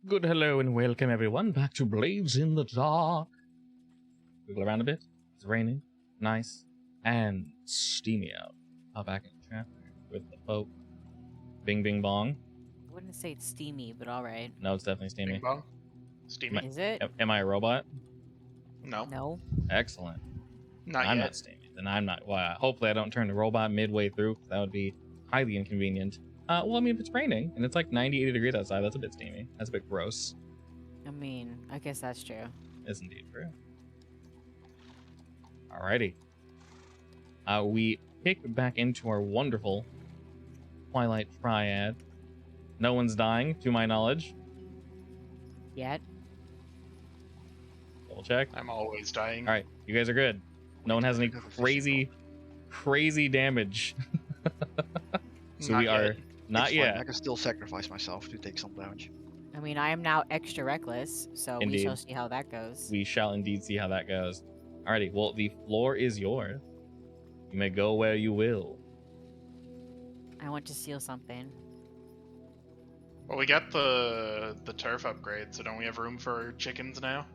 Good hello and welcome everyone back to Blades in the Dark. Wiggle around a bit. It's raining, nice, and steamy out. Hop back in the chat with the folk. Bing bing bong. I wouldn't say it's steamy, but all right. No, it's definitely steamy. Bing bong. Steamy? Is it? Am I a robot? No. No. Excellent. Not I'm yet. not steamy. Then I'm not. Well, hopefully I don't turn to robot midway through. That would be highly inconvenient. Well, I mean, if it's raining and it's like 90, 80 degrees outside, that's a bit steamy. That's a bit gross. I mean, I guess that's true. Is indeed true. Alrighty. We kick back into our wonderful Twilight Triad. No one's dying, to my knowledge. Yet. Double check. I'm always dying. Alright, you guys are good. No one has any crazy damage. So we are not It's yet. fine. I can still sacrifice myself to take some damage. I mean, I am now extra reckless, so we Indeed. shall see how that goes. We shall indeed see how that goes. Alrighty, well, the floor is yours. You may go where you will. I want to steal something. Well, we got the turf upgrade, so don't we have room for chickens now?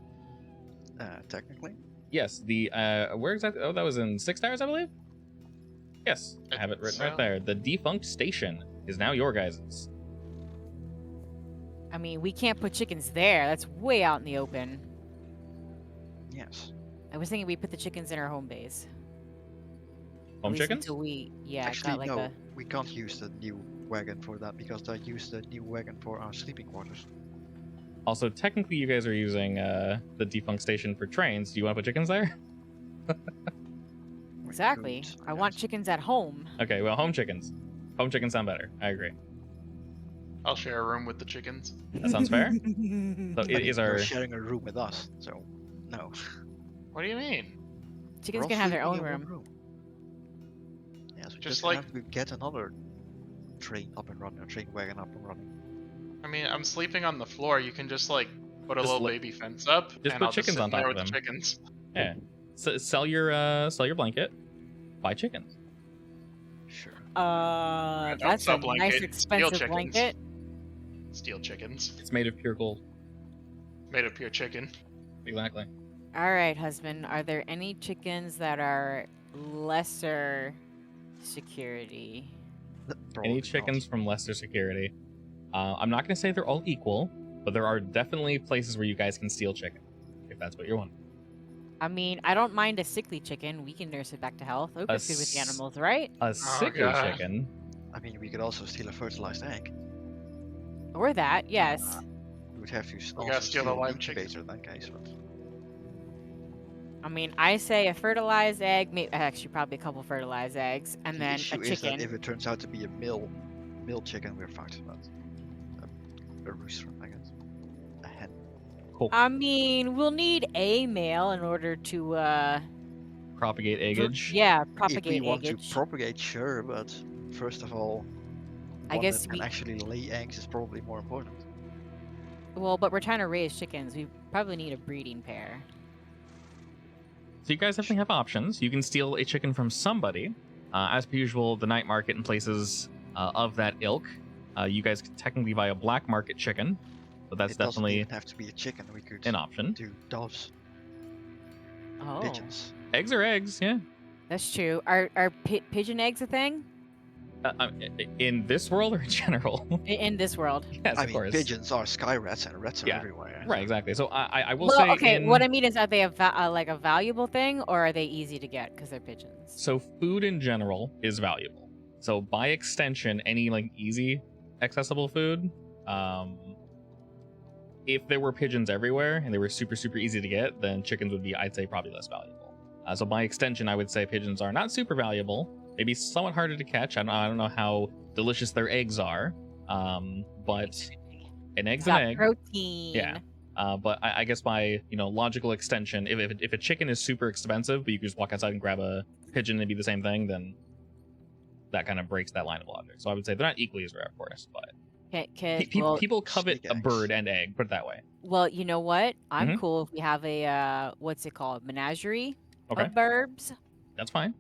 Technically. Yes, the where exactly? Oh, that was in 6 Towers, I believe. Yes, I have it written right there. The defunct station is now your guys's. I mean, we can't put chickens there. That's way out in the open. Yes. I was thinking we put the chickens in our home base. Home At least chickens? Until we, yeah, Actually, got like no. a. We can't use the new wagon for that because I used the new wagon for our sleeping quarters. Also, technically, you guys are using the defunct station for trains. Do you want to put chickens there? We Exactly. could, I want yes. chickens at home. Okay, well, home chickens. Home chickens sound better. I agree. I'll share a room with the chickens. That sounds fair. So I mean, it is our. they're sharing a room with us, so no. What do you mean? Chickens We're can all have their own sleeping in one room. Yes, we Just just like- have to get another train up and running, a train wagon up and running. I mean, I'm sleeping on the floor. You can just like put a Just little li- baby fence up, just and put I'll chickens just sit on there top with of the them. chickens. Yeah. Sell your blanket. Buy chickens. Sure. don't That's sell a nice blanket, steal expensive chickens. blanket. Steal chickens. It's made of pure gold. Made of pure chicken. Exactly. All right, husband. Are there any chickens that are lesser security? Probably Any not. chickens from lesser security? I'm not gonna say they're all equal, but there are definitely places where you guys can steal chicken, if that's what you're wanting. I mean, I don't mind a sickly chicken. We can nurse it back to health. Oprah's good with the s- animals, right? A sickly God. chicken. I mean, we could also steal a fertilized egg. Or that, yes. We would have to gotta also steal the steal an live chicken. incubator in that case, but I mean, I say a fertilized egg, maybe actually probably a couple fertilized eggs, and the then issue a is that chicken. if it turns out to be a male chicken, we're fucked. But a rooster, I guess. A hen. Cool. I mean, we'll need a male in order to Propagate eggage. yeah, If we propagate want eggage. to propagate, sure, but first of all, I one guess that can we- actually lay eggs is probably more important. Well, but we're trying to raise chickens. We probably need a breeding pair. So you guys definitely have options. You can steal a chicken from somebody. As per usual, the night market and places of that ilk. You guys could technically buy a black market chicken, but that's It doesn't definitely even have to be a chicken. We could an option. do doves, Oh, pigeons. Eggs are eggs, yeah. that's true. Are pigeon eggs a thing In this world or in general? in this world? Yes, I of mean, course. pigeons are sky rats, and rats are Yeah, everywhere. Right, so- exactly. So I will Well, say okay. in... What I mean is, are they like a valuable thing, or are they easy to get because they're pigeons? So food in general is valuable. So by extension, any like easy accessible food, if there were pigeons everywhere and they were super easy to get, then chickens would be, I'd say, probably less valuable. So by extension, I would say pigeons are not super valuable, maybe somewhat harder to catch. I don't know how delicious their eggs are, but an egg's It's an got egg. protein. Yeah. But I guess by logical extension, if a chicken is super expensive, but you can just walk outside and grab a pigeon and be the same thing, then that kind of breaks that line of logic. So I would say they're not equally as rare, of course, but people covet snake a eggs. bird and egg. Put it that way. Well, you know what? I'm Mhm. cool if we have a what's it called, menagerie Okay, of burbs. that's fine.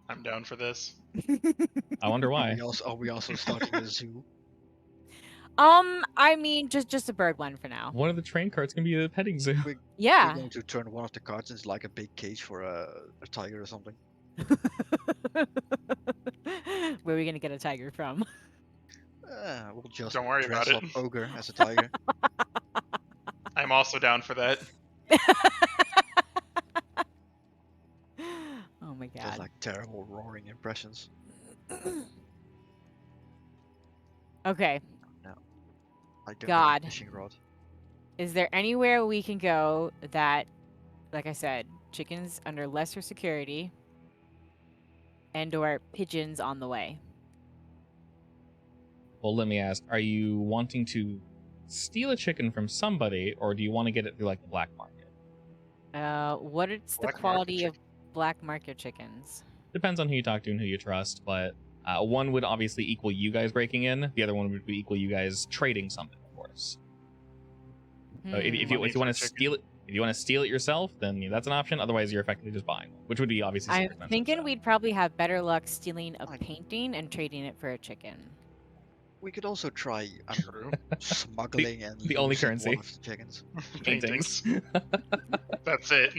I'm down for this. I wonder why. Are we also starting a zoo? I mean, just a bird one for now. One of the train carts can be a petting zoo. We're Yeah. going to turn one of the carts into like a big cage for a tiger or something. Where are we gonna get a tiger from? We'll just Don't worry dress about up it. Ogre as a tiger. I'm also down for that. Oh my Just god. like terrible roaring impressions. Okay. I don't God. have a fishing rod. Is there anywhere we can go that, like I said, chickens under lesser security and/or pigeons on the way? Well, let me ask: are you wanting to steal a chicken from somebody, or do you want to get it through like the black market? What is the Black market quality of chicken. black market chickens? Depends on who you talk to and who you trust, but one would obviously equal you guys breaking in. The other one would be equal you guys trading something, of course. So if you Money want to for chicken. steal it, if you want to steal it yourself, then that's an option. Otherwise, you're effectively just buying one, which would be obviously super I'm expensive. thinking so. we'd probably have better luck stealing a Like- painting and trading it for a chicken. We could also try True. smuggling and the only losing currency. one of the chickens. Paintings. That's it.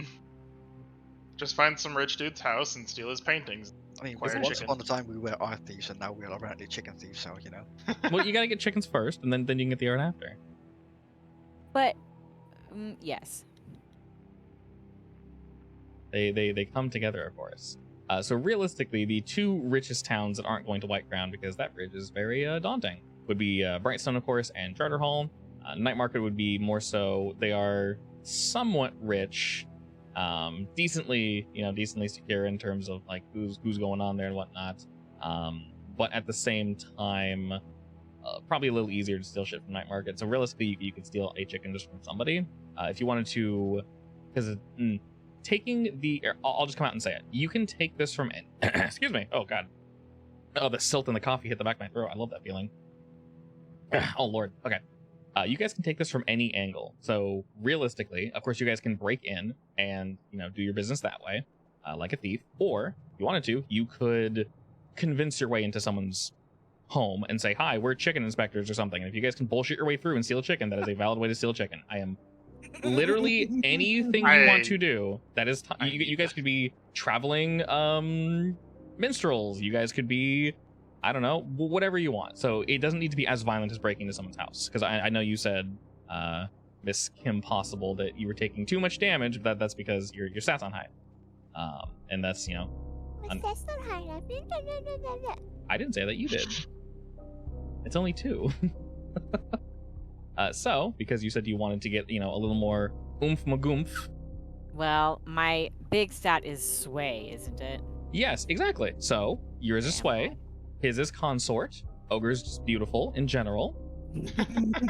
Just find some rich dude's house and steal his paintings. I mean, Acquire once chicken. upon a time we were art thieves, and now we are apparently chicken thieves. So you know. Well, you gotta get chickens first, and then you can get the art after. But yes. They come together, of course. So realistically, the two richest towns that aren't going to Whiteground, because that bridge is very daunting, would be Brightstone, of course, and Charter Hall. Night Market would be more so. They are somewhat rich, decently secure in terms of like who's going on there and whatnot. But at the same time, probably a little easier to steal shit from Night Market. So realistically, you could steal a chicken just from somebody if you wanted to, because taking the. I'll just come out and say it. You can take this from. Excuse me. Oh god. Oh, the silt in the coffee hit the back of my throat. I love that feeling. Oh lord. Okay. You guys can take this from any angle. So realistically, of course, you guys can break in and do your business that way, like a thief. Or if you wanted to, you could convince your way into someone's home and say, "Hi, we're chicken inspectors" or something. And if you guys can bullshit your way through and steal a chicken, that is a valid way to steal a chicken. I am literally anything you want to do. That is, you guys could be traveling minstrels. You guys could be, I don't know, whatever you want. So it doesn't need to be as violent as breaking into someone's house. Because I know you said, Miss Kim Possible, that you were taking too much damage. But that's because your stats on high, and that's My stats on high. I didn't say that, you did. It's only 2. So because you said you wanted to get a little more oomph magoomph. Well, my big stat is sway, isn't it? Yes, exactly. So yours is sway, his is consort. Ogre's just beautiful in general.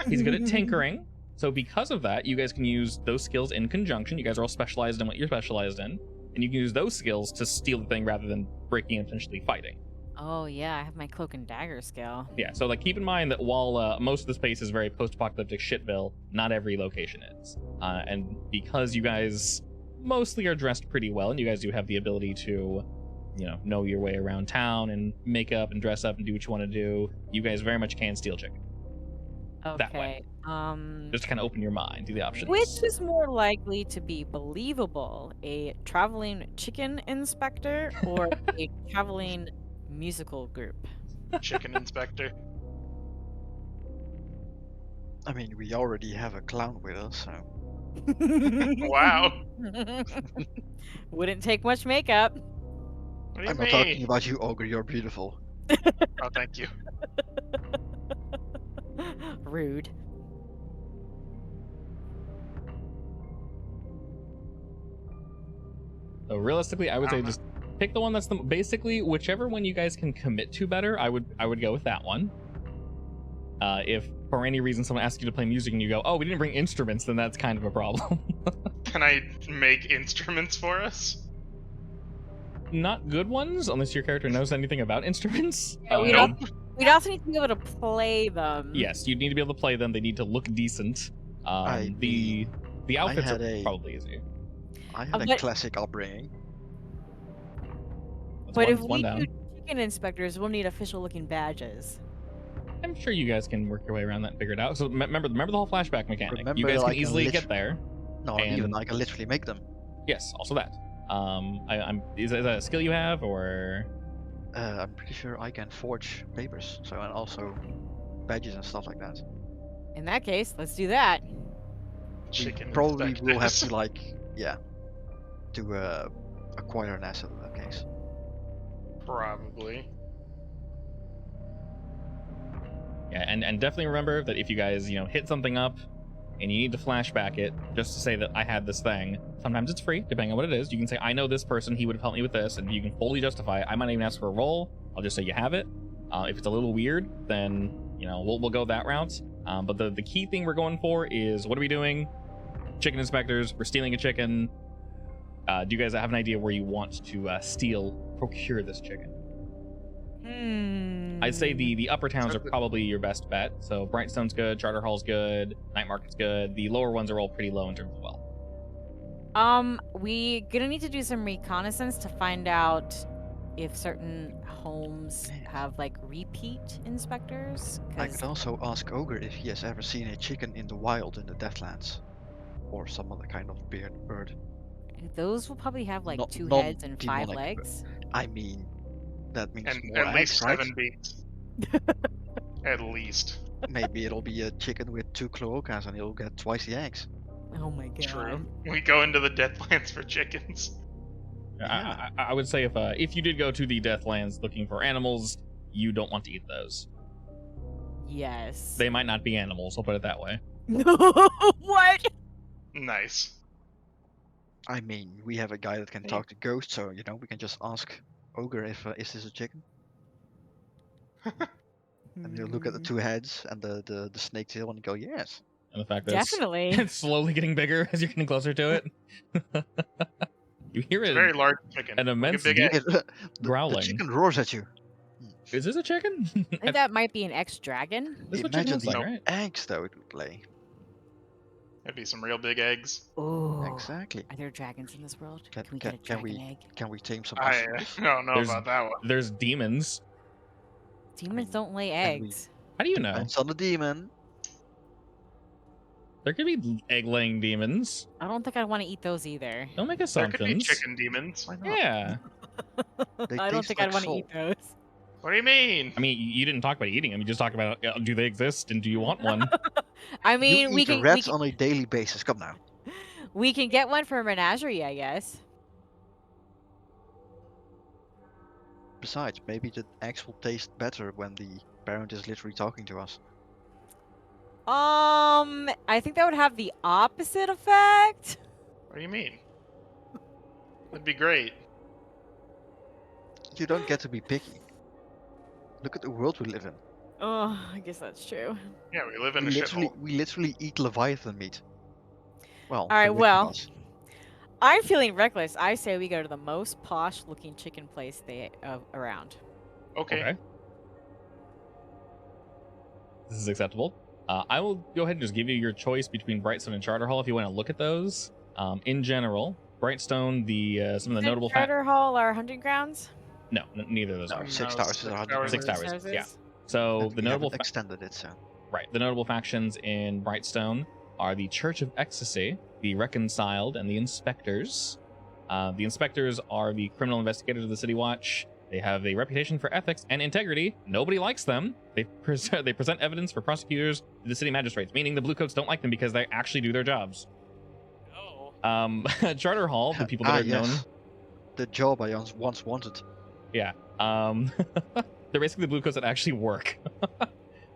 He's good at tinkering. So because of that, you guys can use those skills in conjunction. You guys are all specialized in what you're specialized in, and you can use those skills to steal the thing rather than breaking and potentially fighting. Oh yeah, I have my cloak and dagger skill. Yeah, so like keep in mind that while most of the space is very post-apocalyptic shitville, not every location is. And because you guys mostly are dressed pretty well, and you guys do have the ability to, know your way around town and make up and dress up and do what you want to do, you guys very much can steal chicken. Okay. That way. Just to kind of open your mind to the options. Which is more likely to be believable, a traveling chicken inspector or a traveling musical group? Chicken inspector. I mean, we already have a clown with us, so. Wow. Wouldn't take much makeup. What do you I'm mean? not talking about you, Ogre. You're beautiful. Oh, thank you. Rude. So realistically, I would say just pick the one that's basically whichever one you guys can commit to better. I would go with that one. If for any reason someone asks you to play music and you go, "Oh, we didn't bring instruments," then that's kind of a problem. Can I make instruments for us? Not good ones, unless your character knows anything about instruments. Yeah, Nope. we'd also need to be able to play them. Yes, you need to be able to play them. They need to look decent. The outfits had are a- probably easy. I had a But- classic upbringing. That's But one- if one we down. do chicken inspectors, we'll need official looking badges. I'm sure you guys can work your way around that and figure it out. So remember the whole flashback mechanic. You Remember, guys can like, easily get there. No, And- even I can literally make them. Yes, also that. Is that a skill you have, or I'm pretty sure I can forge papers, so and also badges and stuff like that. In that case, let's do that. Chicken Probably will have inspectors. to to acquire an asset in that case. Probably. yeah, and definitely remember that if you guys hit something up and you need to flashback it just to say that I had this thing, sometimes it's free depending on what it is. You can say I know this person, he would have helped me with this, and you can fully justify it. I might even ask for a roll. I'll just say you have it. If it's a little weird, then we'll go that route. But the key thing we're going for is, what are we doing? Chicken inspectors. We're stealing a chicken. Do you guys have an idea where you want to procure this chicken? I'd say the upper towns are probably your best bet. So Brightstone's good, Charter Hall's good, Night Market's good. The lower ones are all pretty low in terms of wealth. We gonna need to do some reconnaissance to find out if certain homes have like repeat inspectors. I could also ask Ogre if he has ever seen a chicken in the wild in the Deathlands, or some other kind of bird. Those will probably have like Not- 2 heads and 5 non-demonic, legs. I mean, that means And more at eggs, least right? 7 beats. At least. Maybe it'll be a chicken with 2 cloacas and it'll get twice the eggs. Oh my god. True. We go into the Deathlands for chickens. Yeah. I would say if you did go to the Deathlands looking for animals, you don't want to eat those. Yes. They might not be animals. I'll put it that way. What? Nice. I mean, we have a guy that can talk to ghosts, so we can just ask Ogre if is this a chicken? And he'll look at the 2 heads and the snake tail and go, yes. And the fact that Definitely. it's slowly getting bigger as you're getting closer to it. You hear It's a it. very large chicken. An immense big deep- egg. The Growling. chicken roars at you. Is this a chicken? I think that might be an ex-dragon. This is what Imagine chicken looks the like, right? eggs though it would lay. That'd be some real big eggs. Oh. Exactly. Are there dragons in this world? Can- Can we can- get a can dragon we- egg? Can we tame some I ostriches? don't know There's- about that one. There's demons. Demons don't lay can we- eggs. How do you know? Depends on the demon. There could be egg-laying demons. I don't think I'd want to eat those either. Don't make There could be assumptions. chicken demons. Why not? Yeah. They I don't taste think like I'd want to salt. eat those. What do you mean? I mean, you didn't talk about eating them. You just talked about do they exist and do you want one? I mean, You we eat can rats on a daily basis. Come now. we can get one for a menagerie, I guess. Besides, maybe the eggs will taste better when the parent is literally talking to us. I think that would have the opposite effect. What do you mean? That'd be great. You don't get to be picky. Look at the world we live in. Oh, I guess that's true. Yeah, we live in We a literally, shithole. we literally eat Leviathan meat. Well, All right, the rich of well. us. I'm feeling reckless. I say we go to the most posh-looking chicken place around. Okay. This is acceptable. I will go ahead and just give you your choice between Brightstone and Charter Hall if you want to look at those. In general, Brightstone, some of the Is notable Charter Hall or hunting grounds? No, neither of those No, are. 6 No, towers is 6 100. towers. 6 towers, Houses? yeah. So And the we notable haven't extended it, so. right, the notable factions in Brightstone are the Church of Ecstasy, the Reconciled, and the Inspectors. The Inspectors are the criminal investigators of the City Watch. They have a reputation for ethics and integrity. Nobody likes them. They present evidence for prosecutors to the city magistrates, meaning the Bluecoats don't like them because they actually do their jobs. Oh. Charter Hall, the people that are known. The job I once wanted. Yeah. They're basically the Bluecoats that actually work.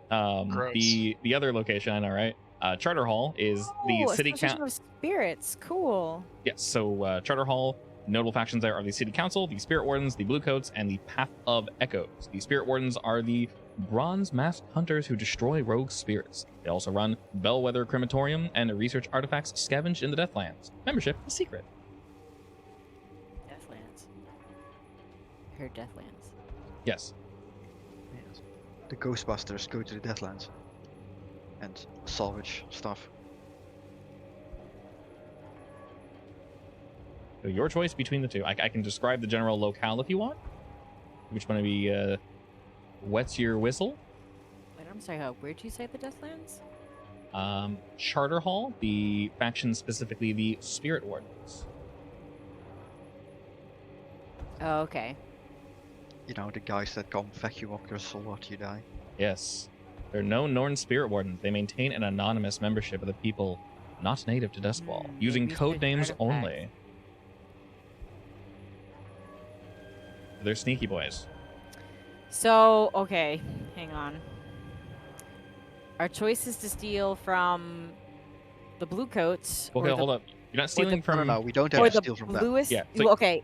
Gross. The other location, I know, right? Charter Hall is the Oh, city Association council. of Spirits. Cool. Yes, so Charter Hall, notable factions there are the City Council, the Spirit Wardens, the Bluecoats, and the Path of Echoes. The Spirit Wardens are the bronze masked hunters who destroy rogue spirits. They also run Bellwether Crematorium and research artifacts scavenged in the Deathlands. Membership is secret. Deathlands. I heard Deathlands. Yes. Yes. The Ghostbusters go to the Deathlands and salvage stuff. So your choice between the two. I can describe the general locale if you want. Which one of you wets your whistle? Wet 'em I'm sorry, where'd you say the Deathlands? Charter Hall, the faction specifically the Spirit Wardens. Oh, okay. You know, the guys that come vacuum up your soul after you die. Yes. They're no Norn Spirit Wardens. They maintain an anonymous membership of the people not native to Duskwall, using maybe code search names artifacts. only. They're sneaky boys. So, okay, hang on. Our choice is to steal from the Bluecoats. Okay, or hold up. You're not stealing No, from... no, we don't have Or to the steal from them. bluest. Yeah, Well, okay,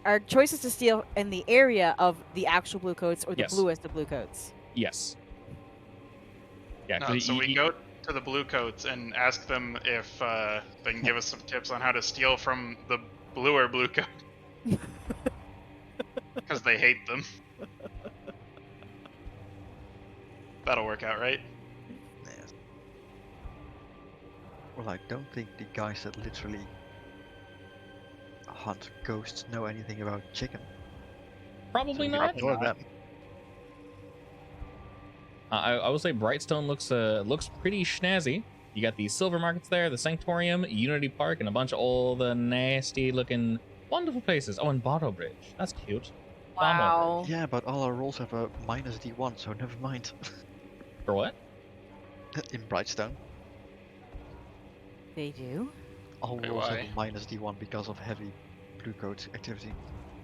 our choice is to steal in the area of the actual Bluecoats or the Yes. bluest of Bluecoats. Yes. Yeah, No, 'cause so we go to the Bluecoats and ask them if they can give us some tips on how to steal from the bluer Bluecoat. Because they hate them. That'll work out, right? Yes. Well, I don't think the guys that literally hunt ghosts know anything about chicken. Probably So we not. can ignore them. I will say Brightstone looks pretty snazzy. You got the silver markets there, the Sanctorium, Unity Park, and a bunch of all the nasty looking wonderful places. Oh, and Botto Bridge. That's cute. Wow. Yeah, but all our rolls have a minus D1, so never mind. For what? In Brightstone, They do? all Wait, rolls have why? a minus D1 because of heavy blue coat activity.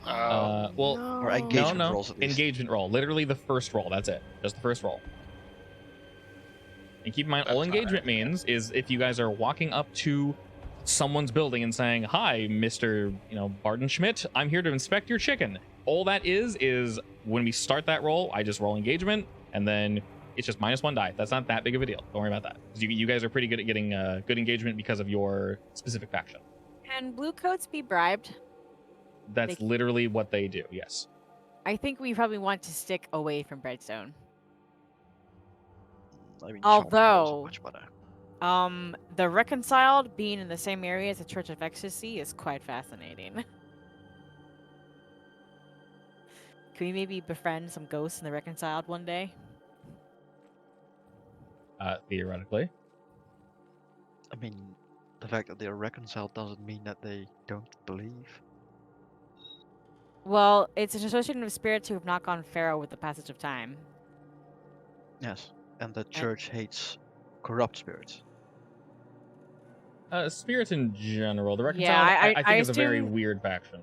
Well, Or No. engagement no. rolls at least. Engagement roll. Literally the first roll. That's it. Just the first roll. And keep in mind, all That's not engagement right. means is if you guys are walking up to someone's building and saying, "Hi, Mr. Barton Schmidt, I'm here to inspect your chicken." All that is when we start that roll, I just roll engagement, and then it's just -1 die. That's not that big of a deal. Don't worry about that. 'Cause you guys are pretty good at getting good engagement because of your specific faction. Can Bluecoats be bribed? That's They- literally what they do. Yes. I think we probably want to stick away from Brightstone. I mean, Although- much better. The Reconciled being in the same area as the Church of Ecstasy is quite fascinating. Can we maybe befriend some ghosts in the Reconciled one day? Theoretically. I mean, the fact that they are reconciled doesn't mean that they don't believe. Well, it's associated with spirits who have not gone feral with the passage of time. Yes, and the church hates corrupt spirits. Spirits in general. The Yeah, Reconciled, I think, I is a very assume- weird faction.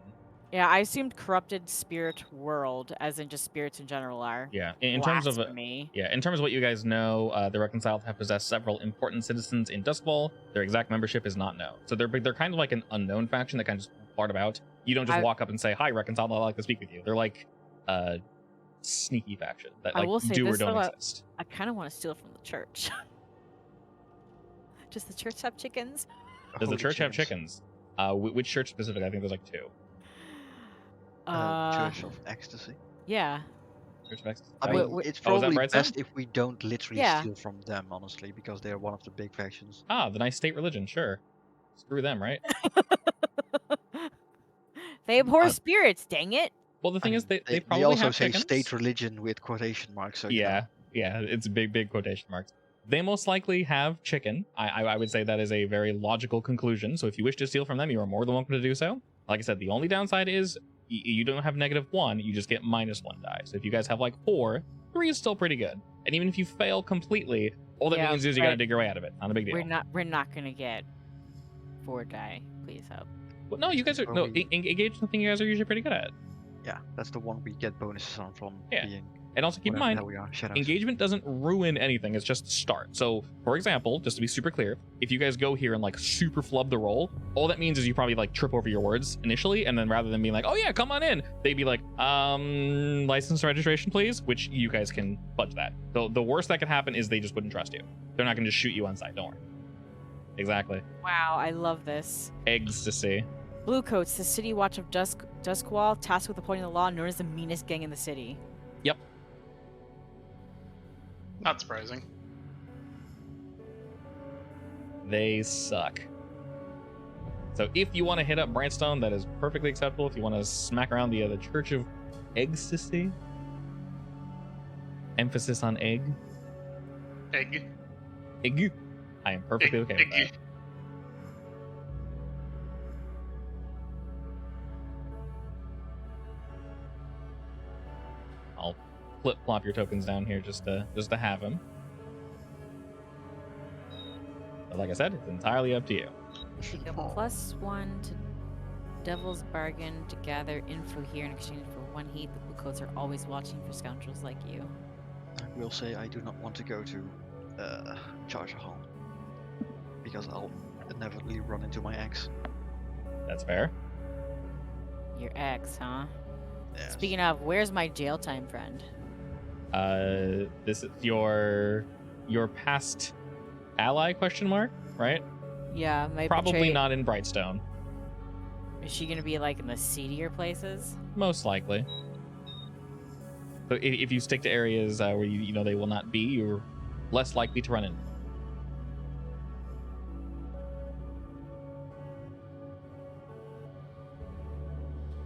Yeah, I assumed corrupted spirit world, as in just spirits in general, are Yeah. In terms of blasphemy. in terms of what you guys know, the Reconciled have possessed several important citizens in Duskwall. Their exact membership is not known, so they're kind of like an unknown faction that kind of just fart about. You don't just walk up and say, "Hi, Reconciled, I'd like to speak with you." They're like a sneaky faction that I like will say do or this, don't though, exist. I kind of want to steal from the church. Does the church have chickens? Does the Holy church have chickens? Which church specifically? I think there's like 2. Church of Ecstasy. Yeah. Church of Ecstasy? I Oh, mean, Wait, it's oh, is that probably Brightstone? best if we don't literally Yeah. steal from them, honestly, because they are one of the big factions. the nice state religion. Sure. Screw them, right? They abhor Uh, spirits, dang it. Well, the thing I is, mean, they probably also have say chickens. state religion with quotation marks. So you know. Yeah, it's big quotation marks. They most likely have chicken. I would say that is a very logical conclusion. So if you wish to steal from them, you are more than welcome to do so. Like I said, the only downside is you don't have -1, you just get -1 die. So if you guys have like 4, 3 is still pretty good. And even if you fail completely, all that Yeah, means is you gotta but dig your way out of it. Not a big deal. We're not gonna get 4 die. Please help. Well, no, you guys are no engage something you guys are usually pretty good at. Yeah, that's the one we get bonuses on from Yeah. being. And also keep in whatever the mind, hell we are, shadows. engagement doesn't ruin anything. It's just start. So, for example, just to be super clear, if you guys go here and like super flub the roll, all that means is you probably like trip over your words initially, and then rather than being like, "Oh yeah, come on in," they'd be like, license and registration, please," which you guys can fudge that. The worst that could happen is they just wouldn't trust you. They're not gonna just shoot you on sight. Don't worry. Exactly. Wow, I love this. Ecstasy. Bluecoats, the city watch of Duskwall, tasked with appointing the law, known as the meanest gang in the city. Yep. Not surprising. They suck. So if you want to hit up Brightstone, that is perfectly acceptable. If you want to smack around the Church of Ecstasy, emphasis on egg, Egg. Egg. I am perfectly okay with that. I'll flip-flop your tokens down here just to have them. But like I said, it's entirely up to you. Take a +1 to Devil's Bargain to gather info here in exchange for 1 heat. The blue coats are always watching for scoundrels like you. I will say I do not want to go to Charger Hall because I'll inevitably run into my ex. That's fair. Your ex, huh? Yes. Speaking of, where's my jail time friend? This is your past ally ? Right? Yeah, my Probably betrayed- not in Brightstone. Is she gonna be like in the seedier places? Most likely. So if you stick to areas where you know they will not be, you're less likely to run in.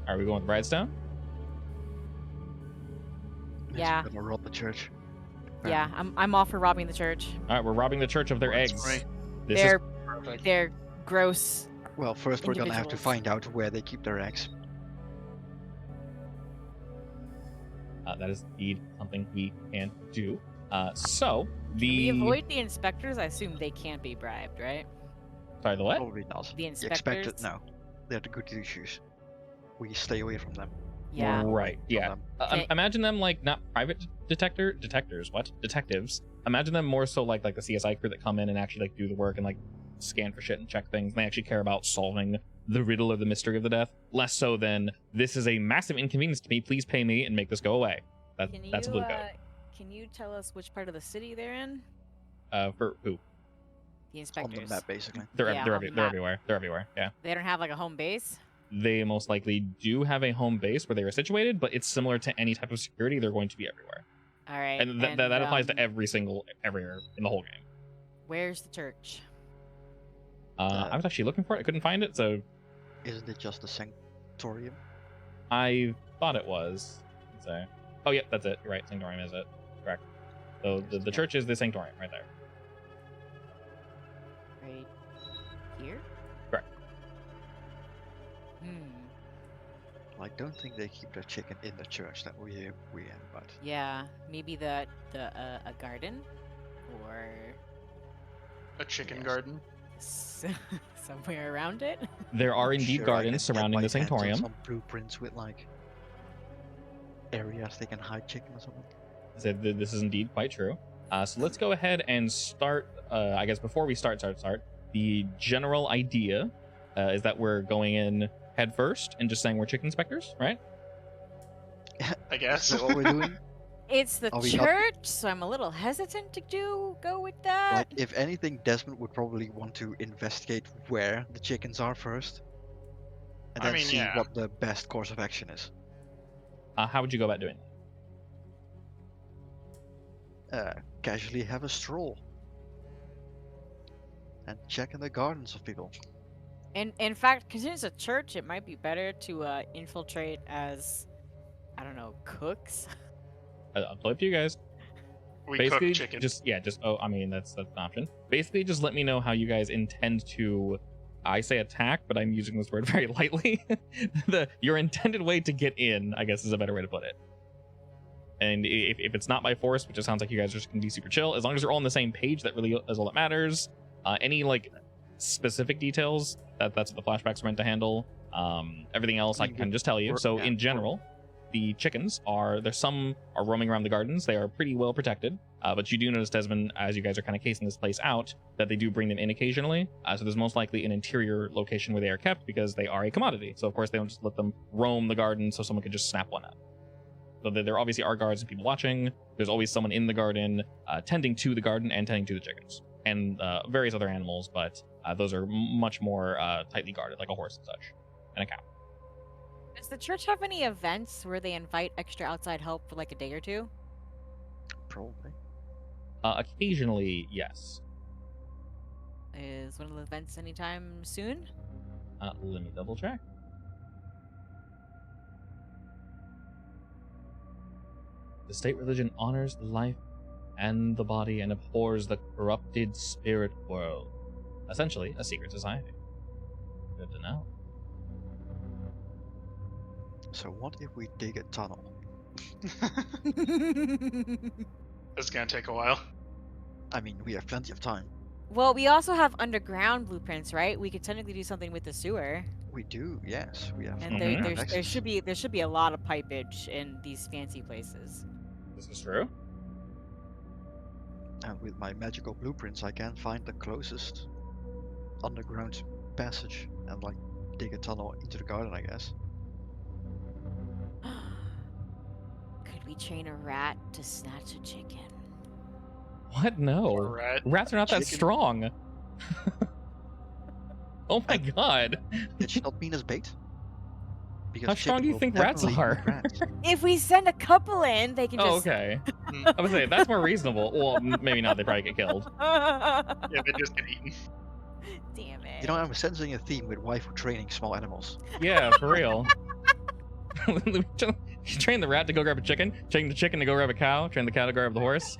Are we going with Brightstone? Yes, Yeah. I'm gonna rob the church. Yeah, I'm all for robbing the church. All right, we're robbing the church of their That's eggs. right. This They're is Perfect. they're gross. Well, first we're gonna have to Individuals. find out where they keep their eggs. that is indeed something we can do. So We the avoid the inspectors. I assume they can't be bribed, right? sorry, the what? Probably not. The You expect it? inspectors? No. They're the good issues. We stay away from them. Yeah. Right. From Yeah. them. Okay. Imagine them like not private detectors. What? Detectives. Imagine them more so like the CSI crew that come in and actually like do the work and like scan for shit and check things. And they actually care about solving the riddle or the mystery of the death. Less so than this is a massive inconvenience to me. Please pay me and make this go away. That's a blue coat. Can you tell us which part of the city they're in? For who? The On inspectors. the map, basically. They're Yeah, they're, on the they're map. everywhere. They're everywhere. Yeah. They don't have like a home base. They most likely do have a home base where they are situated, but it's similar to any type of security. They're going to be everywhere, All right. and that applies to everywhere in the whole game. Where's the church? I was actually looking for it. I couldn't find it, so Isn't it just the sanctorium? I thought it was. So, oh yeah, that's it. You're right. Sanctorium is it? Correct. So the church is the sanctorium right there. Right here. Correct. Hmm. Well, I don't think they keep their chicken in the church that we're in, but Yeah. Maybe a garden, or A chicken Yes. garden. somewhere around it. There are I'm indeed sure I gardens can get surrounding my the hands on sanctorium. Some blueprints with like areas they can hide chicken or something. So this is indeed quite true. So let's go ahead and start. I guess before we start, the general idea is that we're going in head first and just saying we're chicken inspectors, right? I guess. Is that what we're doing? It's the Are we not- church, so I'm a little hesitant to go with that. Like, if anything, Desmond would probably want to investigate where the chickens are first, and I then mean, see yeah. what the best course of action is. How would you go about doing that? Casually have a stroll and check in the gardens of people. In fact, because it's a church, it might be better to infiltrate as, I don't know, cooks. I'll play up to you guys. We Basically, cook chicken. I mean that's an option. Basically, just let me know how you guys intend to. I say attack, but I'm using this word very lightly. Your intended way to get in, I guess, is a better way to put it. And if it's not by force, which it sounds like you guys are just gonna be super chill, as long as you're all on the same page, that really is all that matters. Any like specific details, that's what the flashbacks are meant to handle. Everything else I can just tell you. So in general, the chickens some are roaming around the gardens. They are pretty well protected, but you do notice, Desmond, as you guys are kind of casing this place out, that they do bring them in occasionally. So there's most likely an interior location where they are kept because they are a commodity. So of course they don't just let them roam the garden so someone could just snap one up. So there obviously are guards and people watching. There's always someone in the garden tending to the garden and tending to the chickens and various other animals, but those are much more tightly guarded, like a horse and such, and a cow. Does the church have any events where they invite extra outside help for like a day or two? Probably. Occasionally, yes. Is one of the events anytime soon? Let me double check. The state religion honors the life and the body and abhors the corrupted spirit world. Essentially, a secret society. Good to know. So what if we dig a tunnel? It's gonna take a while. I mean, we have plenty of time. Well, we also have underground blueprints, right? We could technically do something with the sewer, We do, yes. We have and underground there access. should be a lot of pipage in these fancy places. This is true. And with my magical blueprints, I can find the closest underground passage and like dig a tunnel into the garden, I guess. Could we train a rat to snatch a chicken? What? No. Or rat. Rats are not that Chicken. strong. Oh my god. Did she not mean as bait? Because How strong chicken do you will think rats definitely are? eat rats. If we send a couple in, they can Oh, just. okay. I would say that's more reasonable. Well, maybe not. They probably get killed. Yeah, they just get eaten. Damn it. You know, I'm sensing a theme with waifu training small animals. Yeah, for real. Train the rat to go grab a chicken. Train the chicken to go grab a cow. Train the cow to go grab the horse.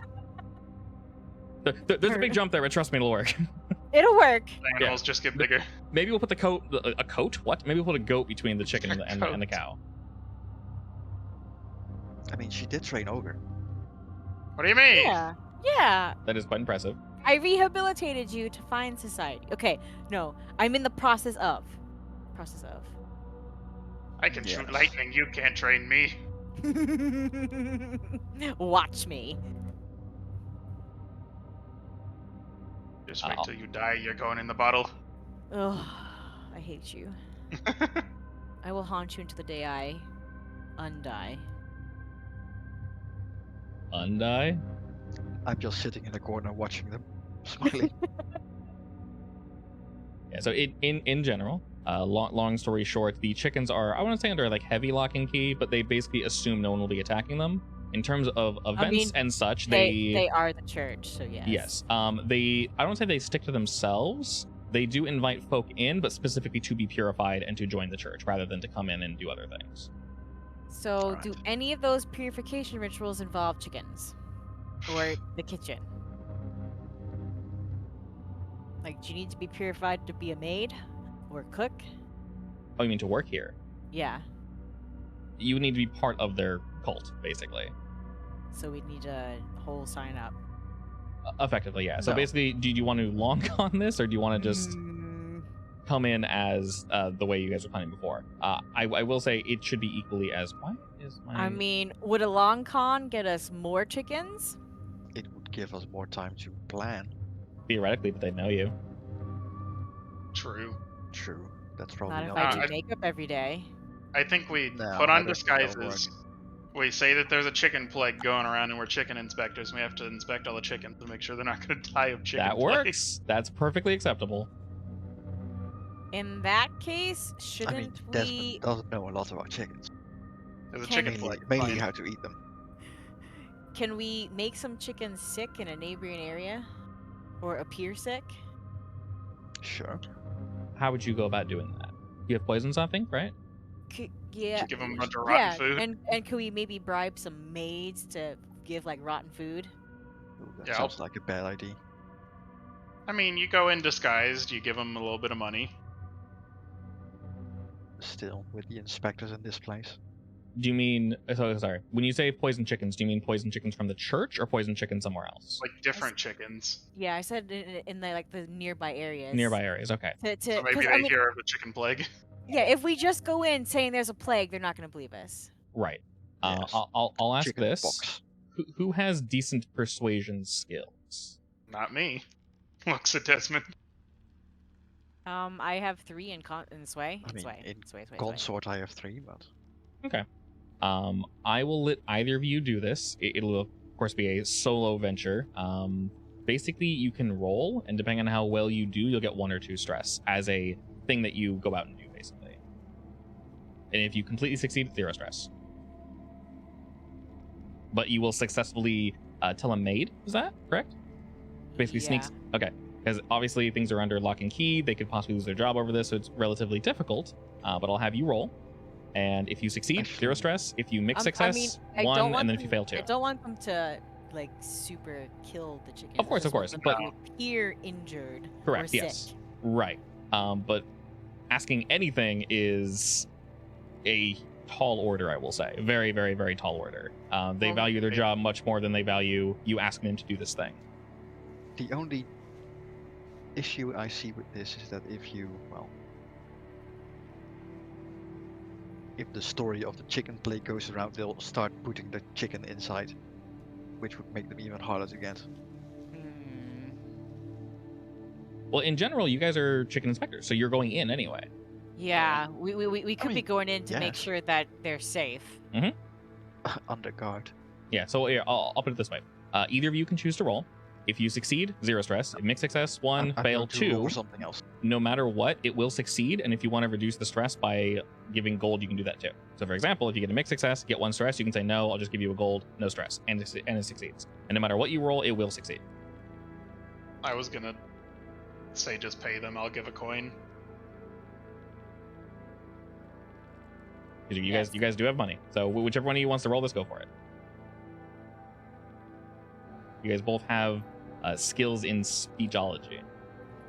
There's a big jump there, but trust me, it'll work. It'll work. The animals just get bigger. Maybe we'll put a coat? What? Maybe we'll put a goat between the chicken and the cow. I mean, she did train ogre. What do you mean? Yeah. Yeah. That is quite impressive. I rehabilitated you to find society. Okay, no, I'm in the process of. I can shoot Yes. lightning. You can't train me. Watch me. Just wait till you die. You're going in the bottle. Ugh, I hate you. I will haunt you until the day I undie. Undie? I'm just sitting in the corner watching them, smiling. Yeah, so in general, long story short, the chickens are, I want to say, under like heavy lock and key, but they basically assume no one will be attacking them. In terms of events mean, and such, They are the church, so yes. yes. I don't say they stick to themselves. They do invite folk in, but specifically to be purified and to join the church rather than to come in and do other things. So, Alright. do any of those purification rituals involve chickens? Or the kitchen? Like, do you need to be purified to be a maid? Or cook? Oh, you mean to work here? Yeah. You need to be part of their cult, basically. So we need a whole sign up. Effectively, yeah. So No. basically, do you want to long con this, or do you want to just come in as the way you guys were planning before? I will say it should be equally as. Why is my? I mean, would a long con get us more chickens? It would give us more time to plan. Theoretically, but they know you. True. True. That's probably Not if not. I I- do makeup every day. I think we No, put I on don't think that'll disguises. We say that there's a chicken plague going around and we're chicken inspectors. We have to inspect all the chickens to make sure they're not going to die of chicken That plague. works. That's perfectly acceptable. In that case, I shouldn't mean, we? Desmond doesn't know a lot about chickens. There's a Can chicken we- Mainly, plague. mainly Fine. how to eat them. Can we make some chickens sick in a neighboring area, or appear sick? Sure. How would you go about doing that? You have poisons, I think, right? Yeah. Give them a bunch of rotten Yeah, food. and could we maybe bribe some maids to give like rotten food? Ooh, that Yeah, sounds like a bad idea. I mean, you go in disguised, you give them a little bit of money. Still, with the inspectors in this place. Do you mean? Sorry. When you say poison chickens, do you mean poison chickens from the church or poison chickens somewhere else? Like different chickens. Yeah, I said in the like the nearby areas. Nearby areas. Okay. So maybe 'cause, they I mean, hear of the chicken plague. yeah, if we just go in saying there's a plague, they're not going to believe us. Right. Yes. I'll ask Chicken this. box. Who has decent persuasion skills? Not me. Looks at Desmond. I have 3 in sway. I mean, sway. in Sway. Consort I have 3, but Okay. I will let either of you do this. It'll of course be a solo venture. Basically you can roll, and depending on how well you do, you'll get 1 or 2 stress as a thing that you go out and do, basically. And if you completely succeed, 0 stress. But you will successfully tell a maid. Is that correct? Basically sneaks. Okay. Because obviously things are under lock and key. They could possibly lose their job over this, so it's relatively difficult. But I'll have you roll. And if you succeed, 0 stress. If you mix I success, mean, I 1, don't want and then if them- you fail, 2. I don't want them to like super kill the chicken. Of course, I just want of them course, to appear injured. Correct. Or Yes. sick. Right. But asking anything is a tall order, I will say. Very, very, very tall order. They Well, value their job much more than they value you asking them to do this thing. The only issue I see with this is that if the story of the chicken plague goes around, they'll start putting the chicken inside, which would make them even harder to get. Hmm. Well, in general, you guys are chicken inspectors, so you're going in anyway. Yeah, we could be mean, going in to make yes. sure that they're safe. Under guard. Yeah, so yeah, I'll put it this way. Either of you can choose to roll. If you succeed, 0 stress. If mixed success, 1, I'm fail, going to roll 2. for something else. No matter what, it will succeed. And if you want to reduce the stress by giving gold, you can do that too. So for example, if you get a mixed success, get 1 stress, you can say, no, I'll just give you a gold, no stress. And it succeeds. And no matter what you roll, it will succeed. I was gonna say just pay them. I'll give a coin. You Yes. guys do have money. So whichever one of you wants to roll this, go for it. You guys both have skills in speechology.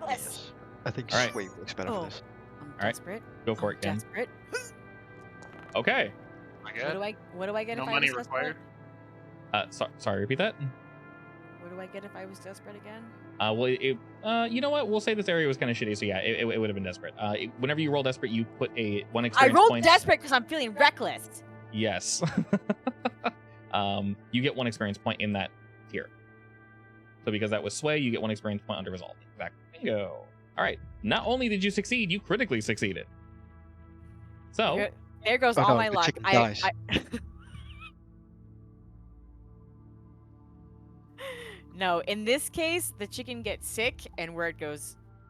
Yes. I think All right. Sway works better Oh. for this. I'm right. desperate. Go for I'm it, Ken. desperate. Okay. I What get do I get no if I money was desperate? required. Sorry, repeat that. What do I get if I was desperate again? Well, you know what? We'll say this area was kind of shitty, so yeah, it would have been desperate. Whenever you roll desperate, you put one I experience rolled point. desperate because I'm feeling reckless. Yes. You get 1 experience point in that tier. So because that was sway, you get 1 experience point under resolve. Exactly. Bingo. All right. Not only did you succeed, you critically succeeded. So There goes Oh, all no, my the luck. chicken dies. No, in this case, the chicken gets sick, and word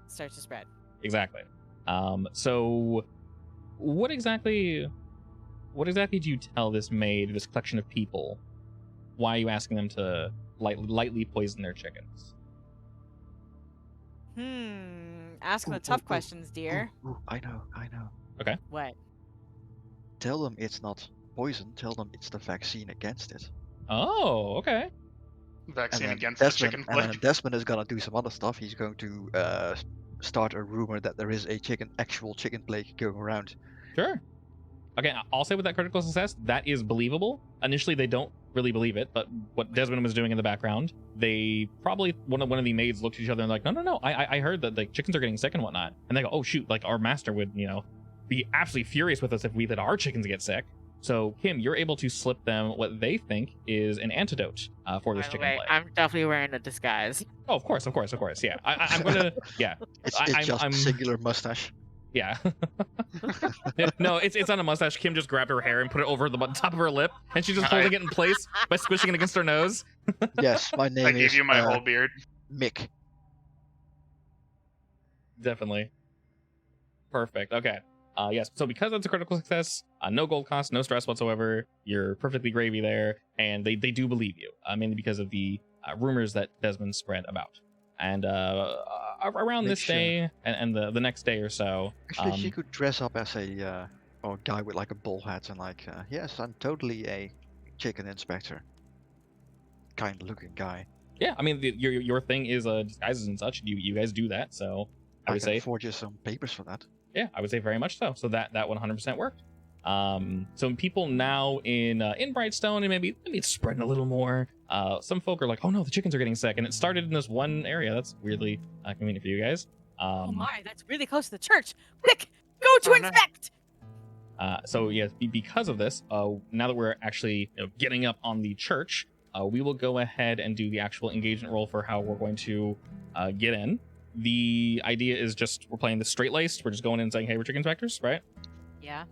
starts to spread. exactly. So what exactly do you tell this maid, this collection of people? Why are you asking them to lightly poison their chickens? Asking the Ooh, tough ooh, ooh, questions, dear. Ooh, I know. What? Tell them it's not poison. Tell them it's the vaccine against it. Oh, okay. Vaccine then against the Desmond, chicken and then plague. Desmond is gonna do some other stuff. He's going to start a rumor that there is a actual chicken plague going around. Sure. Okay, I'll say with that critical success, that is believable. Initially, they don't really believe it, but what Desmond was doing in the background, they probably one of the maids looked at each other and like, no, I heard that like chickens are getting sick and whatnot, and they go, oh shoot, like our master would be absolutely furious with us if we let our chickens get sick. So Kim, you're able to slip them what they think is an antidote for this chicken plague. I'm definitely wearing a disguise. Oh, of course, yeah. I'm gonna, yeah, It's I'm- just I'm- singular mustache. yeah. No, it's not a mustache. Kim just grabbed her hair and put it over the top of her lip, and she's just holding it in place by squishing it against her nose. Yes, my name I is gave you my whole beard. Mick. Definitely. Perfect. Okay. Yes. So because that's a critical success, no gold cost, no stress whatsoever. You're perfectly gravy there, and they do believe you, mainly because of the rumors that Desmond spread about. And around Make this sure. day and the next day or so, Actually, she could dress up as a guy with like a bull hat and like, yes, I'm totally a chicken inspector. Kind looking guy. yeah. I mean, your thing is disguises and such. You guys do that, so I would can say forge you some papers for that. yeah, I would say very much so. So that 100% worked. So people now in Brightstone, and maybe it's spreading a little more. Some folk are like, oh no, the chickens are getting sick, and it started in this one area. That's weirdly convenient for you guys. Oh my, that's really close to the church. Quick, go to Oh, no. inspect. So yes, because of this, now that we're actually getting up on the church, we will go ahead and do the actual engagement roll for how we're going to get in. The idea is just we're playing this straight laced. We're just going in and saying, hey, we're chicken inspectors, right? Yeah.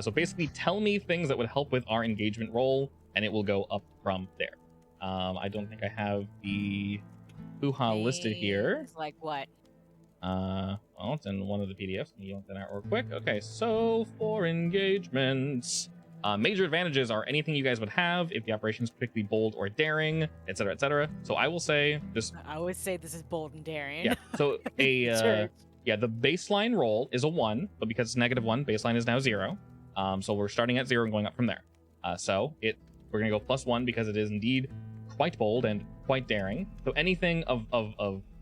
So basically, tell me things that would help with our engagement roll, and it will go up from there. I don't think I have the hoo-ha listed here. Things like what? Well, it's in one of the PDFs. Let me yank that out real quick. Okay, so for engagements, major advantages are anything you guys would have if the operation is particularly bold or daring, etc., etc. So I will say just I would say this is bold and daring. yeah. So Church. the baseline roll is a 1, but because it's -1, baseline is now 0. So we're starting at 0 and going up from there. We're gonna go +1 because it is indeed quite bold and quite daring. So anything of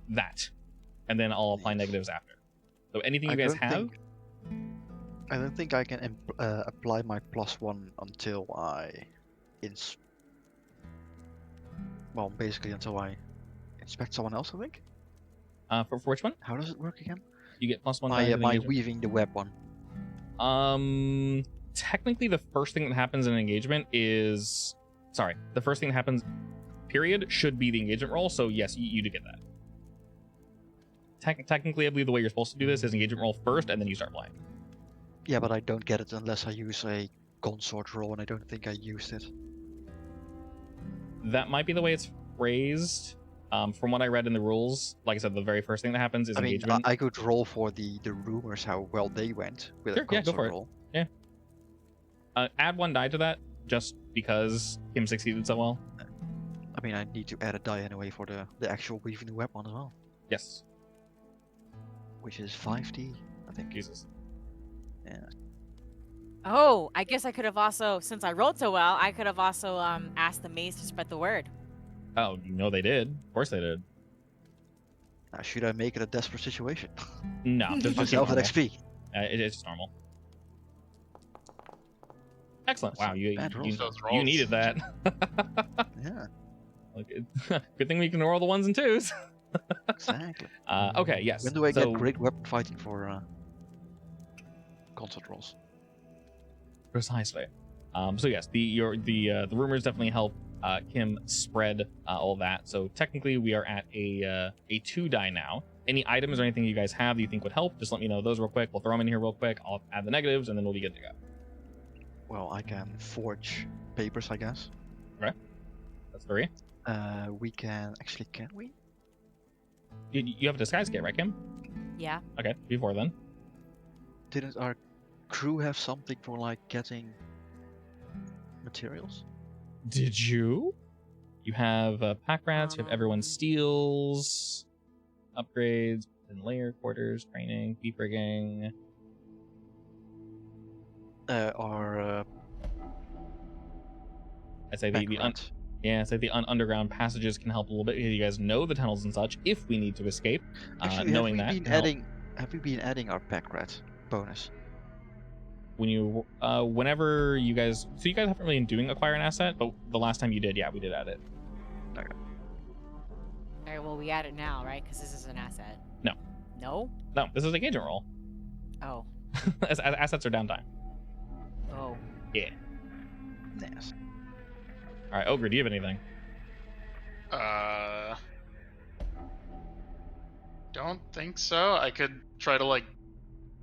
that, and then I'll apply negatives after. So anything you guys have. I don't think I can apply my +1 until I basically until I inspect someone else, I think. For which one? How does it work again? You get +1. My weaving the web one. Technically, the first thing that happens in an engagement is, sorry, the first thing that happens, period, should be the engagement roll. So yes, you do get that. Technically, I believe the way you're supposed to do this is engagement roll first, and then you start playing. Yeah, but I don't get it unless I use a consort roll, and I don't think I used it. That might be the way it's phrased. From what I read in the rules, like I said, the very first thing that happens is engagement. I could roll for the rumors how well they went with a consort roll. Yeah. Add 1 die to that, just because Kim succeeded so well. I mean, I need to add a die anyway for the actual weaving the web one as well. Yes. Which is 5D, I think. Jesus. Yeah. Oh, I guess I could have also, since I rolled so well, I could have also asked the maze to spread the word. Oh, you know they did. Of course they did. Now, should I make it a desperate situation? No, just Myself at normal. XP. It's just normal. Excellent. Wow, you Those rolls. needed that. Yeah, Good thing we can roll the 1s and 2s. exactly. Okay, yes. When do I so, get great weapon fighting for consort rolls? Precisely. So yes, the rumors definitely help Kim spread all that. So technically, we are at a 2 die now. Any items or anything you guys have that you think would help, just let me know those real quick. We'll throw them in here real quick. I'll add the negatives, and then we'll be good to go. Well, I can forge papers, I guess. Okay, that's 3. We can actually, can we? You have a disguise kit, right, Kim? Yeah. Okay, before then. Didn't our crew have something for like getting materials? Did you? You have pack rats. You have everyone steals, upgrades, and layer quarters, training, beef rigging. Our I'd say the underground passages can help a little bit. You guys know the tunnels and such. If we need to escape, actually, knowing have that. we been adding? Have we been adding our pack rat bonus? When you, whenever you guys, so you guys haven't really been doing acquire an asset, but the last time you did, yeah, we did add it. Okay. All right, well, we add it now, right? Because this is an asset. No. No? No, this is an engagement roll. Oh. Assets are downtime. Oh. Yeah. Yes. All right, Ogre, do you have anything? Don't think so. I could try to like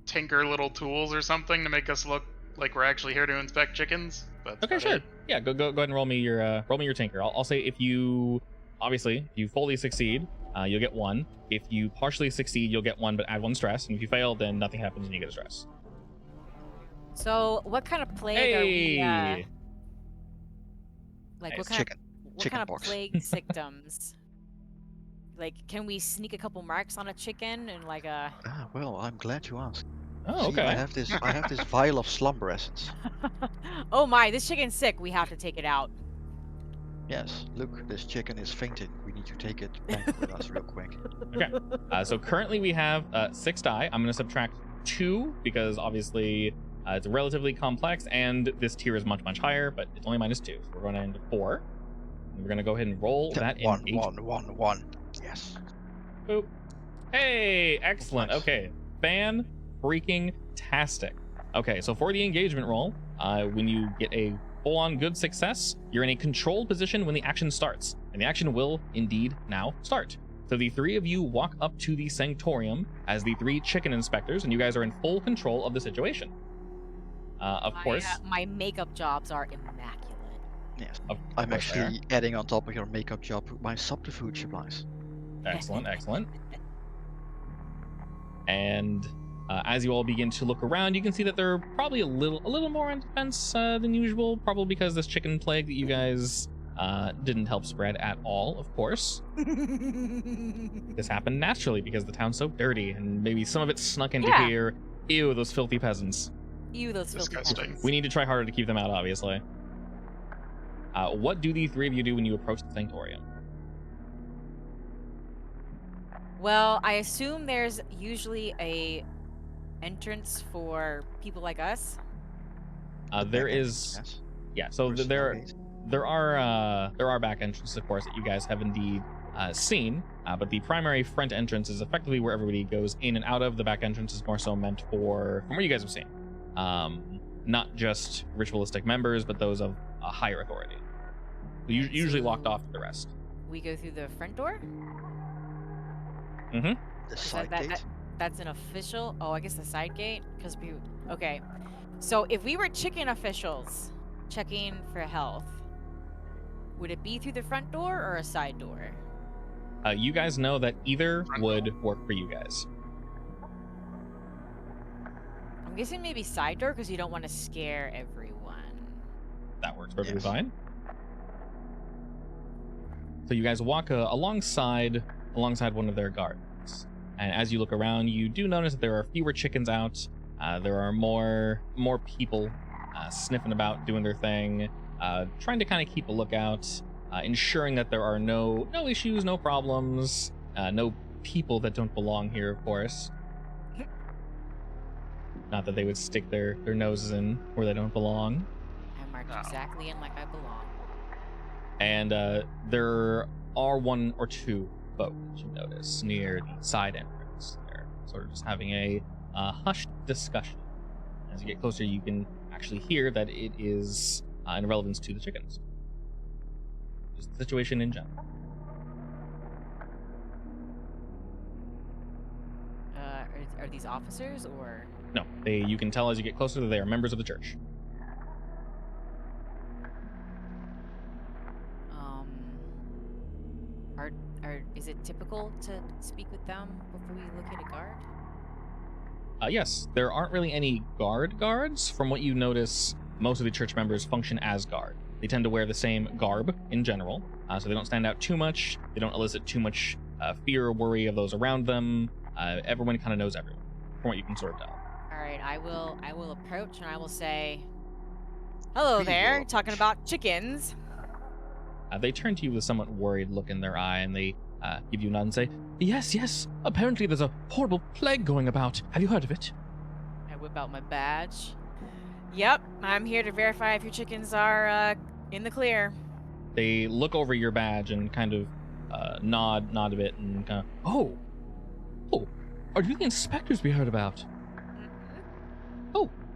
tinker little tools or something to make us look like we're actually here to inspect chickens. But Okay, sure. Yeah, go ahead and roll me your tinker. I'll say if you fully succeed, you'll get 1. If you partially succeed, you'll get 1, but add 1 stress. And if you fail, then nothing happens and you get a stress. So, what kind of plague are we? Hey! Like, Nice. what kind Chicken. of Chicken kind of pox. plague symptoms? Like, can we sneak a couple marks on a chicken and like a? Ah, well, I'm glad you asked. Oh, See, okay. I have this vial of slumber essence. Oh my, this chicken's sick. We have to take it out. Yes, look, this chicken is fainting. We need to take it back with us real quick. Okay. So currently we have 6 die. I'm going to subtract 2 because obviously it's relatively complex, and this tier is much, much higher, but it's only -2. So we're going into 4. And we're going to go ahead and roll that in 1. Yes. Boop. Hey, excellent. Nice. Okay, fan-freaking-tastic. Okay, so for the engagement roll, when you get a full-on good success, you're in a controlled position when the action starts, and the action will indeed now start. So the 3 of you walk up to the sanctorium as the 3 chicken inspectors, and you guys are in full control of the situation. Of course. My makeup jobs are immaculate. Yes. Of I'm course they are. actually adding on top of your makeup job my subterfuge supplies. Excellent, excellent. And as you all begin to look around, you can see that they're probably a little more on defense than usual, probably because this chicken plague that you guys didn't help spread at all, of course. This happened naturally because the town's so dirty, and maybe some of it snuck into here. Ew, those filthy peasants. Ew, those filthy Disgusting. peasants. We need to try harder to keep them out, obviously. What do the three of you do when you approach the sanctorium? Well, I assume there's usually a entrance for people like us. There Back is, entrance, yeah. So yes. there are back entrances, of course, that you guys have indeed seen. But the primary front entrance is effectively where everybody goes in and out of. The back entrance is more so meant for, from what you guys have seen, not just ritualistic members, but those of a higher authority. Usually locked off to the rest. We go through the front door. The Is side gate. that's an official. Oh, I guess the side gate. Because okay. So if we were chicken officials checking for health, would it be through the front door or a side door? You guys know that either would work for you guys. I'm guessing maybe side door because you don't want to scare everyone. That works perfectly Yes. fine. So you guys walk alongside one of their gardens, and as you look around, you do notice that there are fewer chickens out. There are more people sniffing about, doing their thing, trying to kind of keep a lookout, ensuring that there are no issues, no problems, no people that don't belong here, of course. Not that they would stick their noses in where they don't belong. I march No. exactly in like I belong. And there are one or two boats you notice near the side entrance. They're sort of just having a hushed discussion. As you get closer, you can actually hear that it is in relevance to the chickens. Just the situation in general. Are these officers or? No, you can tell as you get closer that they are members of the church. Is it typical to speak with them before we locate a guard? Yes, there aren't really any guards. From what you notice, most of the church members function as guard. They tend to wear the same garb in general, so they don't stand out too much. They don't elicit too much fear or worry of those around them. Everyone kind of knows everyone, from what you can sort of tell. All right, I will approach and I will say, "Hello We there, will talking approach. about chickens." They turn to you with a somewhat worried look in their eye, and they give you a nod and say, Yes. Apparently there's a horrible plague going about. Have you heard of it? I whip out my badge. Yep, I'm here to verify if your chickens are in the clear. They look over your badge and kind of nod a bit and kind of, Oh, are you the inspectors we heard about?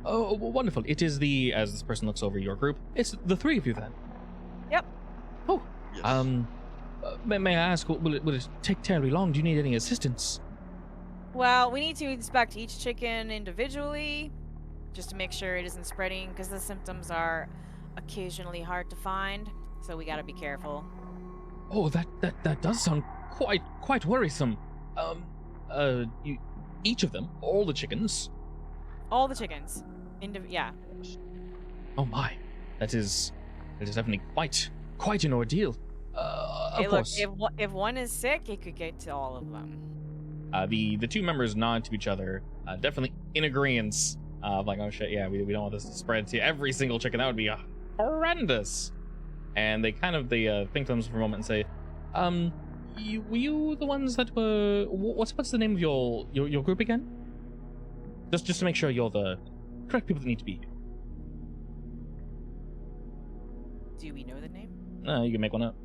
Oh, wonderful. It is as this person looks over your group, it's the three of you then. Yep. Oh, Yes. may I ask, will it take terribly long? Do you need any assistance? Well, we need to inspect each chicken individually, just to make sure it isn't spreading, because the symptoms are occasionally hard to find. So we gotta be careful. Oh, that does sound quite worrisome. Each of them, all the chickens. All the chickens. Yeah. Oh my, that is definitely quite an ordeal. Hey, Of look, course. if one is sick, it could get to all of them. The two members nod to each other, definitely in agreement. Like, oh shit, yeah, we don't want this to spread to every single chicken. That would be horrendous. And they think to themselves for a moment and say, were you the ones that were? What's the name of your group again? Just to make sure you're the correct people that need to be here. Do we know the name? You can make one up.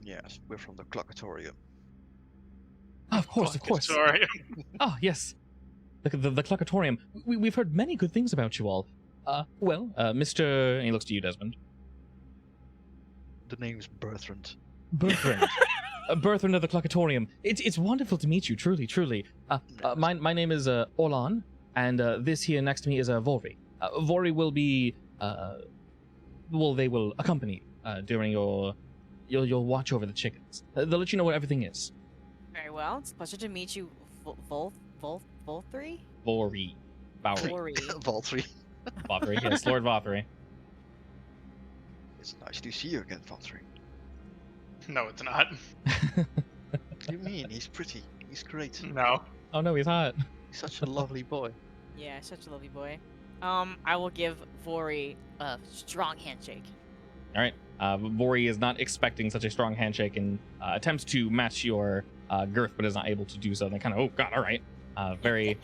Yes, we're from the Clockatorium. Of course. Sorry. Ah, yes. The Clockatorium. We've heard many good things about you all. Mr. And he looks to you, Desmond. The name's Bertrand. Bertrand. Bertrand of the Clockatorium. It's wonderful to meet you, truly. My name is Orlan, and this here next to me is Vori. Vori will be, they will accompany you during your watch over the chickens. They'll let you know where everything is. Very well. It's a pleasure to meet you, Volthree? Vori. Bowery. Vori. Valtteri. Vothry, yes, Lord Vothry. It's nice to see you again, Valtteri. No, it's not. What do you mean? He's pretty. He's great. No. Oh no, he's hot. He's such a lovely boy. Yeah, such a lovely boy. I will give Vori a strong handshake. All right. Vori is not expecting such a strong handshake and attempts to match your girth, but is not able to do so. They kind of, oh god, all right. Very,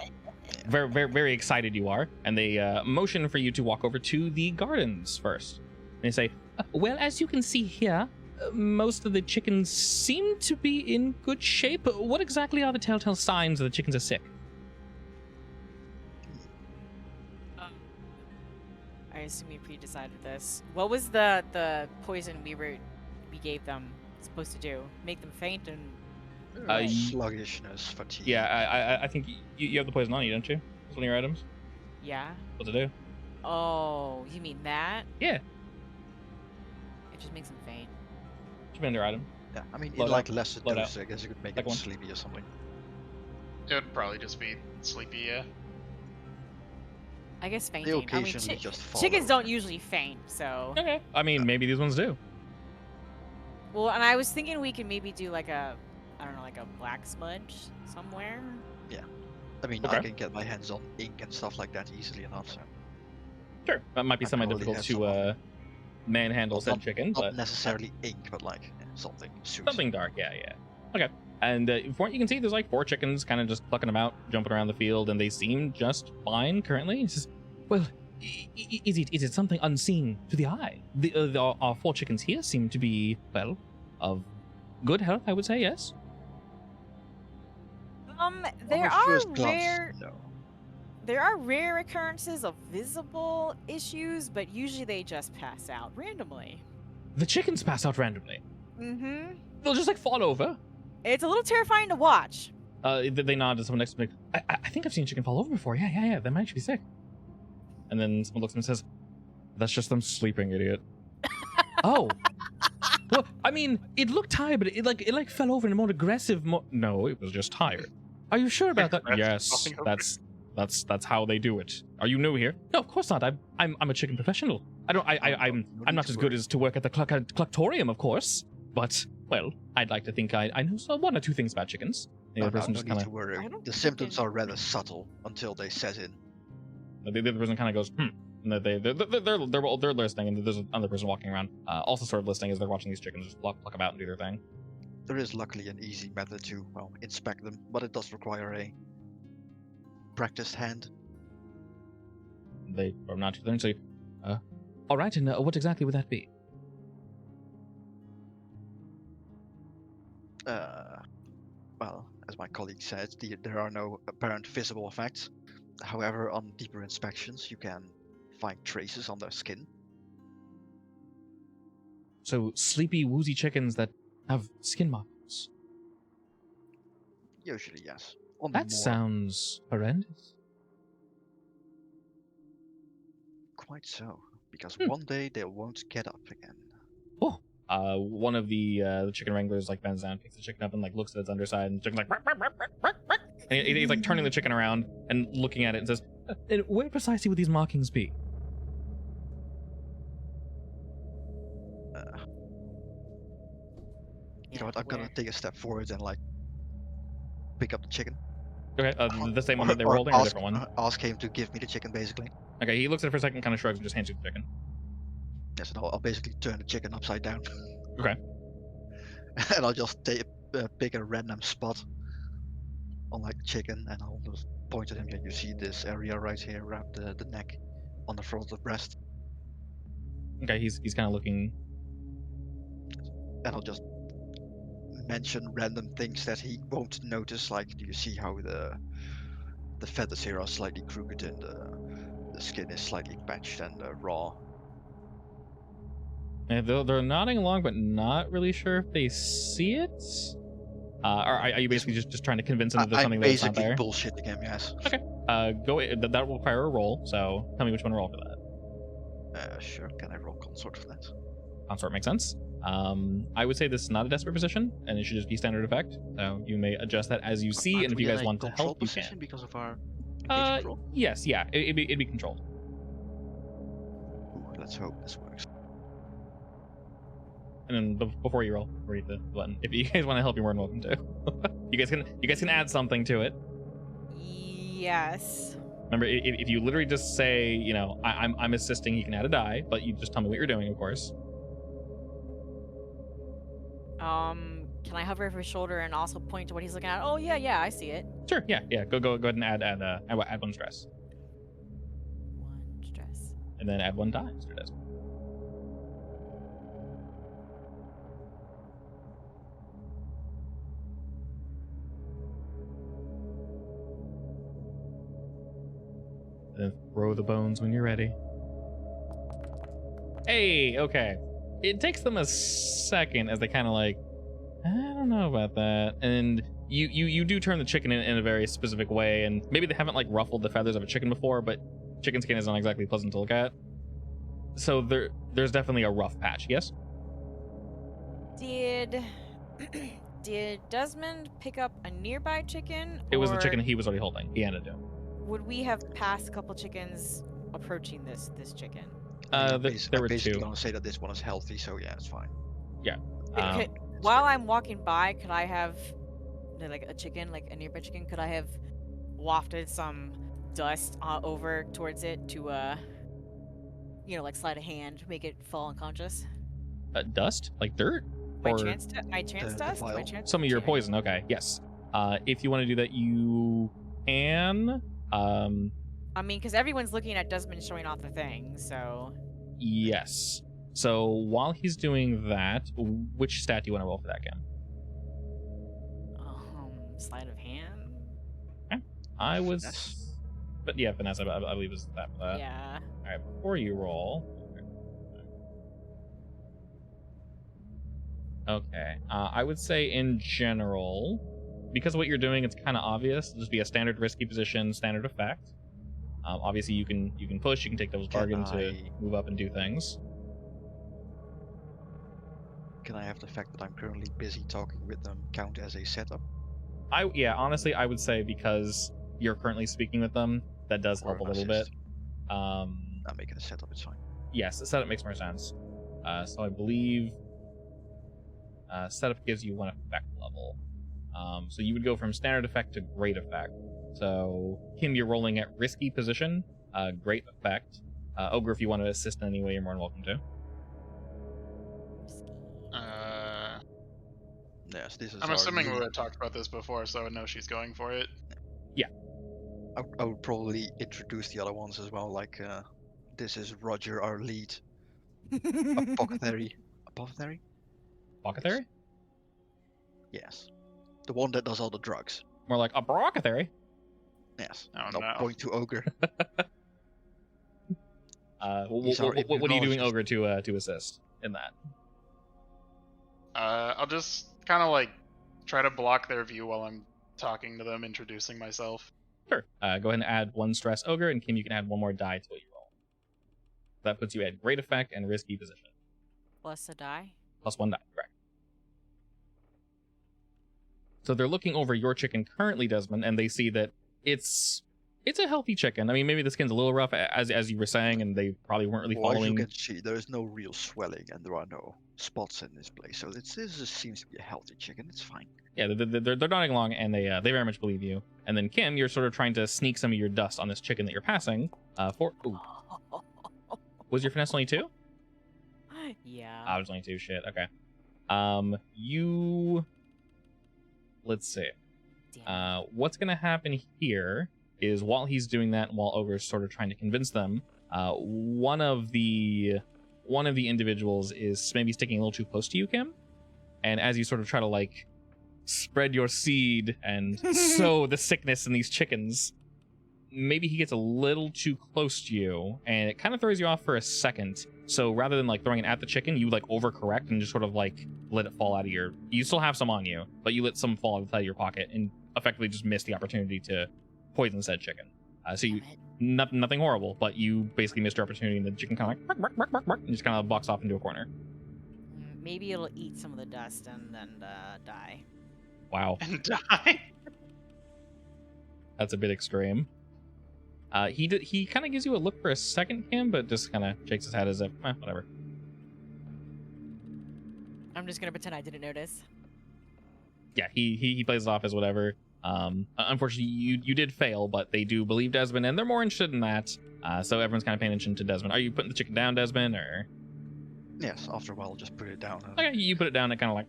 very excited you are, and they motion for you to walk over to the gardens first. And they say, well, as you can see here, most of the chickens seem to be in good shape. What exactly are the telltale signs that the chickens are sick? I assume we pre-decided this. What was the poison we gave them supposed to do? Make them faint and Sluggishness, fatigue. Yeah, I think you have the poison on you, don't you? It's one of your items. yeah. What's it do? Oh, you mean that? Yeah, It just makes them faint. should be under item. Yeah, I mean, Load in like out. lesser Load doses, I guess you could make Like it one. sleepy or something. It would probably just be sleepy, yeah. I guess They fainting. I mean, occasionally just fall chickens don't over. usually faint, so. Okay. I mean, maybe these ones do. Well, and I was thinking we could maybe do like a, I don't know, like a black smudge somewhere. I mean, Okay. I can get my hands on ink and stuff like that easily enough, so. Sure. That might be I can already semi-difficult have to some of it. manhandle Well, said chicken, Not but necessarily ink, but like something suits. something dark. Yeah. Okay. And from what you can see, there's like 4 chickens kind of just clucking about, jumping around the field, and they seem just fine currently. He says, well, is it something unseen to the eye? Our 4 chickens here seem to be, well, of good health, I would say, yes. On There my are first glance, rare, no. there are rare occurrences of visible issues, but usually they just pass out randomly. The chickens pass out randomly. Mm-hmm. They'll just like fall over. It's a little terrifying to watch. They nod to someone next to them. Like, I think I've seen a chicken fall over before. Yeah. They might actually be sick. And then someone looks at them and says, "That's just them sleeping, idiot." Oh. Well, I mean, it looked tired, but it like fell over in a more aggressive. No, it was just tired. Are you sure about that? Aggressive Yes, falling over. that's how they do it. Are you new here? No, of course not. I'm a chicken professional. I'm not as good as to work at the cluctorium, of course. But well, I'd like to think I know one or two things about chickens. The No, other person no just need kind to of worry. I don't The think symptoms it- are rather subtle until they set in. the other person kind of goes, and they're listening, and there's another person walking around, also sort of listening as they're watching these chickens just pluck about and do their thing. There is luckily an easy method to, well, inspect them, but it does require a practiced hand. They are not and say, all right, and what exactly would that be? Well, as my colleague said, there are no apparent visible effects. However, on deeper inspections, you can find traces on their skin. So sleepy, woozy chickens that have skin marks. Usually, yes. On That the more sounds horrendous. quite so, because Hmm. one day they won't get up again. One of the chicken wranglers like bends down, picks the chicken up, and like looks at its underside, and the chicken's like, "Bark, bark, bark, bark, bark, bark." And he's like turning the chicken around and looking at it and says, "And where precisely would these markings be?" You know what? I'm gonna take a step forward and like pick up the chicken. Okay, the same one that they were holding, or a different one? Ask him to give me the chicken, basically. Okay, he looks at it for a second, kind of shrugs, and just hands you the chicken. Yes, and I'll basically turn the chicken upside down. Okay. And I'll just pick a random spot on like the chicken, and I'll just point at him. Yeah, you see this area right here around the neck, on the front of the breast, Okay, he's kind of looking. and I'll just mention random things that he won't notice. Like, do you see how the feathers here are slightly crooked and the skin is slightly patched and raw? They're nodding along, but not really sure if they see it. Or are you basically just trying to convince them that there's I'm something that's not basically there? bullshitting him. Yes. That will require a roll. So tell me which one to roll for that. Sure. Can I roll consort for that? Consort makes sense. I would say this is not a desperate position, and it should just be standard effect. So you may adjust that as you see, Aren't and if we you in guys a want to control help, you position can. because of our engagement roll? Yes, yeah, it'd be controlled. Ooh, let's hope this works. And then before you roll, read the button. If you guys want to help, you're more than welcome to. you guys can add something to it. Yes. Remember, if you literally just say, I'm assisting, you can add a die, but you just tell me what you're doing, of course. Can I hover over his shoulder and also point to what he's looking at? Oh yeah, I see it. Sure. Yeah. Go ahead and add 1 stress, 1 stress. and then add 1 die, Mr. Desmond. And then throw the bones when you're ready. Hey, okay. It takes them a second as they kind of like, I don't know about that. And you do turn the chicken in a very specific way, and maybe they haven't like ruffled the feathers of a chicken before, but chicken skin is not exactly pleasant to look at. So there's definitely a rough patch, yes? Did Desmond pick up a nearby chicken? It was the or chicken he was already holding. He handed it. Would we have passed a couple chickens approaching this chicken? There were basically 2. gonna say that this one is healthy, so yeah, it's fine. Okay, while I'm walking by, could I have like a chicken, like a nearby chicken? Could I have wafted some dust over towards it to like slide a hand, make it fall unconscious? Dust? Like dirt? My Or chance the dust? My vial? chance some of your okay. poison. Okay, yes. If you want to do that, you can. I mean, because everyone's looking at Desmond showing off the thing, so. Yes. So while he's doing that, which stat do you want to roll for that, Kim? Sleight of hand? I was... Finesse. But yeah, finesse, I believe is that for that. Yeah. Alright, before you roll... Okay. I would say in general, because of what you're doing, it's kind of obvious. It'll just be a standard risky position, standard effect. Obviously, you can push, you can take Devil's Bargain to move up and do things. Can I have the fact that I'm currently busy talking with them count as a setup? Yeah, honestly, I would say because you're currently speaking with them, that does help a Or little bit. assist? I'm making a setup, it's fine. Yes, the setup makes more sense. So I believe setup gives you 1 effect level. So you would go from standard effect to great effect. So Kim, you're rolling at risky position, great effect. Ogre, if you want to assist in any way, you're more than welcome to. Yes, this is. I'm our assuming we lead. had talked about this before, so I know she's going for it. I would probably introduce the other ones as well. Like, this is Roger, our lead apothecary. Apothecary? Apothecary? Yes, the one that does all the drugs. More like a apothecary. Yes. Oh, Not no. point to ogre. What are you doing, Ogre, to assist in that? I'll just kind of like try to block their view while I'm talking to them, introducing myself. Sure. Go ahead and add 1 stress, Ogre, and Kim, you can add 1 more die to what you roll. That puts you at great effect and risky position. Plus a die? Plus 1 die, correct. So they're looking over your chicken currently, Desmond, and they see that it's a healthy chicken. I mean, maybe the skin's a little rough, as you were saying, and they probably weren't really Well, as you following. can see, there is no real swelling and there are no spots in this place. So this just seems to be a healthy chicken. It's fine. Yeah, they're nodding along, and they very much believe you. And then Kim, you're sort of trying to sneak some of your dust on this chicken that you're passing. Was your finesse only 2? Yeah. I was only 2. Shit. Okay. Let's see. Damn. What's gonna happen here is while he's doing that, while Ogre's sort of trying to convince them, one of the individuals is maybe sticking a little too close to you, Kim. And as you sort of try to like spread your seed and sow the sickness in these chickens, maybe he gets a little too close to you, and it kind of throws you off for a second. So rather than like throwing it at the chicken, you like overcorrect and just sort of like let it fall out of your. You still have some on you, but you let some fall out of your pocket and effectively just miss the opportunity to poison said chicken. So you nothing horrible, but you basically missed your opportunity, and the chicken kind of like bark, bark, bark, bark, and just kind of walks off into a corner. Maybe it'll eat some of the dust and then die. Wow, And die. that's a bit extreme. He kind of gives you a look for a second, Kim, but just kind of shakes his head as if, whatever. I'm just gonna pretend I didn't notice. Yeah, he plays it off as whatever. Unfortunately, you did fail, but they do believe Desmond, and they're more interested in that. So everyone's kind of paying attention to Desmond. Are you putting the chicken down, Desmond, or? Yes, after a while, just put it down. And, Okay, you put it down, it kind of like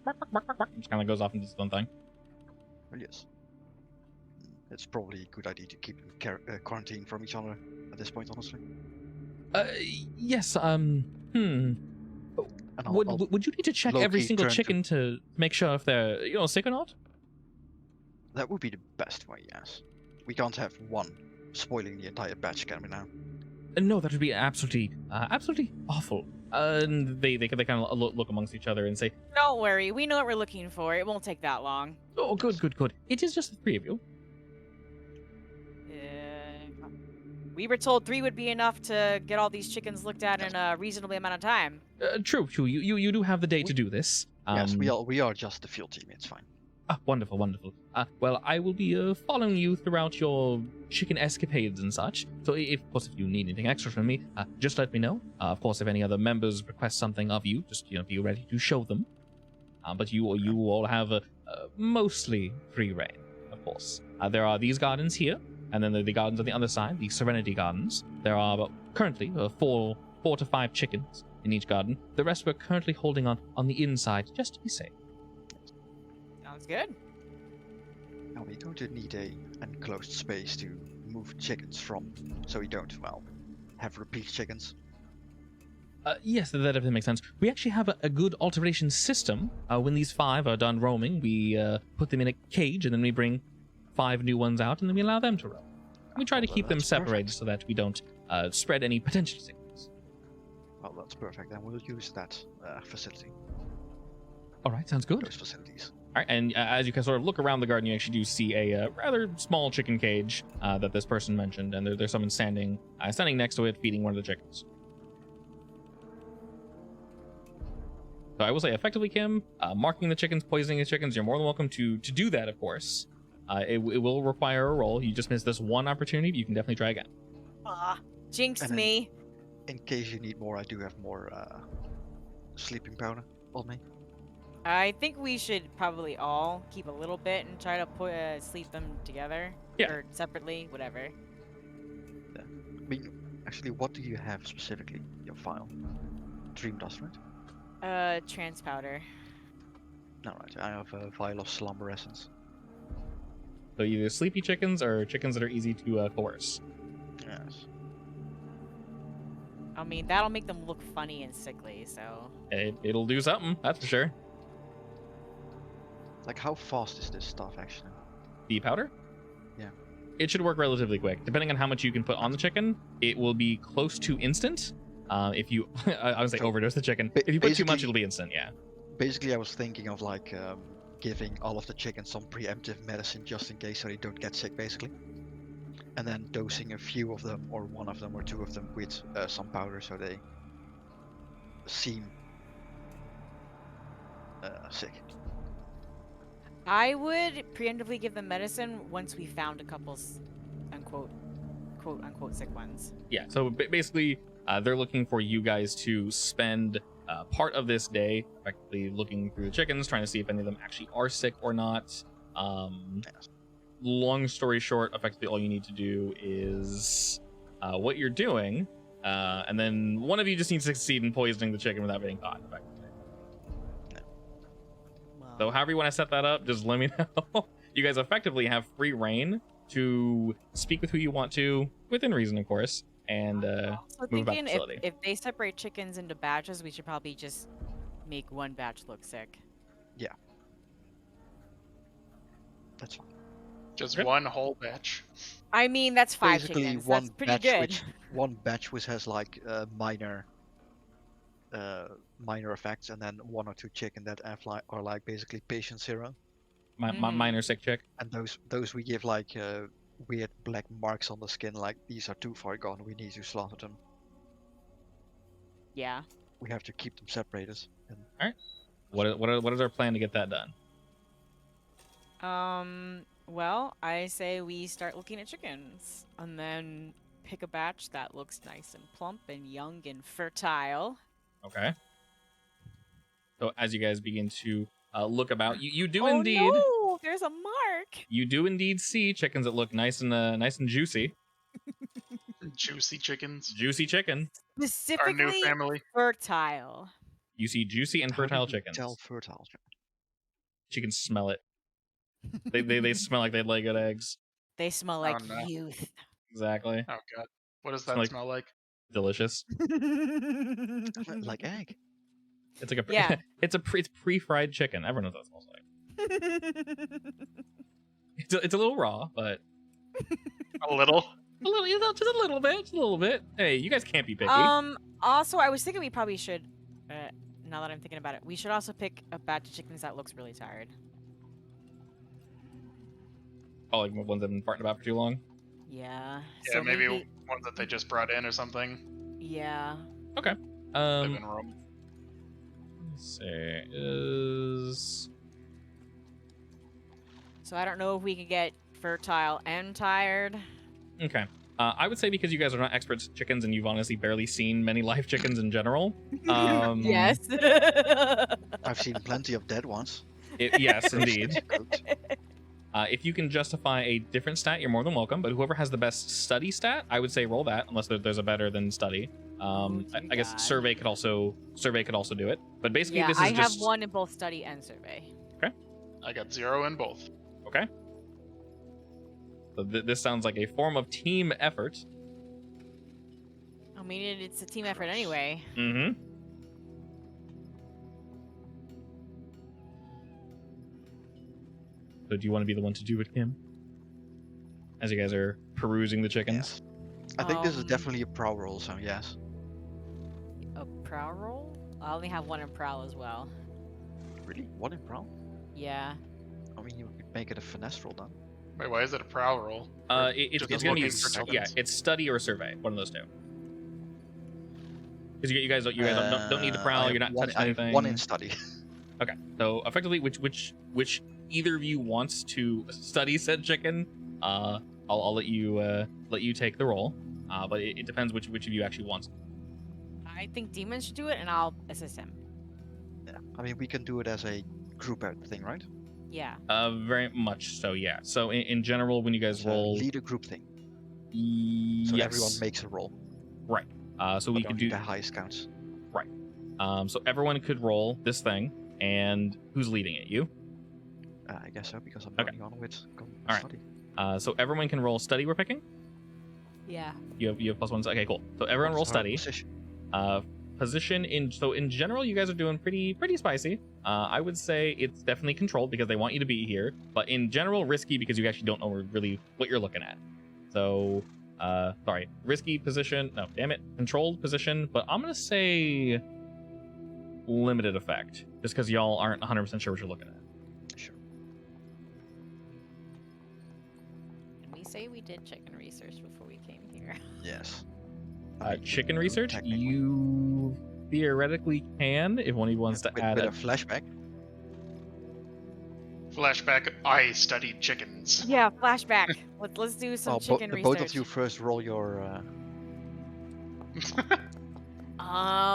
just kind of goes off into its own thing. well, yes. It's probably a good idea to keep them quarantined from each other at this point, honestly. Yes. And I'll Would you need to check every low-key single turn to- chicken to make sure if they're sick or not? That would be the best way, yes. We can't have one spoiling the entire batch, can we now? No, that would be absolutely awful. And they kind of look amongst each other and say, Don't worry, we know what we're looking for. It won't take that long. "Oh, good. It is just the three of you." We were told 3 would be enough to get all these chickens looked at in a reasonable amount of time. True. You do have the day to do this. Yes, we are just the field team. It's fine. Wonderful. Well, I will be following you throughout your chicken escapades and such. So, of course, if you need anything extra from me, just let me know. Of course, if any other members request something of you, just be ready to show them. But you all have mostly free reign, of course. There are these gardens here, and then there are the gardens on the other side, the Serenity Gardens. There are currently 4 to 5 chickens in each garden. The rest we're currently holding on the inside, just to be safe. Sounds good. Now we don't need a enclosed space to move chickens from, so we don't, have repeat chickens. Yes, that definitely makes sense. We actually have a good alteration system. When these 5 are done roaming, we put them in a cage, and then we bring 5 new ones out, and then we allow them to roam. We try to keep them That's separated perfect. so that we don't spread any potential sickness. Well, that's perfect. Then we'll use that facility. All right, sounds good. Those facilities. All right, and as you can sort of look around the garden, you actually do see a rather small chicken cage that this person mentioned, and there's someone standing next to it, feeding one of the chickens. So I will say, effectively, Kim, marking the chickens, poisoning the chickens, you're more than welcome to do that, of course. It will require a roll. You just missed this one opportunity, but you can definitely try again. Jinxed And then- me. In case you need more, I do have more sleeping powder on me. I think we should probably all keep a little bit and try to sleep them together. Yeah. Or separately, whatever. I mean, actually, what do you have specifically in your file? Dream dust, right? Trans powder. Alright, I have a vial of slumber essence. So either sleepy chickens or chickens that are easy to coerce. Yes. I mean, that'll make them look funny and sickly, so... It'll do something, that's for sure. Like, how fast is this stuff, actually? The powder? Yeah. It should work relatively quick. Depending on how much you can put on the chicken, it will be close to instant. If you, I would say So, overdose the chicken. If you put too much, basically- it'll be instant, yeah. Basically, I was thinking of, like, giving all of the chickens some preemptive medicine just in case so they don't get sick, basically. And then dosing a few of them, or 1 of them, or 2 of them with some powder so they seem sick. I would preemptively give them medicine once we found a couple's quote unquote sick ones. Yeah, so basically, they're looking for you guys to spend part of this day effectively looking through the chickens, trying to see if any of them actually are sick or not. Yes. Long story short, effectively all you need to do is what you're doing, and then one of you just needs to succeed in poisoning the chicken without being caught, effectively. So however you want to set that up, just let me know. You guys effectively have free reign to speak with who you want to, within reason, of course, and So move about the thinking facility. if they separate chickens into batches, we should probably just make one batch look sick. That's fine. Just Okay. one whole batch. I mean, that's 5 Basically, chickens. one That's pretty batch good. one batch which has like minor effects, and then 1 or 2 chicken that have are like basically patient zero, Mhm. Minor sick chick. and those we give like weird black marks on the skin, like these are too far gone, we need to slaughter them. Yeah. We have to keep them separated. And What is our plan to get that done? Well, I say we start looking at chickens and then pick a batch that looks nice and plump and young and fertile. Okay. So as you guys begin to look about, you do Oh indeed no, there's a mark. you do indeed see chickens that look nice and juicy. Juicy chickens. Juicy chicken. Our new Specifically family. fertile. You see juicy and How do fertile you chickens. Tell fertile. You can smell it. They smell like they'd lay good eggs. They smell like no. youth. Exactly. Oh god. What does Smell that like- smell like? Delicious. Like egg. It's like a Yeah. it's pre-fried chicken. Everyone knows what it smells like. It's a little raw, but A little. just a little bit. Hey, you guys can't be picky. Also, I was thinking we probably should. Now that I'm thinking about it, we should also pick a batch of chickens that looks really tired. Oh, like ones that have been farting about for too long. Yeah. Yeah, So maybe one that they just brought in or something. Yeah. They've been roaming. Let's see. Is So I don't know if we can get fertile and tired. okay. I would say because you guys are not experts at chickens and you've honestly barely seen many live chickens in general. Yes. I've seen plenty of dead ones. Yes, indeed. Cooked. If you can justify a different stat, you're more than welcome. But whoever has the best study stat, I would say roll that, unless there's a better than study. Oh, I dear guess God. survey could also do it. But basically, Yeah, this is I just have one in both study and survey. I got 0 in both. okay. So this sounds like a form of team effort. I mean, it's a team effort anyway. Mm-hmm. So do you want to be the one to do it, Kim? As you guys are perusing the chickens. Yes. I think this is definitely a prowl roll, so yes. A prowl roll? I only have one in prowl as well. Really? One in prowl? Yeah. I mean, you could make it a finesse roll then. Wait, why is it a prowl roll? It's Just gonna be looking for chickens? it's study or survey, one of those two. Because you guys don't need the prowl. You're not touching I have anything. one in study. Okay, so effectively, which either of you wants to study said chicken, I'll let you take the roll. But it depends which of you actually wants. I think Demon should do it, and I'll assist him. Yeah. I mean, we can do it as a group out thing, right? Yeah. Very much so, yeah. So in general, when you guys It's a roll, lead a group thing. yes, So everyone makes a roll. right. So we but could only do the highest counts. so everyone could roll this thing, and who's leading it? You. I guess so, because I'm Okay. running on with Alright. study. So everyone can roll study. We're picking. Yeah. You have plus ones. Okay, cool. So everyone roll What's our study. position? Position in general, you guys are doing pretty spicy. I would say it's definitely controlled because they want you to be here, but in general, risky because you actually don't know really what you're looking at. So, sorry, risky position. No, damn it, controlled position. But I'm gonna say limited effect, just because y'all aren't 100% sure what you're looking at. Sure. Did we say we did chicken research before we came here? Yes. Chicken research, technically. you theoretically can if one of you wants to add with it. a flashback. Flashback, I studied chickens. Yeah, flashback. Let's do some chicken the research. both of you first roll your.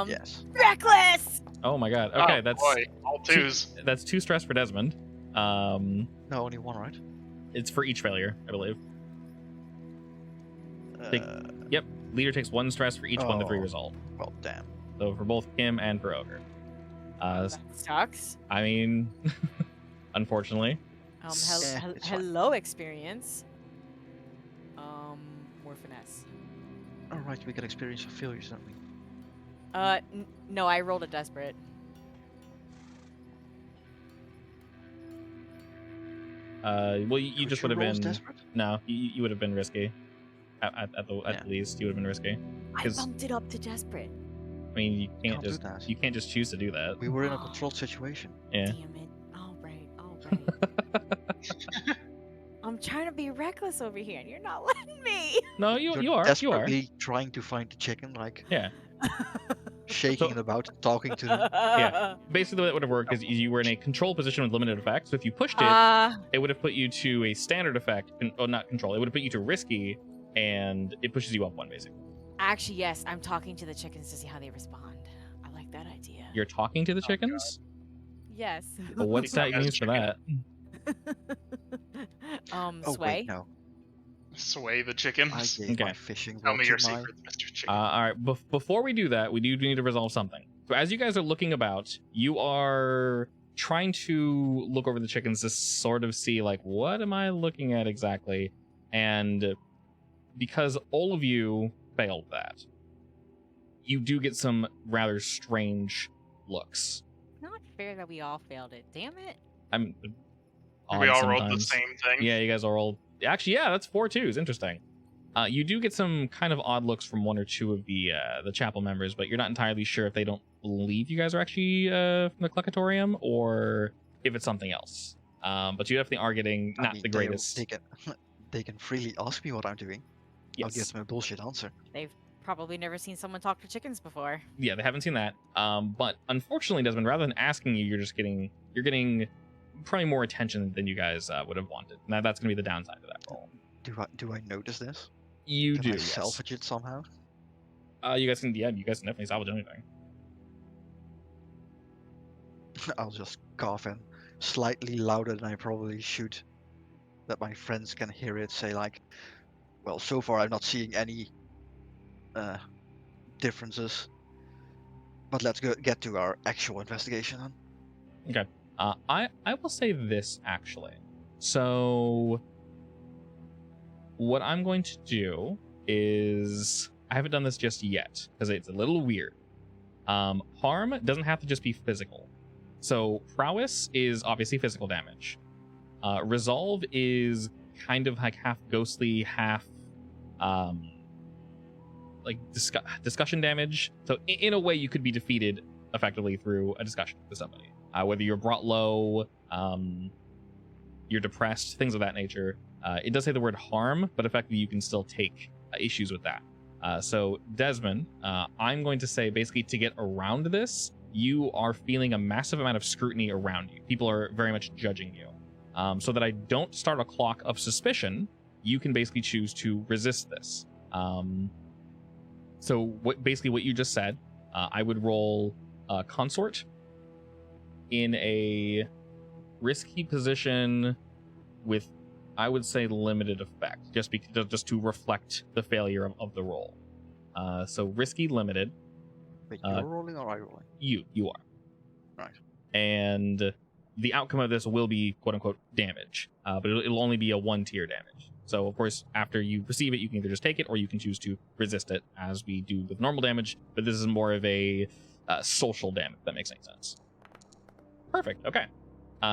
Yes. Reckless. Oh my god. Okay, Oh, that's boy, all twos. that's 2 stress for Desmond. No, only one, right? It's for each failure, I believe. Take- Uh, Yep. Leader takes 1 stress for each 1 to 3 Oh. result. well, damn. So for both Kim and for Ogre. That sucks. I mean, unfortunately. Hel- Yeah, hel- it's fine. hello, experience. More finesse. All right, we get experience of failures, don't we? No, I rolled a desperate. Well, you just would have been. Desperate? No, you would have been risky. At Yeah. least, you would have been risky. I 'Cause- bumped it up to desperate. I mean, you can't Can't do just that. you can't just choose to do that. We were in a controlled situation. Yeah. Damn it. All right. I'm trying to be reckless over here, and you're not letting me. No, You're you are. desperately trying to find the chicken, like Yeah. shaking So- it about, talking to them. Yeah. Basically, the way it would have worked is you were in a control position with limited effect. So if you pushed it, it would have put you to a standard effect. Oh, not control. It would have put you to risky, and it pushes you up 1 basically. Actually, yes, I'm talking to the chickens to see how they respond. I like that idea. You're talking to the chickens. Yes. Well, what stat you can As use for chicken. that? Oh Sway. wait, no. Sway the I chickens. gave Okay. my fishing Tell rod me to your my... secrets, Mr. Chicken. All right. Before we do that, we do need to resolve something. So as you guys are looking about, you are trying to look over the chickens to sort of see, like, what am I looking at exactly? And because all of you failed that, you do get some rather strange looks. Not fair that we all failed it. Damn it. I'm We odd all rolled the sometimes. same thing. Yeah, you guys are all... Actually, yeah, that's 4 twos. Interesting. You do get some kind of odd looks from 1 or 2 of the chapel members, but you're not entirely sure if they don't believe you guys are actually from the Cluckatorium or if it's something else. But you definitely are getting I not mean, the greatest. They can freely ask me what I'm doing. I'll give them a bullshit answer. They've probably never seen someone talk to chickens before. Yeah, they haven't seen that. But unfortunately, Desmond, rather than asking you, you're getting probably more attention than you guys would have wanted. Now that's going to be the downside of that role. Do I notice this? You Can do. I Yes. salvage it somehow? You guys can definitely salvage anything. I'll just cough in slightly louder than I probably should, that my friends can hear it. Say like, well, so far I'm not seeing any differences. But let's get to our actual investigation then. I will say this actually. So what I'm going to do is, I haven't done this just yet because it's a little weird. Harm doesn't have to just be physical. So prowess is obviously physical damage. Resolve is kind of like half ghostly, half like discussion damage. So in a way, you could be defeated effectively through a discussion with somebody. Whether you're brought low, you're depressed, things of that nature. It does say the word harm, but effectively you can still take issues with that. So Desmond, I'm going to say basically to get around this, you are feeling a massive amount of scrutiny around you. People are very much judging you. So that I don't start a clock of suspicion, you can basically choose to resist this. So what you just said, I would roll consort in a risky position with, I would say, limited effect, just to reflect the failure of the roll. So risky, limited. Wait, you're rolling or I rolling? You are. Right. And the outcome of this will be quote unquote damage, but it'll only be a 1-tier damage. So of course, after you receive it, you can either just take it or you can choose to resist it, as we do with normal damage. But this is more of a social damage, if that makes any sense. Perfect. Okay.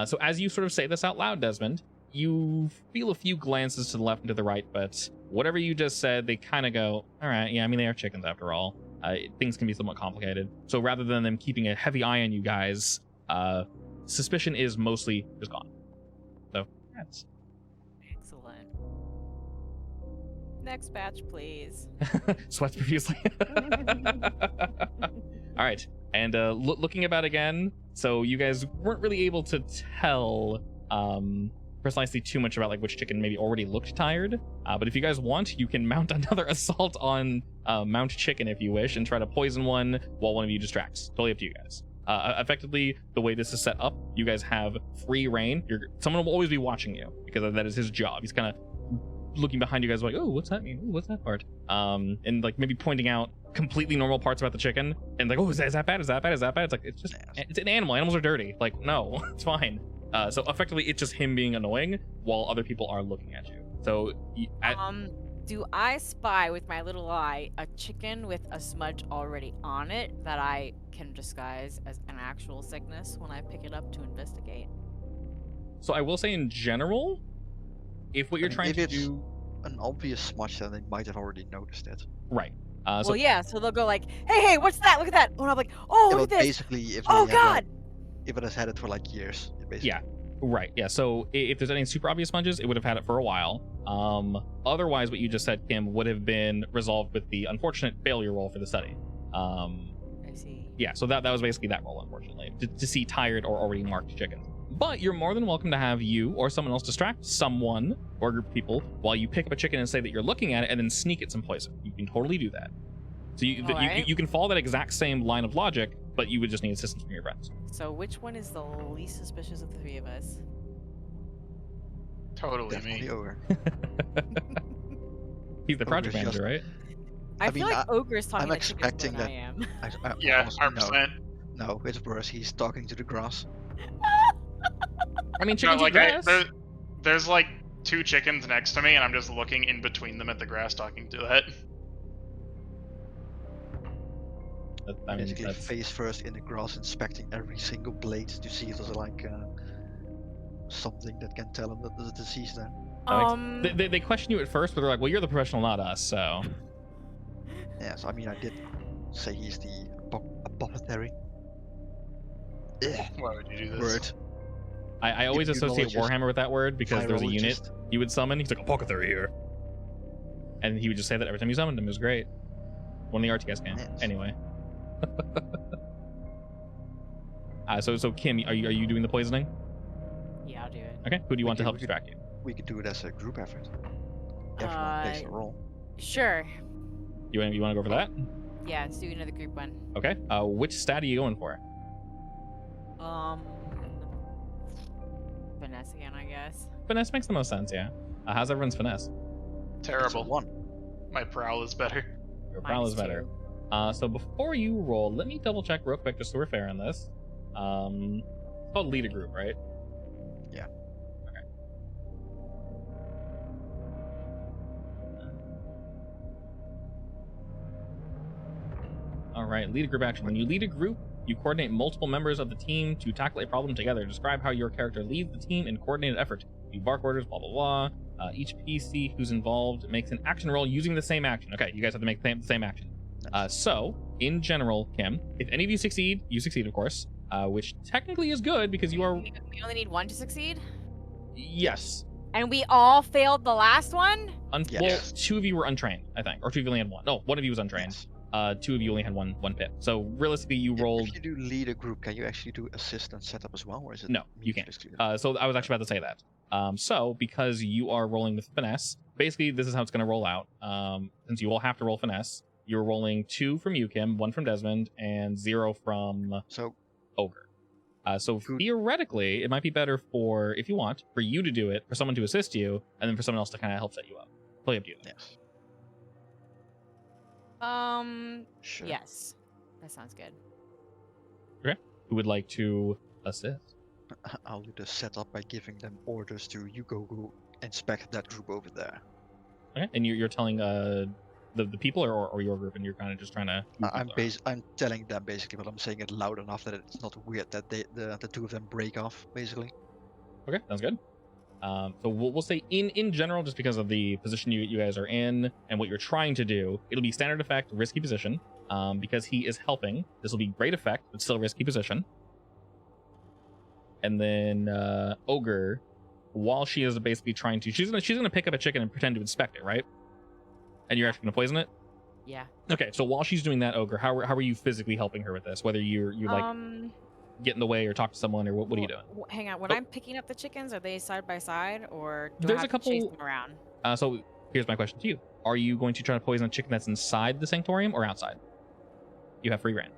So as you sort of say this out loud, Desmond, you feel a few glances to the left and to the right, but whatever you just said, they kind of go, all right, yeah, I mean, they are chickens after all. Things can be somewhat complicated. So rather than them keeping a heavy eye on you guys, suspicion is mostly just gone. So, that's... Excellent. Next batch, please. Sweats profusely. All right. And looking about again, so you guys weren't really able to tell precisely too much about like which chicken maybe already looked tired. But if you guys want, you can mount another assault on Mount Chicken if you wish, and try to poison one while one of you distracts. Totally up to you guys. Effectively, the way this is set up, you guys have free reign. Someone will always be watching you because that is his job. He's kind of looking behind you guys like, oh, what's that mean? Ooh, what's that part? And like maybe pointing out completely normal parts about the chicken and like, oh, is that bad? Is that bad? Is that bad? It's like, it's just, it's an animal. Animals are dirty. Like, no, it's fine. So effectively, it's just him being annoying while other people are looking at you. So, do I spy with my little eye a chicken with a smudge already on it that I can disguise as an actual sickness when I pick it up to investigate? So I will say in general, if what you're trying to do, an obvious smudge, then they might have already noticed it. right? Well, yeah. So they'll go like, "Hey, what's that? Look at that!" And I'm like, "Oh, Yeah, look but at this! basically, if Oh they have God!" if it has had it for like years, basically. Yeah. Right, yeah, so if there's any super obvious smudges, it would have had it for a while. Otherwise, what you just said, Kim, would have been resolved with the unfortunate failure roll for the study. I see. Yeah, so that was basically that roll, unfortunately, to see tired or already marked chickens. But you're more than welcome to have you or someone else distract someone or a group of people while you pick up a chicken and say that you're looking at it and then sneak it some poison. You can totally do that. So you can follow that exact same line of logic, but you would just need assistance from your friends. So which one is the least suspicious of the three of us? Totally Definitely me. Ogre. He's the project Ogre's manager, right? I I feel mean, like Ogre's talking I'm to chickens expecting more than I am. I Yeah, honestly, no. 100%. No, it's worse. He's talking to the grass. I mean, No, chickens eat like grass. there's like 2 chickens next to me, and I'm just looking in between them at the grass, talking to that. I mean, Basically, that's, face first in the grass, inspecting every single blade to see if there's like something that can tell him that there's a disease there. they question you at first, but they're like, well, you're the professional, not us, so. Yes, I mean, I did say he's the apothecary. Ugh, Why would you do this? word. I always associate Immunologist, Warhammer with that word because there's a unit virologist. you would summon. He's like, apothecary here. And he would just say that every time you summoned him. It was great. One of the RTS games. Yes. Anyway. So Kim, are you doing the poisoning? Yeah, I'll do it. Okay. Who do you want to Okay, help we could- distract you? We could do it as a group effort. Everyone plays a role. Sure. You want to go for that? Yeah, let's do another group one. Okay. Which stat are you going for? Finesse again, I guess. Finesse makes the most sense, yeah. How's everyone's finesse? It's a Terrible. 1. My prowl is better. Your prowl is better. So before you roll, let me double check real quick just so we're fair on this. It's called lead a group, right? Yeah. Okay. All right, lead a group action. When you lead a group, you coordinate multiple members of the team to tackle a problem together. Describe how your character leads the team in coordinated effort. You bark orders, blah, blah, blah. Each PC who's involved makes an action roll using the same action. Okay, you guys have to make the same action. So, in general, Kim, if any of you succeed, of course, which technically is good because you are... We only need 1 to succeed? Yes. And we all failed the last one? Well, Yes. 2 of you were untrained, I think. Or 2 of you only had 1. No, 1 of you was untrained. Yes. 2 of you only had one pip. So, realistically, you rolled... If you do lead a group, can you actually do assist and setup as well, or is it? No, you mutually can't. exclusive? So I was actually about to say that. So because you are rolling with finesse, basically this is how it's going to roll out. Since you all have to roll finesse, you're rolling 2 from you, Kim, 1 from Desmond, and 0 from So Ogre. So Good. theoretically, it might be better for, if you want, for you to do it, for someone to assist you, and then for someone else to kind of help set you up. Play up to you. yes, sure. Yes. That sounds good. Who would like to assist? I'll do the setup by giving them orders to you go inspect that group over there. Okay. And you're telling the people or your group, and you're kind of just trying to... move I'm people around. I'm telling them basically, but I'm saying it loud enough that it's not weird that the 2 of them break off basically. Okay, sounds good. So we'll say in general, just because of the position you guys are in and what you're trying to do, it'll be standard effect, risky position. Because he is helping, this will be great effect, but still risky position. And then Ogre, while she is basically trying to, she's gonna pick up a chicken and pretend to inspect it, right? And you're actually gonna poison it. Yeah. Okay, so while she's doing that, Ogre, how are you physically helping her with this? Whether you're like get in the way or talk to someone, or what are you doing? Hang on. When Oh. I'm picking up the chickens, are they side by side, or do There's I a have to chase couple- them around? So here's my question to you: are you going to try to poison a chicken that's inside the sanctorium or outside? You have free reign.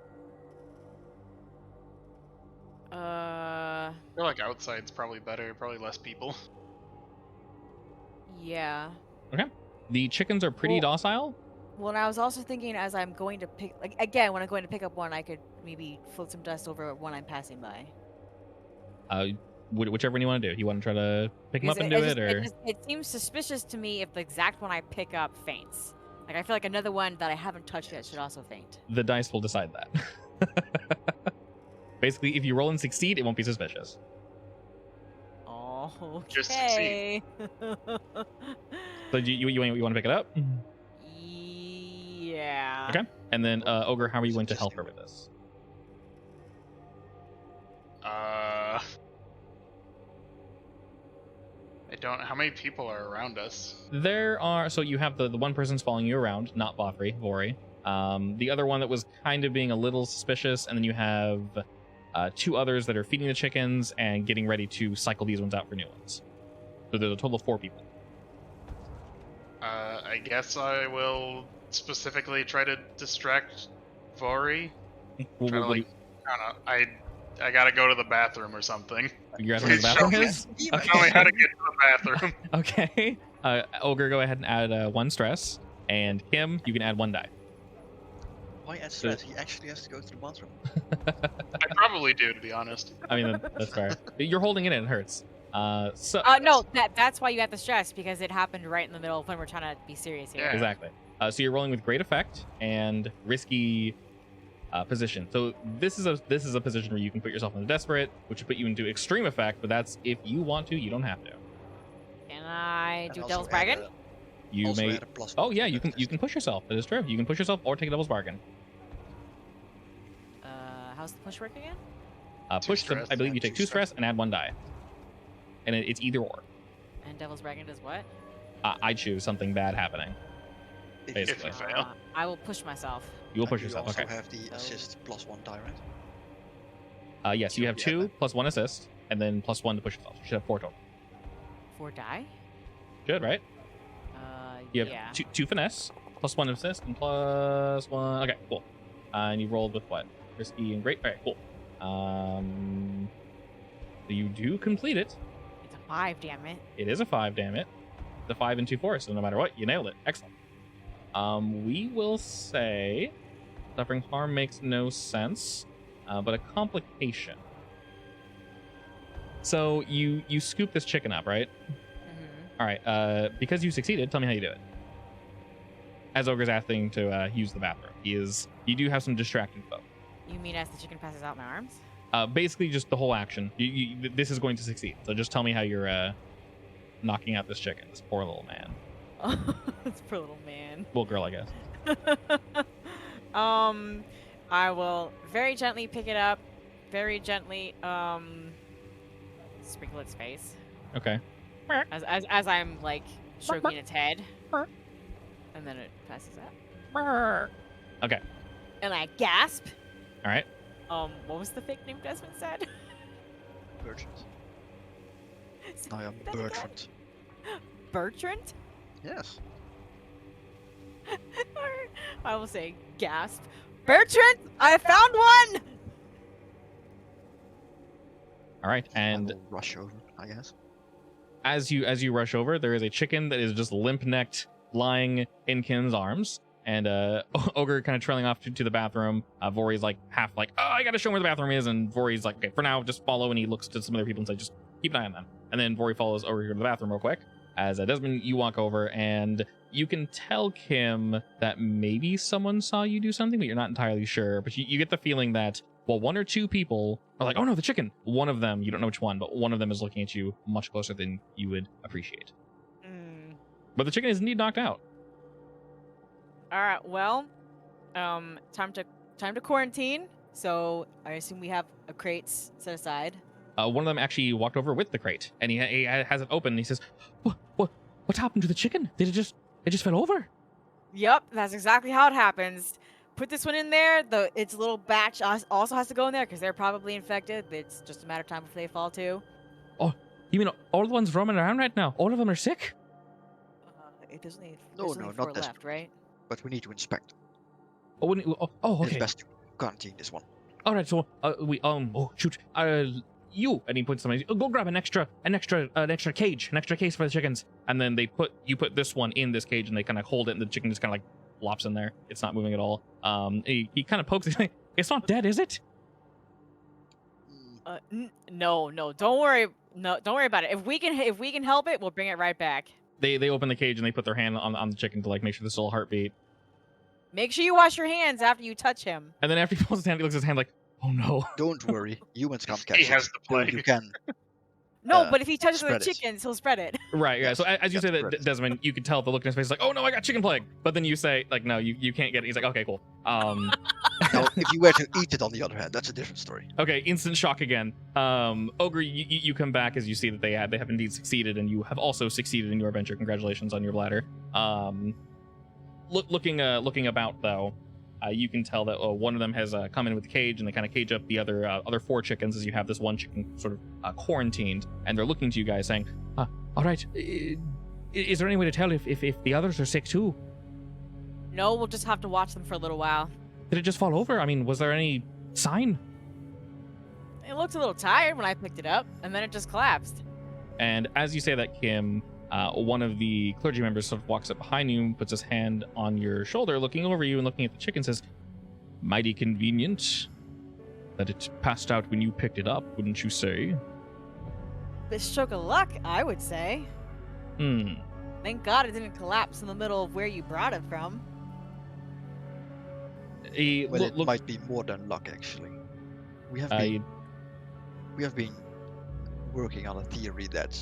I feel like outside's probably better, probably less people. Yeah. The chickens are pretty Well- docile. Well, and I was also thinking as I'm going to pick, like, again, when I'm going to pick up one, I could maybe float some dust over one I'm passing by. Whichever one you want to do. You want to try to pick them up Because and do it, or it seems suspicious to me if the exact one I pick up faints. Like, I feel like another one that I haven't touched yet should also faint. the dice will decide that. Basically, if you roll and succeed, it won't be suspicious. Oh, okay. Just succeed. So you want to pick it up? Yeah. Okay. And then Ogre, how are you going to help her with this? I don't. How many people are around us? There are, so you have the one person's following you around, not Vori. The other one that was kind of being a little suspicious, and then you have 2 others that are feeding the chickens and getting ready to cycle these ones out for new ones. So there's a total of 4 people. I guess I will specifically try to distract Vori. Well, Try to, like, I don't know. I gotta go to the bathroom or something. you guys know where the bathroom is? Tell me how to get to the bathroom. Okay. Ogre, go ahead and add 1 stress. And Kim, you can add 1 die. Why add stress? He actually has to go to the bathroom. I probably do, to be honest. I mean, that's fair. You're holding it in, it hurts. No, that's why you have the stress, because it happened right in the middle of when we're trying to be serious here. Yeah. Exactly. So you're rolling with great effect and risky position. So this is a position where you can put yourself in the desperate, which would put you into extreme effect, but that's if you want to, you don't have to. Can I And do also Devil's add Bargain? You also may. add a +1 Oh yeah, to you that can test. push yourself. That is true. You can push yourself or take a devil's bargain. How's the push work again? Push. stress. I believe you Add take 2 2 stress and add 1 die, and it's either or. And Devil's Bargain does what? I choose something bad happening. If Basically. If you fail. I will push myself. You will push you yourself. also Okay. have the assist +1 die, right? Yes, you have Yeah, 2 that- plus 1 assist, and then +1 to push yourself. You should have 4 total. 4 die? Good, right? You have Yeah. two finesse, +1 assist, and +1. Okay, cool. And you rolled with what? Risky and great. All right, cool. So you do complete it. It's a 5, damn it. It is a 5, damn it. The 5 and 2 4, so no matter what, you nailed it. Excellent. We will say suffering harm makes no sense, but a complication. So you scoop this chicken up, right? Mm-hmm. All right. Because you succeeded, tell me how you do it. As Ogre's asking to use the bathroom, you do have some distracting folk. You mean as the chicken passes out my arms? Basically, just the whole action. This is going to succeed. So just tell me how you're knocking out this chicken, this poor little man. Oh, this poor little man. Well, girl, I guess. I will very gently pick it up, very gently, sprinkle its face. Okay. As I'm like stroking its head, and then it passes out. Okay. And I gasp. All right. What was the fake name Desmond said? Bertrand. Say I am that again. Bertrand. Bertrand? Yes. I will say gasp. Bertrand, I found one. All right. I And will rush over, I guess. as you rush over, there is a chicken that is just limp-necked, lying in Kin's arms. And Ogre kind of trailing off to the bathroom. Vori's like half like, oh, I gotta show him where the bathroom is. And Vori's like, okay, for now, just follow. And he looks to some other people and says, just keep an eye on them. And then Vori follows over here to the bathroom real quick. As Desmond, you walk over and you can tell Kim that maybe someone saw you do something, but you're not entirely sure. But you get the feeling that, well, 1 or 2 people are like, oh no, the chicken. One of them, you don't know which one, but one of them is looking at you much closer than you would appreciate. But the chicken is indeed knocked out. All right. Well, time to quarantine. So I assume we have a crate set aside. One of them actually walked over with the crate, and he has it open. And he says, "What happened to the chicken? It just fell over?" Yep, that's exactly how it happens. Put this one in there. Its little batch also has to go in there because they're probably infected. It's just a matter of time before they fall too. Oh, you mean all the ones roaming around right now? All of them are sick? There's only No, there's only not 4 this left, right? But we need to inspect. Oh, It's okay. best to quarantine this one. All right, so oh shoot, you, and he puts something. Go grab an extra cage, an extra case for the chickens, and then you put this one in this cage, and they kind of hold it, and the chicken just kind of like flops in there. It's not moving at all. He kind of pokes it. It's not dead, is it? No, don't worry. No, don't worry about it. If we can help it, we'll bring it right back. They open the cage and they put their hand on the chicken to like make sure there's still a heartbeat. Make sure you wash your hands after you touch him. And then after he pulls his hand, he looks at his hand like, oh no. Don't worry, humans can't catch He it. has the So plague. you can. No, but if he touches the spread it. chickens, he'll spread it. Right, yeah. Yes, So as you say that's that, correct. Desmond, you could tell the look in his face is like, oh no, I got chicken plague. But then you say, like, no, you can't get it. He's like, okay, cool. Now, if you were to eat it, on the other hand, that's a different story. Okay, instant shock again. Ogre, you come back as you see that they have indeed succeeded, and you have also succeeded in your venture. Congratulations on your bladder. Looking about though, you can tell that one of them has come in with the cage, and they kind of cage up the other 4 chickens as you have this one chicken sort of quarantined, and they're looking to you guys saying, all right, is there any way to tell if the others are sick too? No, we'll just have to watch them for a little while. Did it just fall over? I mean, was there any sign? It looked a little tired when I picked it up, and then it just collapsed. And as you say that, Kim, one of the clergy members sort of walks up behind you, puts his hand on your shoulder, looking over you and looking at the chicken, says, Mighty convenient that it passed out when you picked it up, wouldn't you say? This stroke of luck, I would say. Thank God it didn't collapse in the middle of where you brought it from. Well, it might be more than luck, actually. We have been working on a theory that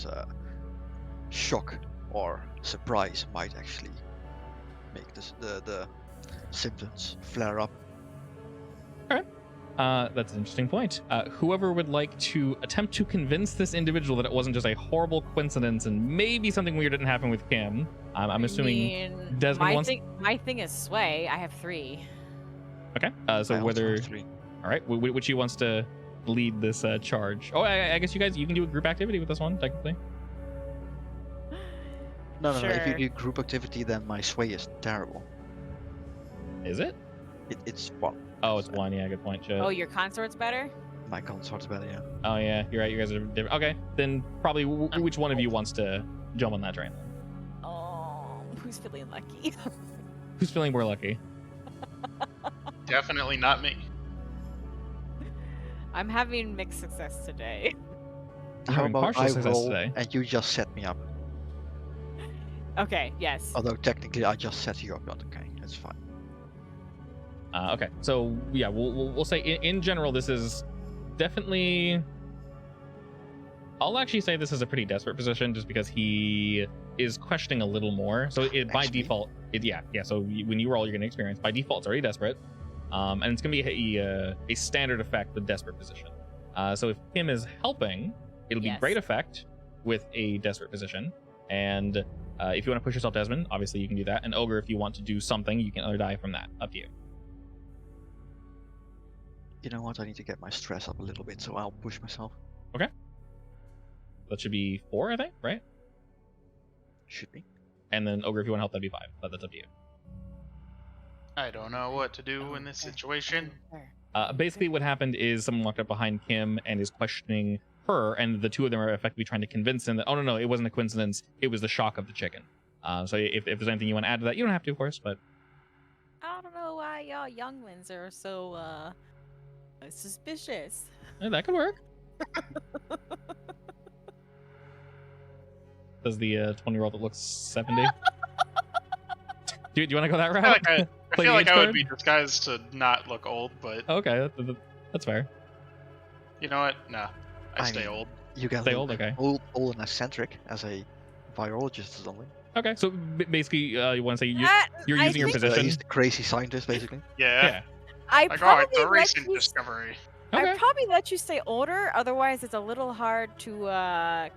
shock or surprise might actually make the symptoms flare up. That's an interesting point. Whoever would like to attempt to convince this individual that it wasn't just a horrible coincidence and maybe something weird didn't happen with Kim. I'm assuming Desmond wants. My thing is sway. I have 3. Okay. So I also whether. have 3. All right. Which wants to lead this charge? Oh, I guess you can do a group activity with this one technically. No. If you Sure. do group activity, then my sway is terrible. Is it? It's 1. Oh, it's 1. Yeah, good point. Shit. Oh, your consort's better? My consort's better, yeah. Oh yeah, you're right. You guys are different. Okay, then probably which one of you wants to jump on that train? Then? Oh, who's feeling lucky? Who's feeling more lucky? Definitely not me. I'm having mixed success today. You're How having about partial I success roll today. and you just set me up? Okay, yes. Although technically I just set you up, but okay, that's fine. Okay, so yeah, we'll say in general this is definitely. I'll actually say this is a pretty desperate position just because he is questioning a little more. So by Actually. default, yeah. So when you roll, you're gonna experience. By default, it's already desperate, and it's gonna be a standard effect with desperate position. So if Kim is helping, it'll be Yes. great effect with a desperate position. And if you want to push yourself, Desmond, obviously you can do that. And Ogre, if you want to do something, you can other die from that. Up to you. You know what? I need to get my stress up a little bit, so I'll push myself. That should be 4, I think, right? Should be. And then Ogre, if you want to help, that'd be 5. But that's up to you. I don't know what to do in this situation. Basically, what happened is someone walked up behind Kim and is questioning her, and the two of them are effectively trying to convince him that, oh, no, it wasn't a coincidence. It was the shock of the chicken. So if there's anything you want to add to that, you don't have to, of course, but... I don't know why y'all younglings are so, suspicious. that could work. Does the 20-year-old that looks 70? Do you want to go that I feel route? like I Play feel the like age I would card? be disguised to not look old, but Okay, that's fair. you know what? Nah, I I stay mean- old. You can Stay look old, okay. old and eccentric as a virologist or something. Okay, so basically, you want to say you're I using your think- position? He's the crazy scientist, basically. Yeah. Yeah. I Like, oh, it's probably a let recent you. discovery. Okay. I probably let you stay older. Otherwise, it's a little hard to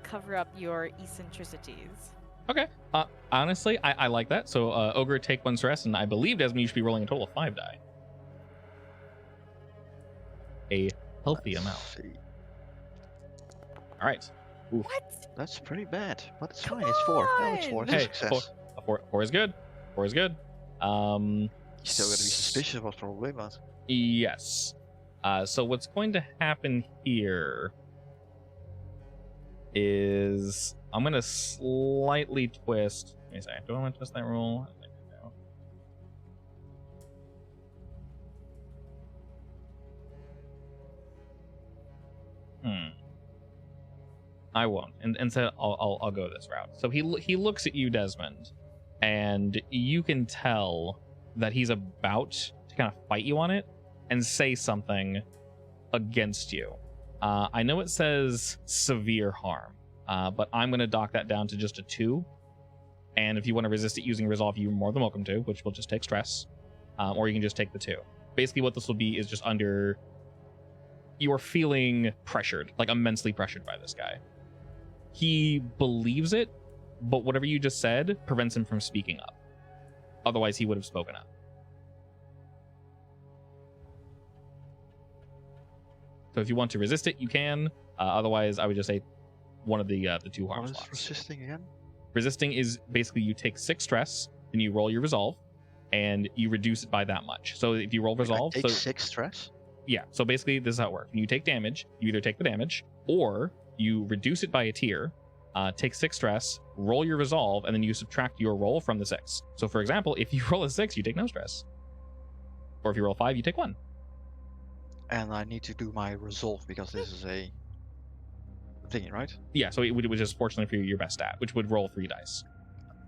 cover up your eccentricities. Okay. Honestly, I like that. So, Ogre, take 1 stress, and I believe, Desmond, you should be rolling a total of 5 die. A healthy Let's amount. see. All right. Oof. What? That's pretty bad, but it's Come fine. It's 4. No, it's 4. It's a Hey, success. 4 is good. 4 is good. You still gotta be suspicious of what's probably, but Yes. So what's going to happen here is I'm going to slightly twist. Let me see. Do I want to twist that roll? I think I do. I won't, and so I'll go this route. So he looks at you, Desmond, and you can tell that he's about to kind of fight you on it and say something against you. I know it says severe harm, but I'm going to dock that down to just a 2. And if you want to resist it using resolve, you're more than welcome to, which will just take stress, or you can just take the 2. Basically, what this will be is just under. You're feeling pressured, like immensely pressured by this guy. He believes it, but whatever you just said prevents him from speaking up. Otherwise, he would have spoken up. So if you want to resist it, you can. Otherwise, I would just say one of the 2 harm what is slots. resisting again? Resisting is basically you take 6 stress, then you roll your resolve, and you reduce it by that much. So if you roll resolve, I take so 6 stress? yeah, so basically this is how it works. When you take damage, you either take the damage, or you reduce it by a tier, take 6 stress, roll your resolve, and then you subtract your roll from the 6. So for example, if you roll a 6, you take no stress. Or if you roll 5, you take 1. And I need to do my resolve because this is a thingy, right? Yeah, so it would just fortunately for you your best stat, which would roll 3 dice.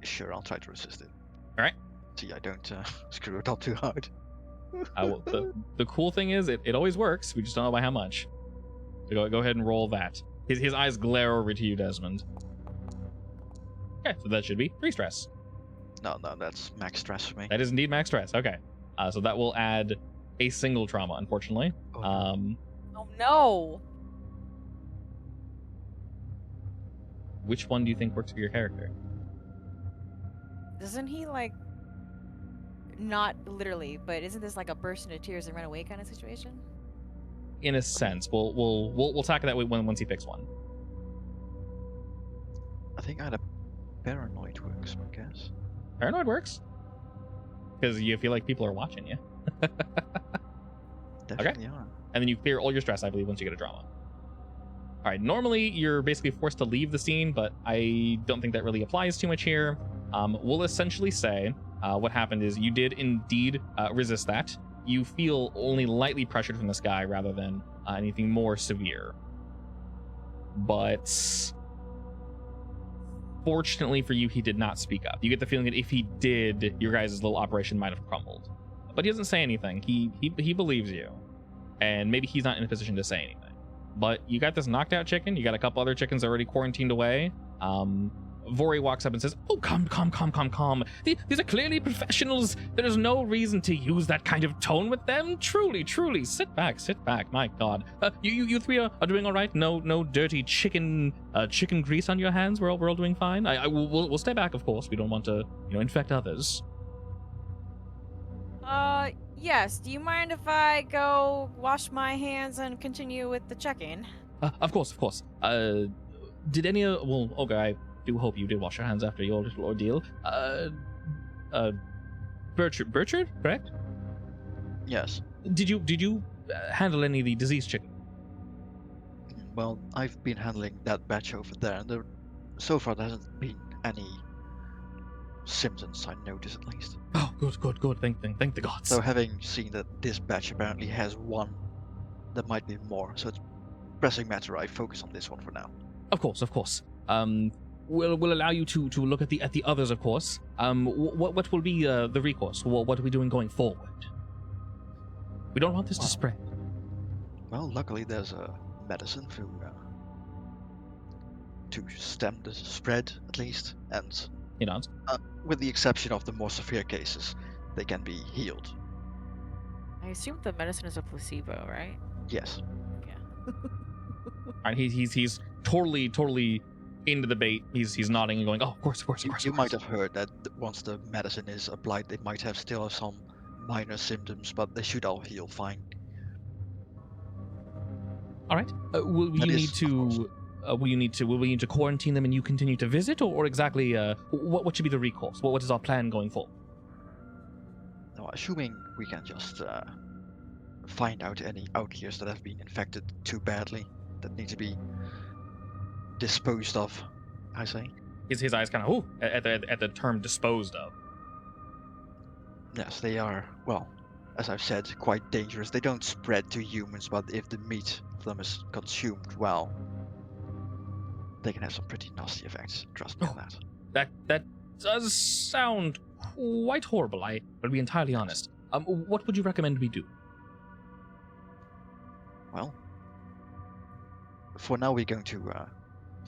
Sure, I'll try to resist it. All right. See, I don't screw it up too hard. Well, the cool thing is it always works. We just don't know by how much. So go ahead and roll that. His eyes glare over to you, Desmond. Okay, so that should be 3 stress. No, that's max stress for me. That is indeed max stress. Okay, so that will add a single trauma, unfortunately. Oh, no. Oh no! Which one do you think works for your character? Doesn't he like? Not literally, but isn't this like a burst into tears and run away kind of situation? In a sense, we'll tackle that once he picks one. I think either paranoid works, I guess. Paranoid works because you feel like people are watching you. Definitely are. And then you clear all your stress, I believe, once you get a drama. All right, normally you're basically forced to leave the scene, but I don't think that really applies too much here. We'll essentially say what happened is you did indeed resist that. You feel only lightly pressured from this guy rather than anything more severe. But fortunately for you, he did not speak up. You get the feeling that if he did, your guys' little operation might have crumbled. But he doesn't say anything. He believes you. And maybe he's not in a position to say anything. But you got this knocked out chicken. You got a couple other chickens already quarantined away. Vori walks up and says, "Oh, calm. These are clearly professionals. There is no reason to use that kind of tone with them. Truly. Sit back. My God. You three are doing all right? No dirty chicken grease on your hands? We're all doing fine? We'll stay back, of course. We don't want to, infect others." Yes. Do you mind if I go wash my hands and continue with the check-in? Of course. Did any okay, I do hope you did wash your hands after your little ordeal. Burchard, correct? Yes. Did you handle any of the diseased chicken? Well, I've been handling that batch over there, and so far there hasn't been any symptoms I notice, at least. Oh, good. Thank the gods. So having seen that this batch apparently has one, there might be more. So it's pressing matter. I focus on this one for now. Of course. We'll allow you to look at the others, of course. What will be the recourse? What are we doing going forward? We don't want this to spread. Well, luckily there's a medicine to stem the spread, at least, and with the exception of the more severe cases, they can be healed. I assume the medicine is a placebo, right? Yes. Yeah. And he's totally into the bait. He's nodding and going, "Oh, of course." You might have heard that once the medicine is applied, they might still have some minor symptoms, but they should all heal fine. All right. Will we need to quarantine them and you continue to visit, or exactly what should be the recourse? What is our plan going forward? Now, assuming we can just find out any outliers that have been infected too badly, that need to be disposed of, I say. His eyes kind of at the term disposed of. Yes, they are, well, as I've said, quite dangerous. They don't spread to humans, but if the meat of them is consumed well, they can have some pretty nasty effects. Trust me on that. That does sound quite horrible. I'll be entirely honest. What would you recommend we do? Well, for now we're going to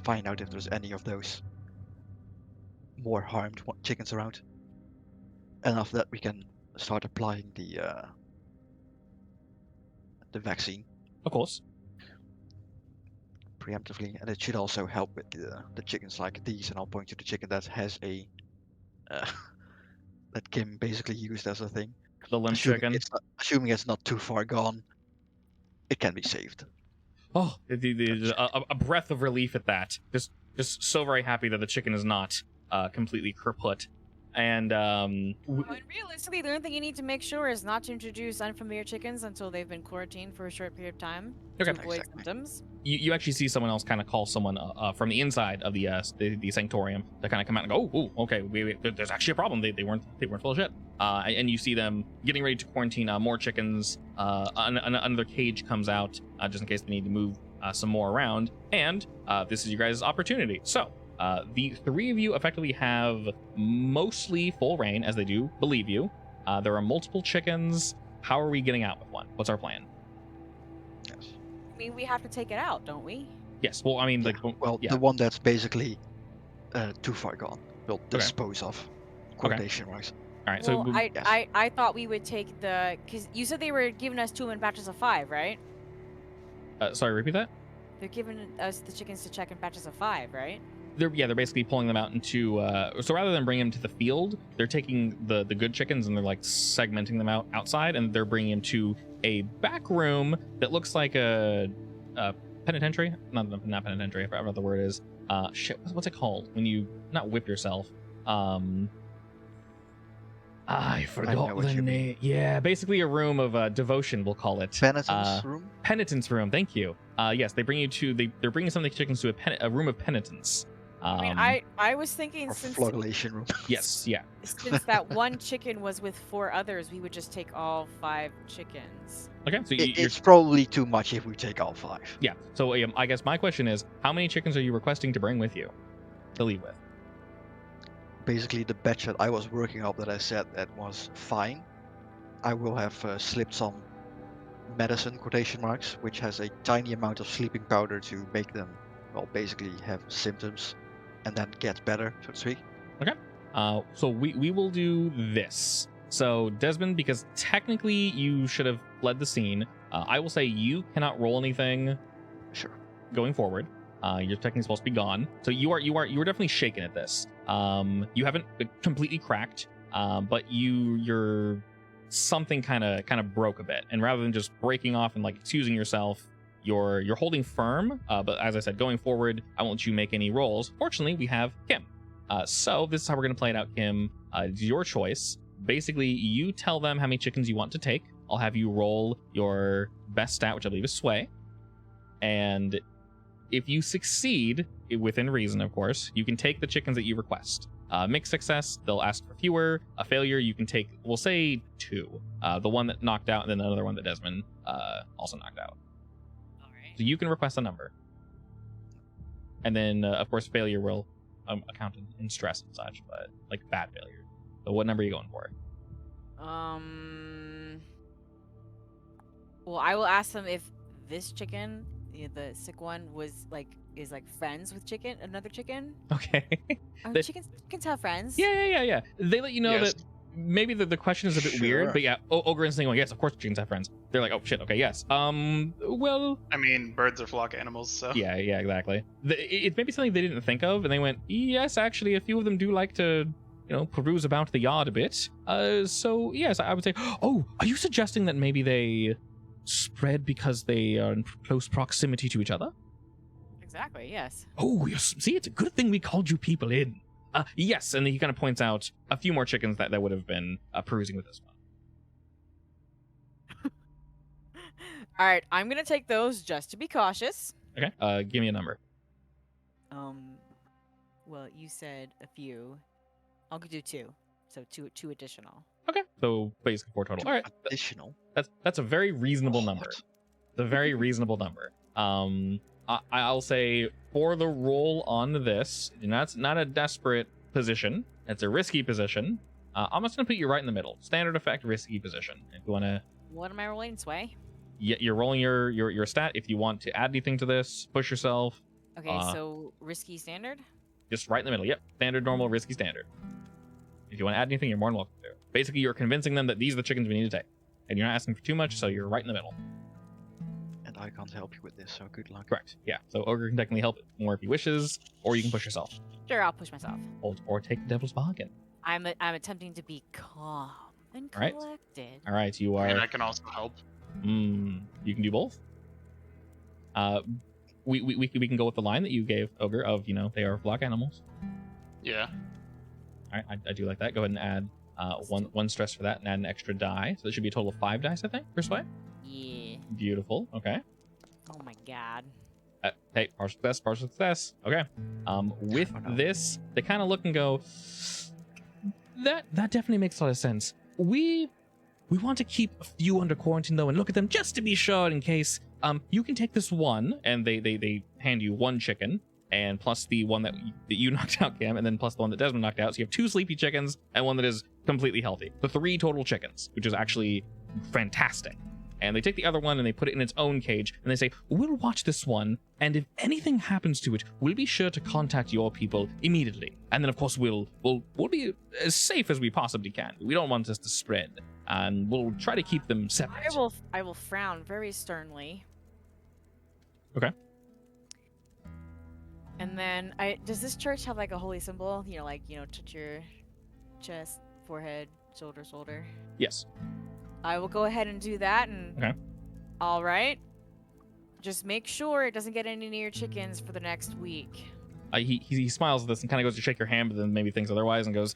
find out if there's any of those more harmed chickens around. And after that we can start applying the vaccine. Of course. Preemptively, and it should also help with the chickens like these, and I'll point to the chicken that has a that Kim basically used as a thing. The limp chicken. Assuming it's not too far gone, it can be saved. Oh, a breath of relief at that. Just so very happy that the chicken is not completely kaput. And And realistically, the only thing you need to make sure is not to introduce unfamiliar chickens until they've been quarantined for a short period of time to Okay. avoid Exactly. symptoms. you actually see someone else kind of call someone from the inside of the sanctorium to kind of come out and go, oh, okay, there's actually a problem. They weren't full of shit. And you see them getting ready to quarantine more chickens. Another cage comes out just in case they need to move some more around. And this is your guys' opportunity. So the three of you effectively have mostly full reign, as they do believe you. There are multiple chickens. How are we getting out with one? What's our plan? Yes. I mean, we have to take it out, don't we? Yes. Well, I mean, Yeah. like, Well, yeah. the one that's basically too far gone, we'll dispose of. Coordination-wise. All right. Well, So Yes. I thought we would take the, because you said they were giving us 2 in batches of 5, right? sorry, repeat that. They're giving us the chickens to check in batches of 5, right? They're basically pulling them out into so rather than bringing them to the field, they're taking the good chickens and they're like segmenting them out outside, and they're bringing them to a back room that looks like a penitentiary. Not penitentiary. I forgot what the word is. Shit, what's it called when you not whip yourself? I forgot what the you name. Yeah, basically a room of devotion, we'll call it. Penitence room. Penitence room. Thank you. Yes, they bring you to. They're bringing some of the chickens to a room of penitence. I mean, I was thinking Or since flagellation room. Yes, yeah. since that one chicken was with 4 others, we would just take all 5 chickens. Okay, so you're It's probably too much if we take all 5. yeah. So I guess my question is, how many chickens are you requesting to bring with you to leave with? Basically, the batch that I was working up that I said that was fine, I will have slipped some medicine quotation marks, which has a tiny amount of sleeping powder to make them, well, basically have symptoms and then get better, so to speak. So we will do this. So Desmond, because technically you should have fled the scene, I will say you cannot roll anything Sure. going forward. You're technically supposed to be gone, so you are definitely shaken at this. You haven't completely cracked, but you're something kind of broke a bit, and rather than just breaking off and like excusing yourself, you're holding firm. But as I said, going forward, I won't let you make any rolls. Fortunately, we have Kim. So this is how we're gonna play it out, Kim. It's your choice. Basically, you tell them how many chickens you want to take. I'll have you roll your best stat, which I believe is sway, and if you succeed, within reason, of course, you can take the chickens that you request. Mixed success, they'll ask for fewer. A failure, you can take, we'll say 2. The one that knocked out, and then another one that Desmond also knocked out. All right. So you can request a number. And then, of course, failure will account in stress and such, but like bad failure. So what number are you going for? Well, I will ask them if this chicken, the sick one, is friends with another chicken. Okay. Chickens have friends. Yeah. They let you know Yes. that maybe the question is a bit weird, Sure. but yeah, Ogre instantly going, yes, of course chickens have friends. They're like, oh shit, okay, yes. Well, I mean, birds are flock animals, so. yeah, exactly. It may be something they didn't think of, and they went, yes, actually, a few of them do like to, peruse about the yard a bit. So yes, I would say, oh, are you suggesting that maybe they spread because they are in close proximity to each other? Exactly. Yes. Oh, yes. See, it's a good thing we called you people in. Yes, and he kind of points out a few more chickens that would have been perusing with this one. All right. I'm gonna take those just to be cautious. Okay. Give me a number. Well, you said a few. I'll do 2. So two additional. Okay. So basically 4 total. All right. Additional. That's a very reasonable What? number. It's a very reasonable number. I'll say for the roll on this, that's not a desperate position. It's a risky position. I'm just gonna put you right in the middle. Standard effect, risky position. If you wanna, What am I rolling? Sway. you're rolling your stat. If you want to add anything to this, push yourself. Okay. So risky standard. Just right in the middle. Yep. Standard, normal, risky, standard. If you want to add anything, you're more than welcome to. Basically, you're convincing them that these are the chickens we need to take, and you're not asking for too much, so you're right in the middle. And I can't help you with this, so good luck. Correct. Yeah. So Ogre can technically help more if he wishes, or you can push yourself. Sure, I'll push myself. Or take the devil's bargain. I'm attempting to be calm and All right. collected. All right, you I mean, are. I can also help. You can do both. We can go with the line that you gave Ogre of they are flock animals. Yeah. All right, I do like that. Go ahead and add one stress for that, and add an extra die. So that should be a total of 5 dice, I think, per sway. Yeah. Beautiful. Okay. Oh my god. Hey, partial success, partial success. Okay. With this, they kind of look and go, that definitely makes a lot of sense. We want to keep a few under quarantine though, and look at them just to be sure in case. You can take this one, and they hand you 1 chicken, and plus the one that you knocked out, Cam, and then plus the one that Desmond knocked out. So you have 2 sleepy chickens and one that is completely healthy. The 3 total chickens, which is actually fantastic. And they take the other one and they put it in its own cage, and they say, we'll watch this one, and if anything happens to it, we'll be sure to contact your people immediately. And then of course we'll be as safe as we possibly can. We don't want this to spread, and we'll try to keep them separate. I will frown very sternly. Okay. And then does this church have like a holy symbol? You know, like, you know, touch your chest, forehead, shoulder. Yes. I will go ahead and do that. And okay. All right. Just make sure it doesn't get any near chickens for the next week. He smiles at this and kind of goes to shake your hand, but then maybe thinks otherwise and goes,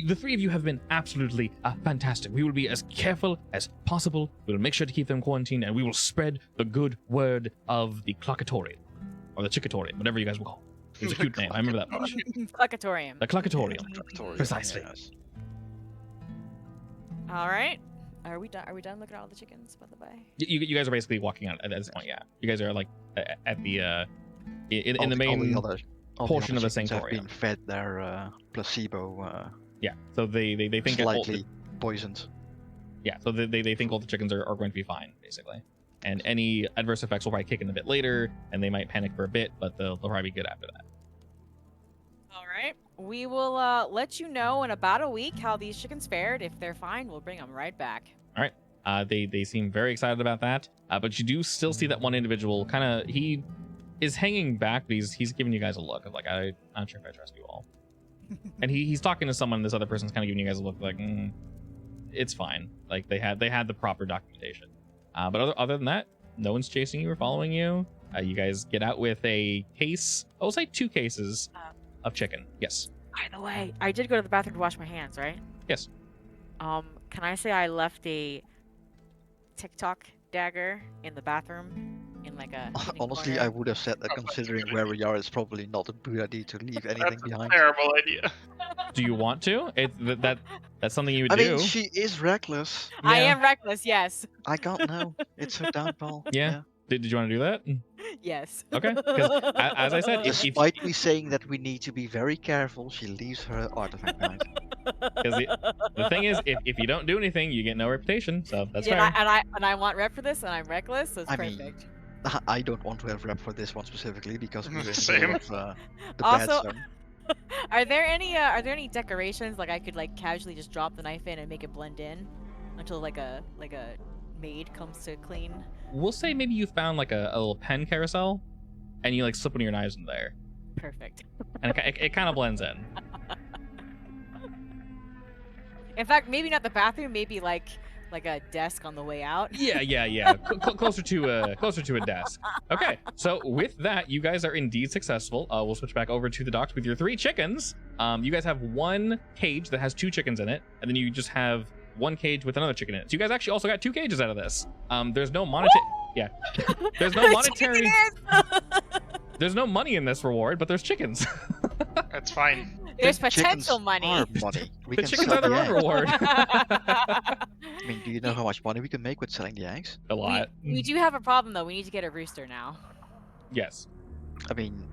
the 3 of you have been absolutely fantastic. We will be as careful as possible. We will make sure to keep them quarantined, and we will spread the good word of the Clockatorium. Or the Chickatorium, whatever you guys will call it. It was a cute name. I remember that much. Cluckatorium. The Cluckatorium. Precisely. Yes. All right. Are we done? Are we done looking at all the chickens, by the way? You guys are basically walking out at this point, yeah. You guys are like at the in the main portion of the sanctuary. Have been fed their placebo. Yeah. So they think slightly poisoned. Yeah. So they think all the chickens are going to be fine, basically. And any adverse effects will probably kick in a bit later, and they might panic for a bit, but they'll probably be good after that. All right. We will let you know in about a week how these chickens fared. If they're fine, we'll bring them right back. All right. They seem very excited about that, but you do still see that one individual he is hanging back, but he's giving you guys a look of like, I'm not sure if I trust you all. And he's talking to someone, and this other person's kind of giving you guys a look like, it's fine. Like they had the proper documentation. But other than that, no one's chasing you or following you. You guys get out with a case. I'll say 2 cases of chicken. Yes. By the way, I did go to the bathroom to wash my hands, right? Yes. Can I say I left a TikTok dagger in the bathroom in like a honestly corner? I would have said that considering where we are, it's probably not a good idea to leave anything That's behind. a terrible idea. Do you want to? That's something you would I do. mean, she is reckless. I Yeah. am reckless, yes. I can't know. It's her downfall. Yeah. Did you want to do that? Yes. Okay. Because as I said, if Despite me saying that we need to be very careful, she leaves her artifact behind. because the thing is, if you don't do anything, you get no reputation. So that's Yeah, fair. and I want rep for this, and I'm reckless, so it's I mean, perfect. I don't want to have rep for this one specifically because we're in the Same. middle of the Also- bad zone. Are there any decorations like I could like casually just drop the knife in and make it blend in until like a maid comes to clean? We'll say maybe you found like a little pen carousel, and you like slip one of your knives in there, Perfect. and it kind of blends in. In fact, maybe not the bathroom, maybe like a desk on the way out. Yeah. Closer to a desk. Okay, so with that, you guys are indeed successful. We'll switch back over to the docks with your 3 chickens. You guys have 1 cage that has 2 chickens in it, and then you just have 1 cage with another chicken in it. So you guys actually also got 2 cages out of this. There's no monetary. Yeah. There's no monetary. There's no money in this reward, but there's chickens. That's fine. There's Chickens potential money. are money. We The can chickens sell are the the real eggs. reward. I mean, do you know how much money we can make with selling the eggs? A lot. We do have a problem though. We need to get a rooster now. Yes. I mean,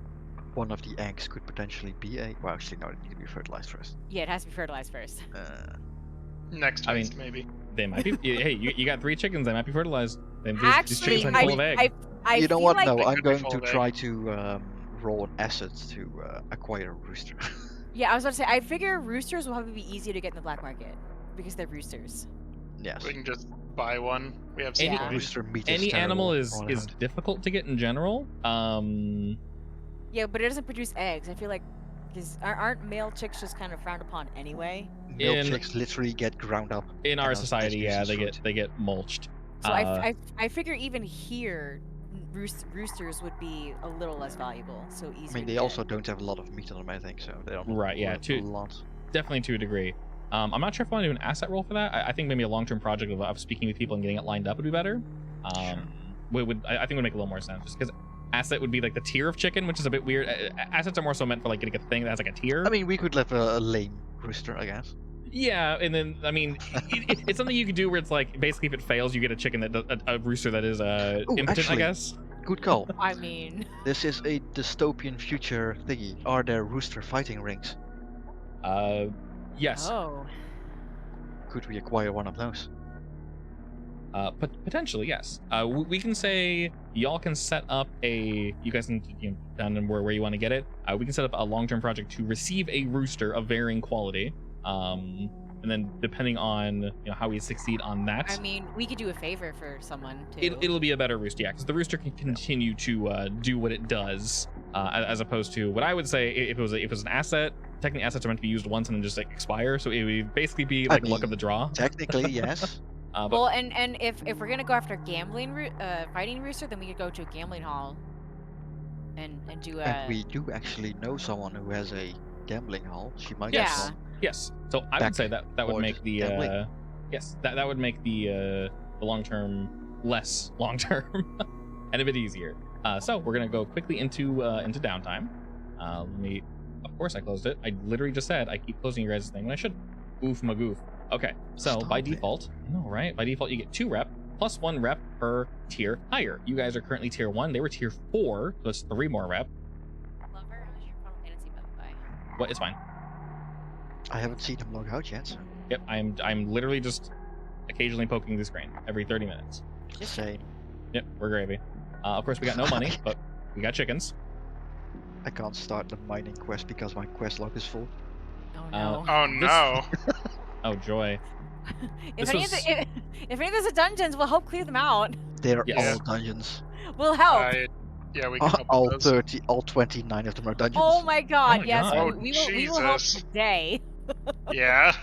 one of the eggs could potentially be a. Well, actually, no, it needs to be fertilized first. Yeah, it has to be fertilized first. Next I mean, phase, maybe. They might be. Hey, you got 3 chickens. They might be fertilized. These Actually, chickens are full of egg. I You know feel what? like No, They I'm could be going full to of try egg. to roll an asset to acquire a rooster. Yeah, I was about to say, I figure roosters will probably be easier to get in the black market because they're roosters. Yes. We can just buy one. We have Any- some coins. Rooster meat Any is animal terrible is all is around. difficult to get in general. Yeah, but it doesn't produce eggs. I feel like, because aren't male chicks just kind of frowned upon anyway? Male in- chicks literally get ground up. In our as society, yeah, species they fruit. get mulched. So I figure even here, roosters would be a little less valuable, so easy. I mean, they also don't have a lot of meat on them, I think, so they don't Right, yeah, worth a lot. definitely to a degree. I'm not sure if I want to do an asset roll for that. I think maybe a long-term project of speaking with people and getting it lined up would be better. I think would make a little more sense, just because asset would be like the tier of chicken, which is a bit weird. Assets are more so meant for like getting a thing that has like a tier. I mean, we could have a lame rooster, I guess. Yeah, and then I mean, it's something you could do where it's like basically if it fails, you get a chicken that a rooster that is impotent, actually, I guess. Good call. I mean, This is a dystopian future thingy. Are there rooster fighting rings? Yes. oh, Could we acquire one of those? Potentially, yes. We can say y'all can set up you guys can down in where you want to get it. We can set up a long-term project to receive a rooster of varying quality. And then depending on how we succeed on that, I mean, we could do a favor for someone too. it'll be a better rooster, yeah, because the rooster can continue to do what it does, as opposed to what I would say if it was an asset. Technically, assets are meant to be used once and then just like expire, so it would basically be like luck of the draw. Technically, yes. But Well, and if we're gonna go after fighting rooster, then we could go to a gambling hall and do a. And we do actually know someone who has a gambling hall. She might Yeah. have one. yes, so I would say that would Backboard make the gambling. yes, that would make the long term less long term and a bit easier. So we're gonna go quickly into downtime. Let me. Of course I closed it. I literally just said I keep closing your guys' thing when I should. Oof my goof. Okay, so by Stop it. default, no, right? By default, you get 2 rep plus 1 rep per tier higher. You guys are currently tier 1. They were tier 4, so it's 3 more rep. Lover, how's your Final Fantasy, by the way? What is fine. I haven't seen him log out yet. So. Yep, I'm literally just occasionally poking the screen every 30 minutes. Same. Yep, we're gravy. Of course, we got no money, but we got chickens. I can't start the mining quest because my quest log is full. Oh no. Oh no. Oh joy. if, this any was- of the, if any of those are dungeons, we'll help clear them out. They're Yes. all dungeons. We'll help. Yeah, we can help All with those. 30, all 29 of them are dungeons. Oh my god, my yes, God. we will help Jesus. today. Yeah.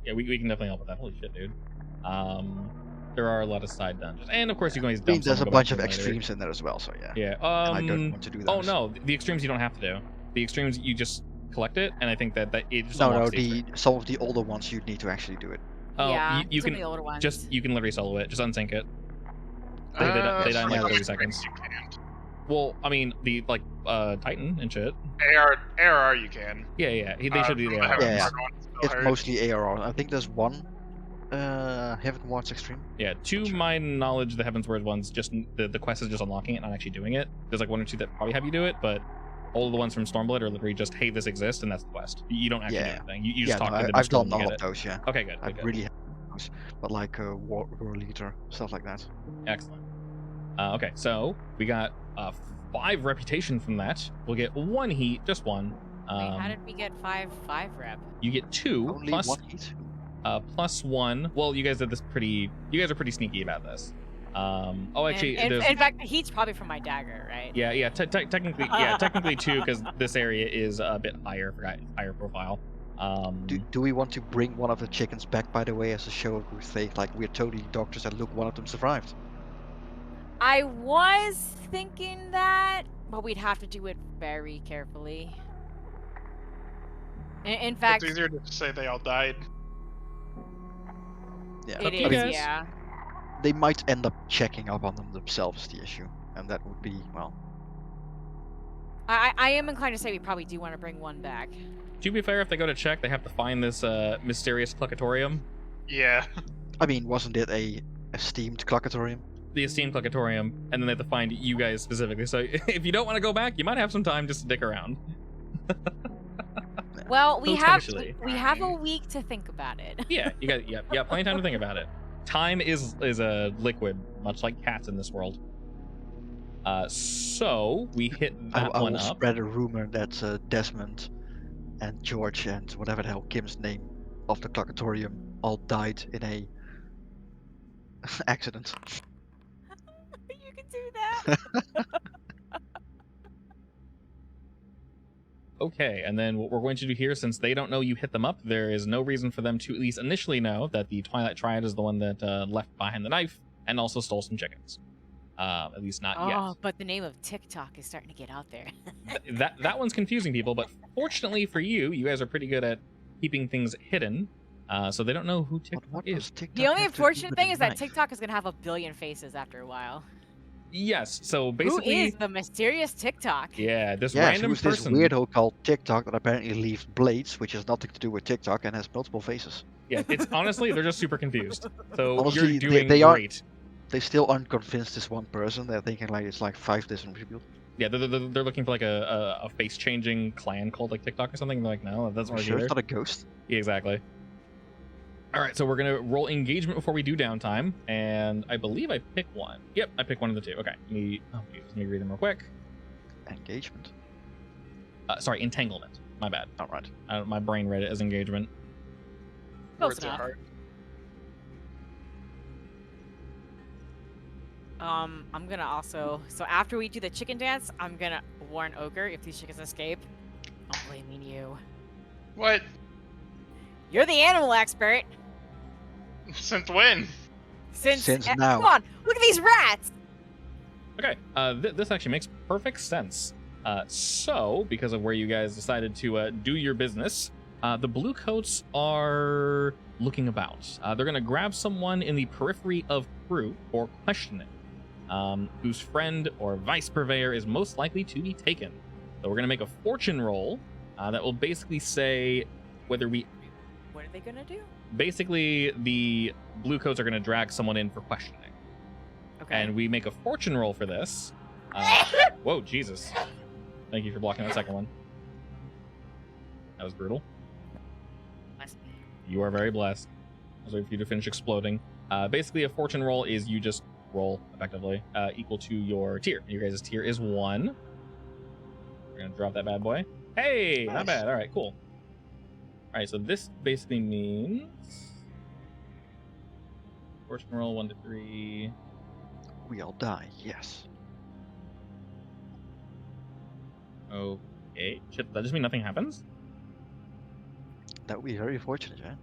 Yeah, we can definitely help with that. Holy shit, dude. There are a lot of side dungeons, and of course you can always I mean, dump there's some a and go back bunch to of them later. extremes in there as well, so yeah. Yeah. And I don't want to do those. Oh no, the extremes you don't have to do. The extremes you just collect it, and I think that it just No, unlocks no, the some of the older ones you need to actually do it. Oh, yeah, you some can of the older ones. you can literally solo it. Just unsync it. They die in like yeah, 30 seconds. You can't. Well, I mean the Titan and shit. ARR you can. Yeah. They should do the that. Heaven Yeah, Ward one is still It's hard. mostly ARR. I think there's one Heaven Wards Extreme. Yeah, to my knowledge, the Heaven's Word ones just the quest is just unlocking it, not actually doing it. There's like 1 or 2 that probably have you do it, but all of the ones from Stormblood are literally just, hey, this exists, and that's the quest. You don't actually do Yeah. anything. You Yeah, just talk no, to them I've and scroll done and all get of it. those, yeah. Okay, good. I good. really have those, but like War Leader, stuff like that. Excellent. Okay, so we got 5 reputation from that. We'll get 1 heat, just 1. Wait, how did we get 5 rep? You get 2 Only plus one heat. plus 1. Well, you guys did this pretty. You guys are pretty sneaky about this. Oh, actually, in there's. fact, the heat's probably from my dagger, right? Yeah. Technically, technically 2, because this area is a bit higher profile. Do we want to bring one of the chickens back, by the way, as a show of good faith? Like, we're totally doctors, and look, one of them survived. I was thinking that, but we'd have to do it very carefully. In fact, It's easier to just say they all died. Yeah. it Up to you is, guys. yeah. They might end up checking up on them themselves, is the issue. And that would be, well... I am inclined to say we probably do want to bring 1 back. To be fair, if they go to check, they have to find this mysterious Cluckatorium. Yeah. I mean, wasn't it a esteemed Cluckatorium? The esteemed Cluckatorium, and then they have to find you guys specifically. So if you don't want to go back, you might have some time just to dick around. Well, we have Potentially. we have a week to think about it. Yeah, you got plenty of time to think about it. Time is a liquid, much like cats in this world. So we hit I that will one up. spread a rumor that Desmond and George and whatever the hell Kim's name of the Cluckatorium all died in a accident. You can do that. Okay, and then what we're going to do here, since they don't know you hit them up, there is no reason for them to at least initially know that the Twilight Triad is the one that left behind the knife and also stole some chickens. At least not Oh, but the name of TikTok is starting to get out there. yet. That one's confusing people, but fortunately for you, you guys are pretty good at keeping things hidden, so they don't know who But TikTok what is. does TikTok The only have to do unfortunate with thing a is that knife? TikTok is gonna have a billion faces after a while. Yes, so Who basically, is the mysterious TikTok? yeah, this Yes, random who's this person. weirdo called TikTok that apparently leaves blades, which has nothing to do with TikTok and has multiple faces? Yeah, it's honestly they're just super confused. So Honestly, you're they- doing they are- great. They still aren't convinced it's one person. They're thinking like it's like 5 different people. Yeah, they're looking for like a face changing clan called like TikTok or something. They're like, no, that doesn't Are you work sure either. it's not a ghost? Yeah, exactly. All right, so we're gonna roll engagement before we do downtime, and I believe I pick one. Yep, I pick one of the two. Okay, let me read them real quick. Engagement. Sorry, entanglement. My bad. All right. My brain read it as engagement. Close Words are enough. hard. I'm gonna also. So after we do the chicken dance, I'm gonna warn Ogre if these chickens escape. I'm blaming you. What? You're the animal expert. Since when? Since Come now. on, look at these rats. Okay, this actually makes perfect sense. So, because of where you guys decided to do your business, the blue coats are looking about. They're going to grab someone in the periphery of crew for questioning, whose friend or vice purveyor is most likely to be taken. So we're going to make a fortune roll that will basically say whether we... What are they gonna do? Basically, the blue coats are going to drag someone in for questioning. Okay. And we make a fortune roll for this. Whoa, Jesus. Thank you for blocking that second one. That was brutal. You are very blessed. I was waiting for you to finish exploding. Basically, a fortune roll is you just roll, effectively, equal to your tier. Your guys' tier is 1. We're going to drop that bad boy. Hey, not Nice. bad. All right, cool. All right, so this basically means... Fortune roll 1 to 3... We all die. Yes. Okay. Shit, that just mean nothing happens? That would be very fortunate, yeah.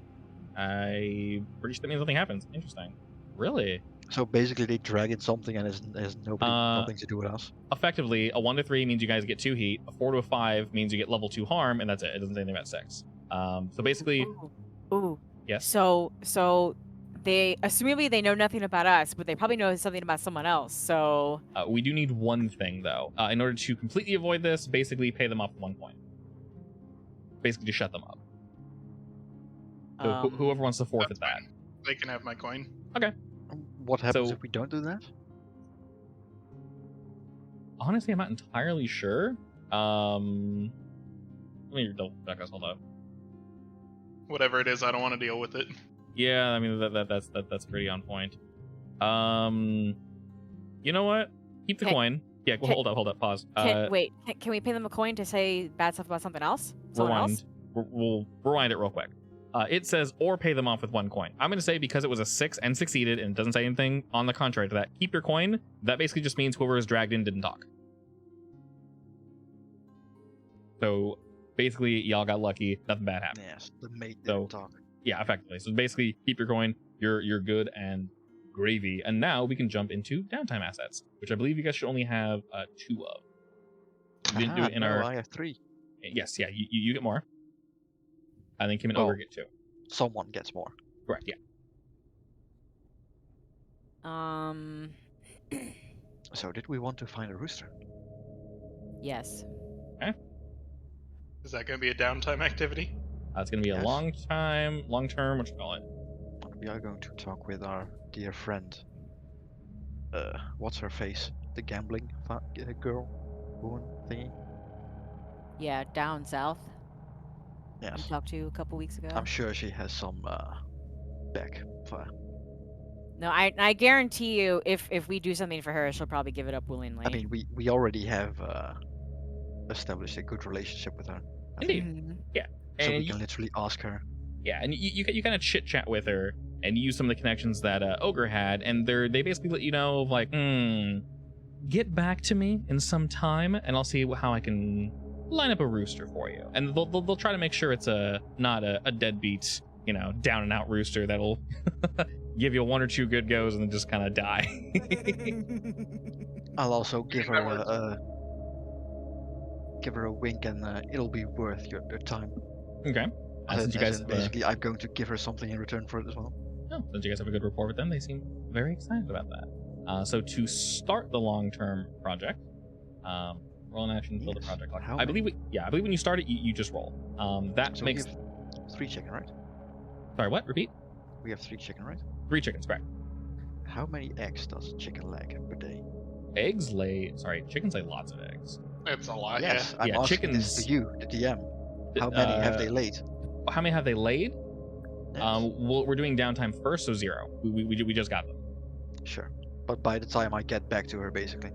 I pretty sure that means nothing happens. Interesting. Really? So basically, they drag in something and there's nothing to do with us. Effectively, a 1 to 3 means you guys get 2 heat. A 4 to a 5 means you get level 2 harm, and that's it. It doesn't say anything about 6. So basically, Ooh. yes. So they assumably they know nothing about us, but they probably know something about someone else. So We do need one thing though. In order to completely avoid this, basically pay them off 1 point. Basically, to shut them up. So whoever wants to forfeit That's that. fine. They can have my coin. What happens So- if we don't do that? Honestly, I'm not entirely sure. Let me double check us. Hold up. Whatever it is, I don't want to deal with it. Yeah, I mean that's pretty on point. You know what? Keep the Okay. coin. Yeah, well, Okay. hold up, pause. wait, can we pay them a coin to say bad stuff about something else? Someone Rewind. else? We'll rewind it real quick. It says or pay them off with 1 coin. I'm gonna say because it was a 6 and succeeded and it doesn't say anything on the contrary to that. Keep your coin. That basically just means whoever was dragged in didn't talk. So basically, y'all got lucky. Nothing bad happened. Yes, the mate So- didn't talk. Yeah, effectively. So basically, keep your coin. You're good and gravy. And now we can jump into downtime assets, which I believe you guys should only have 2 of. We didn't do it in no, our. I have 3. Yes, yeah, you get more. I think Kim and Oh. Ogre get 2. Someone gets more. Correct. Yeah. So did we want to find a rooster? Yes. Is that going to be a downtime activity? It's gonna be a Yes. long term. What you call it? We are going to talk with our dear friend. What's her face? The gambling girl, woman thingy. Yeah, down south. We Yes. talked to a couple weeks ago. I'm sure she has some back fire. No, I guarantee you, if we do something for her, she'll probably give it up willingly. I mean, we already have established a good relationship with her. I think. Indeed. Mhm. So And we can literally ask her. Yeah, and you kind of chit chat with her and use some of the connections that Ogre had, and they basically let you know of like, get back to me in some time, and I'll see how I can line up a rooster for you. And they'll try to make sure it's not a deadbeat, down and out rooster that'll give you 1 or 2 good goes and then just kind of die. I'll also give think that her a wink, and it'll be worth your time. Okay. Since you guys have basically, I'm going to give her something in return for it as well. since you guys have a good rapport with them, they seem very excited about that. So to start the long-term project, roll an action, fill the Yes. project lock. How I believe when you start it, you just roll. That So makes. we have 3 chicken, right? Sorry, what? Repeat. We have 3 chicken, right? 3 chickens, correct. How many eggs does a chicken lay per day? Chickens lay lots of eggs. It's a lot. Yes, Yeah, I'm asking this chickens- to you, the DM. How many have they laid? How many have they laid? Yes. We're doing downtime first, so 0. We just got them. Sure. But by the time I get back to her, basically.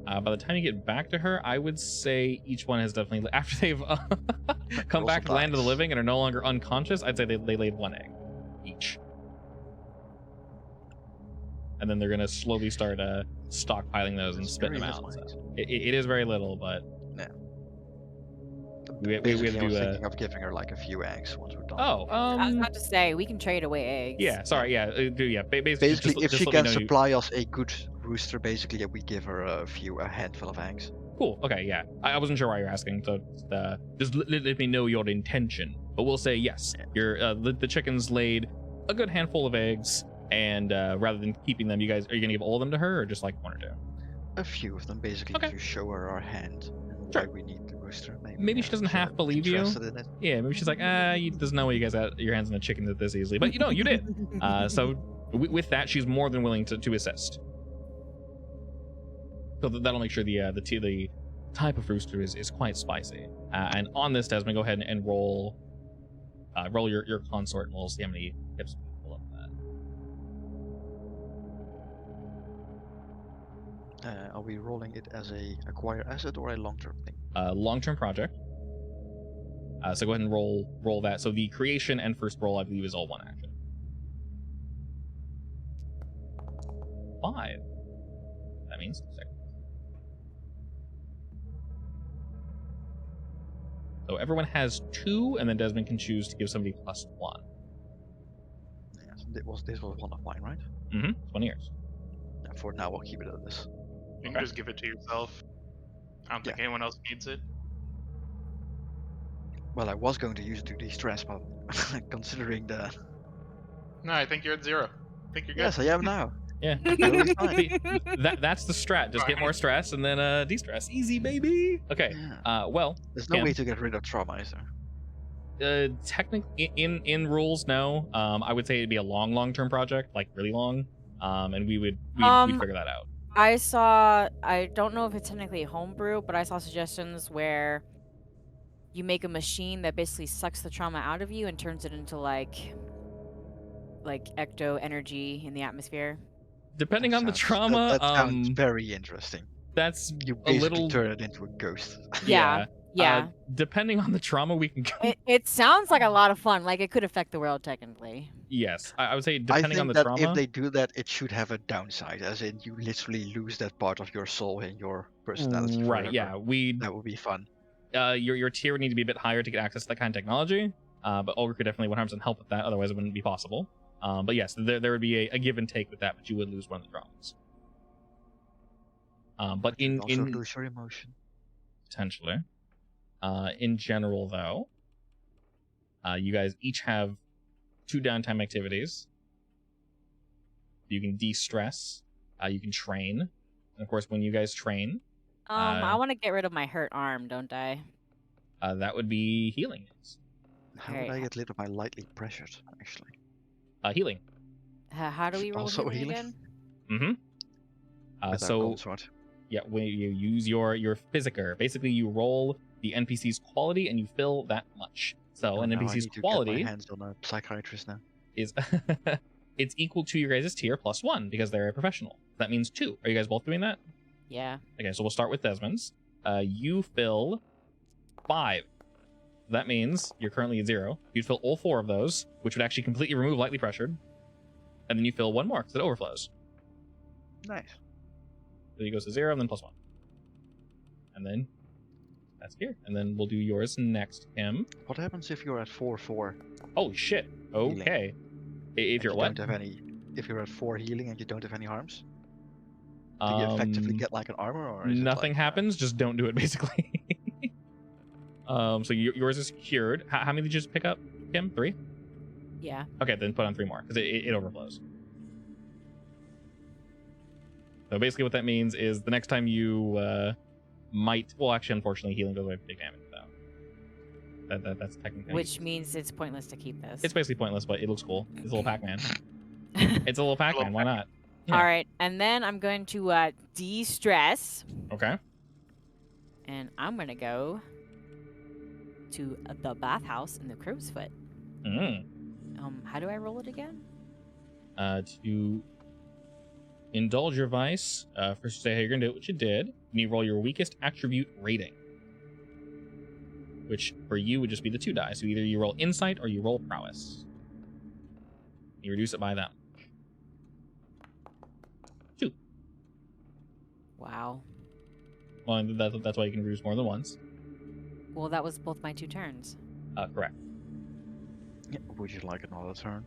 By the time you get back to her, I would say each one has definitely, after they've come Roll back to the land of the supplies. living and are no longer unconscious, I'd say they laid 1 egg each. And then they're gonna slowly start stockpiling those and It's spitting them very out. little So eggs. it is very little, but we have Basically, to I was do thinking of giving her like a few eggs once we're done. Oh, I was about to say we can trade away eggs. yeah. Sorry, yeah. Basically, Basically, if just she let can me know supply us a good rooster, basically, yeah, we give her a handful of eggs. Cool. Okay. Yeah. I wasn't sure why you're asking, so just let me know your intention. But we'll say yes. Yeah. The chickens laid a good handful of eggs, and rather than keeping them, are you gonna give all of them to her, or just like 1 or 2? A few of them, basically, Okay. to show her our hand and Sure. why we need the rooster. Maybe she doesn't so half I'm believe you. interested in it. Yeah. Maybe she's like, there's no way you guys got your hands on a chicken this easily. But you did. So with that, she's more than willing to assist. So that'll make sure the type of rooster is quite spicy. And on this, Desmond, go ahead and roll your consort, and we'll see how many tips we pull up that. Are we rolling it as a acquire asset or a long-term thing? Long-term project. So go ahead and roll that. So the creation and first roll, I believe, is all 1 action. 5. That means 6. So everyone has 2, and then Desmond can choose to give somebody +1. Yes, this was one of mine, right? Mm-hmm. 20 years. Yeah, for now, I'll keep it at this. You can Okay. just give it to yourself. I don't think anyone else needs it. Well, I was going to use it to de-stress, but considering the... No, I think you're at 0. I think you're good. Yes, I am now. Yeah. Totally fine. See, that's the strat. Just get more stress and then de-stress. Easy, baby. Okay. Yeah. Well, There's no Cam? way to get rid of trauma, is there? technically in rules, no. I would say it'd be a long-term project, like really long. And we'd figure that out. I don't know if it's technically homebrew, but I saw suggestions where you make a machine that basically sucks the trauma out of you and turns it into like ecto energy in the atmosphere. Depending That on the sounds- trauma, that sounds very interesting. that's You a basically little turn it into a ghost. Yeah. Yeah. Depending on the trauma, we can go. It sounds like a lot of fun. Like it could affect the world technically. Yes, I would say I depending think on the that trauma. if they do that, it should have a downside, as in you literally lose that part of your soul and your personality Right? forever. Yeah, we That would be fun. your tier would need to be a bit higher to get access to that kind of technology. But Ogre could definitely 100% help with that. Otherwise, it wouldn't be possible. But yes, there would be a give and take with that, but you would lose one of the traumas. But You in also lose your emotion. potentially, in general though, you guys each have 2 downtime activities. You can de-stress. You can train. And of course, when you guys train, I want to get rid of my hurt arm, don't I? that would be healing. How would Alright. I get rid of my lightly pressured, actually? Healing. How do we roll Also healing healing? again? Mm-hmm. With our So gold sword. yeah, when you use your physiker, basically you roll the NPC's quality and you fill that much. So Oh, an now I NPC's need to get quality my hands on a psychiatrist now. is it's equal to your guys' tier plus 1 because they're a professional. That means 2. Are you guys both doing that? Yeah. Okay, so we'll start with Desmond's. You fill 5. That means you're currently at 0. You'd fill all 4 of those, which would actually completely remove lightly pressured. And then you fill 1 more because it overflows. Nice. So he goes to 0 and then +1. And then that's here. And then we'll do yours next, Kim. What happens if you're at 4/4? Holy shit. Okay. If and you're you what? don't have any, if you're at 4 healing and you don't have any harms, do you effectively get like an armor, or is nothing it like, happens. Just don't do it, basically. So yours is cured. How many did you just pick up, Kim? 3? Yeah. Okay, then put on 3 more because it overflows. So basically, what that means is the next time you might, well, actually, unfortunately, healing goes away for big damage though. That's technically. Which means it's pointless to keep this. It's basically pointless, but it looks cool. It's a little Pac-Man. It's a little Pac-Man. Why not? Yeah. All right, and then I'm going to de-stress, Okay. and I'm gonna go to the bathhouse in the Crow's Foot. Mm. How do I roll it again? To indulge your vice, first you say how you're gonna do it, which you did. And you roll your weakest attribute rating, which for you would just be the 2 die. So either you roll insight or you roll prowess. You reduce it by them. 2. Wow. Well, and that's why you can reduce more than once. Well, that was both my 2 turns. Correct. yeah, would you like another turn?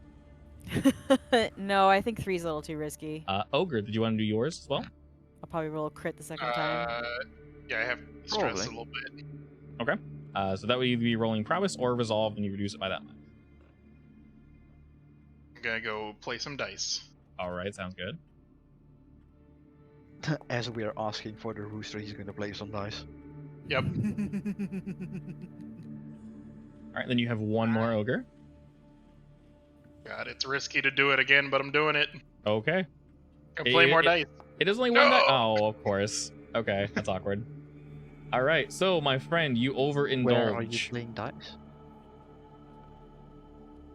No, I think 3's a little too risky. Ogre, did you want to do yours as well? I'll probably roll a crit the second time. Yeah, I have stress Probably. a little bit. Okay. So that would either be rolling prowess or resolve, and you reduce it by that much. I'm gonna go play some dice. All right, sounds good. As we are asking for the rooster, he's going to play some dice. Yep. All right, then you have 1 more ogre. God, it's risky to do it again, but I'm doing it. Okay. Gonna play more dice. It is only 1 die. No! Oh, of course. Okay, that's awkward. All right, so my friend, you overindulge. Where are you playing dice?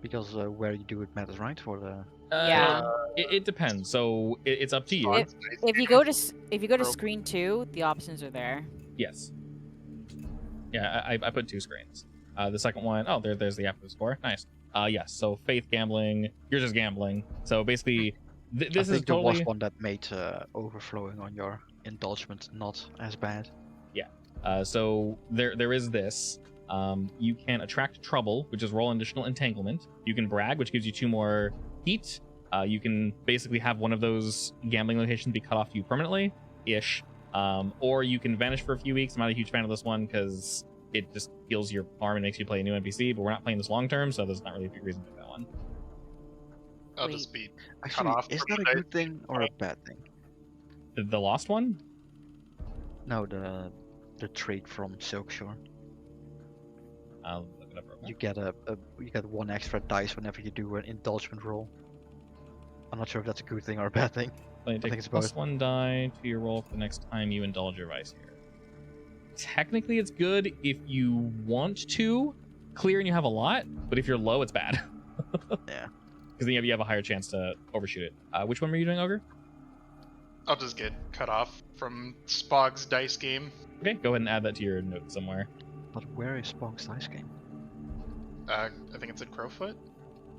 Because where you do it matters, right? For the Yeah. It depends. So it's up to you. If- If you go to Rope. screen 2, the options are there. Yes. Yeah, I put 2 screens. The second one, oh, there's the after score. Nice. Yes. So faith gambling. Yours is gambling. So basically, this I is think there totally. was one that made overflowing on your indulgence not as bad. So there is this. You can attract trouble, which is roll an additional entanglement. You can brag, which gives you 2 more heat. You can basically have one of those gambling locations be cut off to you permanently, ish. Or you can vanish for a few weeks. I'm not a huge fan of this one because it just heals your farm and makes you play a new NPC. But we're not playing this long term, so there's not really a big reason to pick that one. I'll just be Actually, off is from that a the good thing or a bad thing? The lost one? No, the trait from Silkshore. I'll look it up real quick. You get 1 extra dice whenever you do an indulgement roll. I'm not sure if that's a good thing or a bad thing. So you think take it's plus both. 1 die to your roll for the next time you indulge your vice here. Technically, it's good if you want to clear and you have a lot, but if you're low, it's bad. Yeah. Because then you have a higher chance to overshoot it. Which one were you doing, Ogre? I'll just get cut off from Spog's dice game. Okay, go ahead and add that to your note somewhere. But where is Sponk's dice game? I think it's at Crowfoot.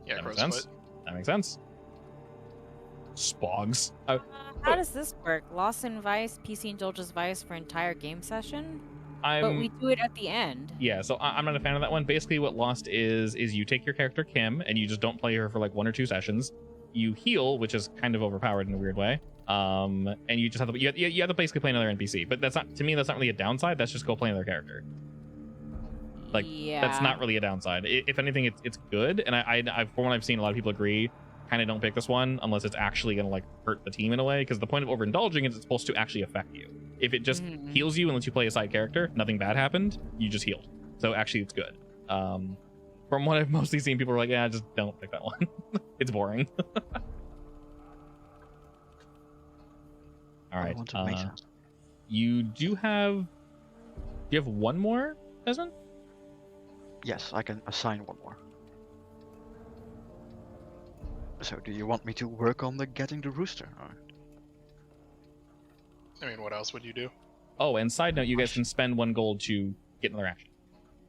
Yeah, That makes Crow's sense. Foot. That makes sense. Spogs. How does this work? Lost in Vice, PC indulges Vice for entire game session? But we do it at the end. Yeah, so I'm not a fan of that one. Basically, what Lost is you take your character Kim and you just don't play her for like 1 or 2 sessions. You heal, which is kind of overpowered in a weird way. And you just have to you have to basically play another NPC. But that's not, to me, that's not really a downside. That's just go play another character. Like, yeah. That's not really a downside. If anything, it's good. And I from what I've seen, a lot of people agree. Kind of don't pick this one unless it's actually gonna like hurt the team in a way. Because the point of overindulging is it's supposed to actually affect you. If it just heals you and lets you play a side character, nothing bad happened. You just healed. So actually, it's good. From what I've mostly seen, people are like, yeah, just don't pick that one. It's boring. All right. I want to make that. You do have 1 more, Desmond? Yes, I can assign 1 more. So, do you want me to work on getting the rooster? Or? I mean, what else would you do? Oh, and side note, you guys can spend 1 gold to get another action,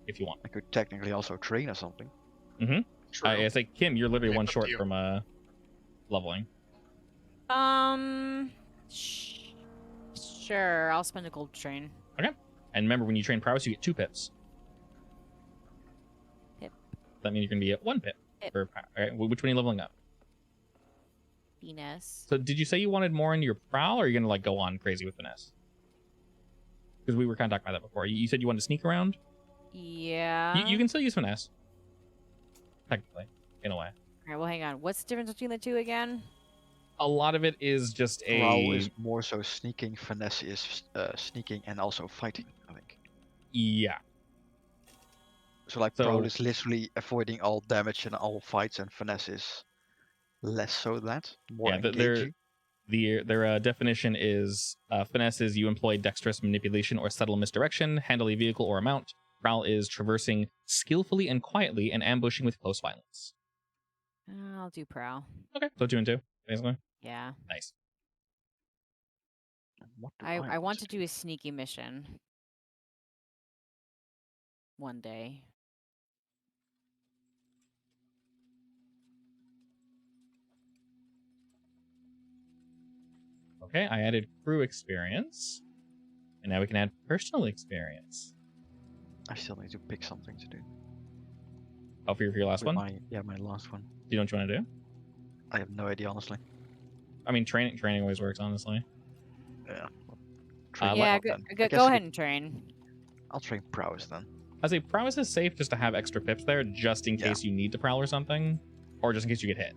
if you want. I could technically also train or something. True. It's like, Kim, you're literally Yeah, 1 up to short you. from leveling. Sure. I'll spend a gold train. And remember, when you train prowess, you get 2 pips. Pip. That means you're going to be at 1 pip. Pip. For, all right, which one are you leveling up? Finesse. So did you say you wanted more in your prowl, or are you gonna like go on crazy with finesse? Because we were kind of talking about that before. You said you wanted to sneak around. Yeah. You can still use finesse, technically, in a way. Alright, well, hang on. What's the difference between the two again? A lot of it is just Prowl a is more so sneaking, finesse is sneaking and also fighting, I think. yeah. So like So- prowl is literally avoiding all damage and all fights, and finesse is less so that, more Yeah, engaging. their definition is finesse is you employ dexterous manipulation or subtle misdirection, handle a vehicle or a mount. Prowl is traversing skillfully and quietly and ambushing with close violence. I'll do prowl. Okay, so 2 and 2, basically. Yeah. Nice. What do I want to do a sneaky mission. One day. Okay, I added crew experience, and now we can add personal experience. I still need to pick something to do. Oh, for your last With one? my last one. Do you know what you want to do? I have no idea, honestly. I mean, training always works, honestly. Yeah. Yeah, then. I go guess ahead and train. I'll train prowess then. I say prowess is safe just to have extra pips there, just in Yeah. case you need to prowl or something, or just in case you get hit.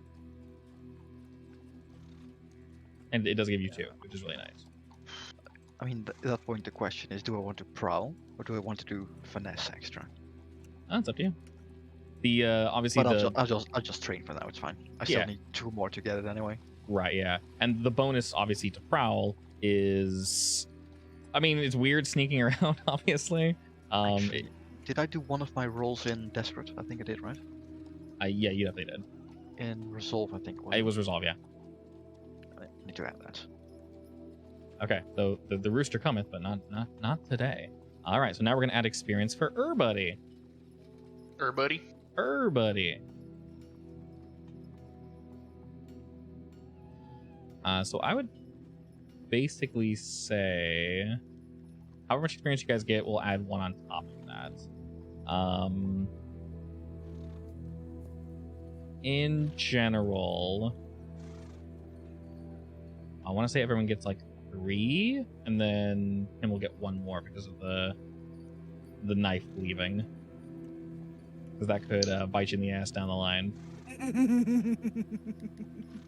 And it does give you 2, which is really nice. I mean, at that point the question is, do I want to prowl or do I want to do finesse extra? That's up to you. The obviously But the I'll just train for now. It's fine. I still Yeah. need 2 more to get it anyway. right, yeah, and the bonus obviously to prowl is, I mean, it's weird sneaking around, obviously. Actually, did I do one of my rolls in desperate? I think I did, right? Yeah, you definitely did. In resolve, I think. It was resolve, yeah. I need to add that. Okay, so the rooster cometh, but not today. All right, so now we're gonna add experience for Buddy. Buddy. Buddy. So I would basically say, however much experience you guys get, we'll add 1 on top of that. In general, I want to say everyone gets like 3, and then him will get 1 more because of the knife leaving, because that could bite you in the ass down the line.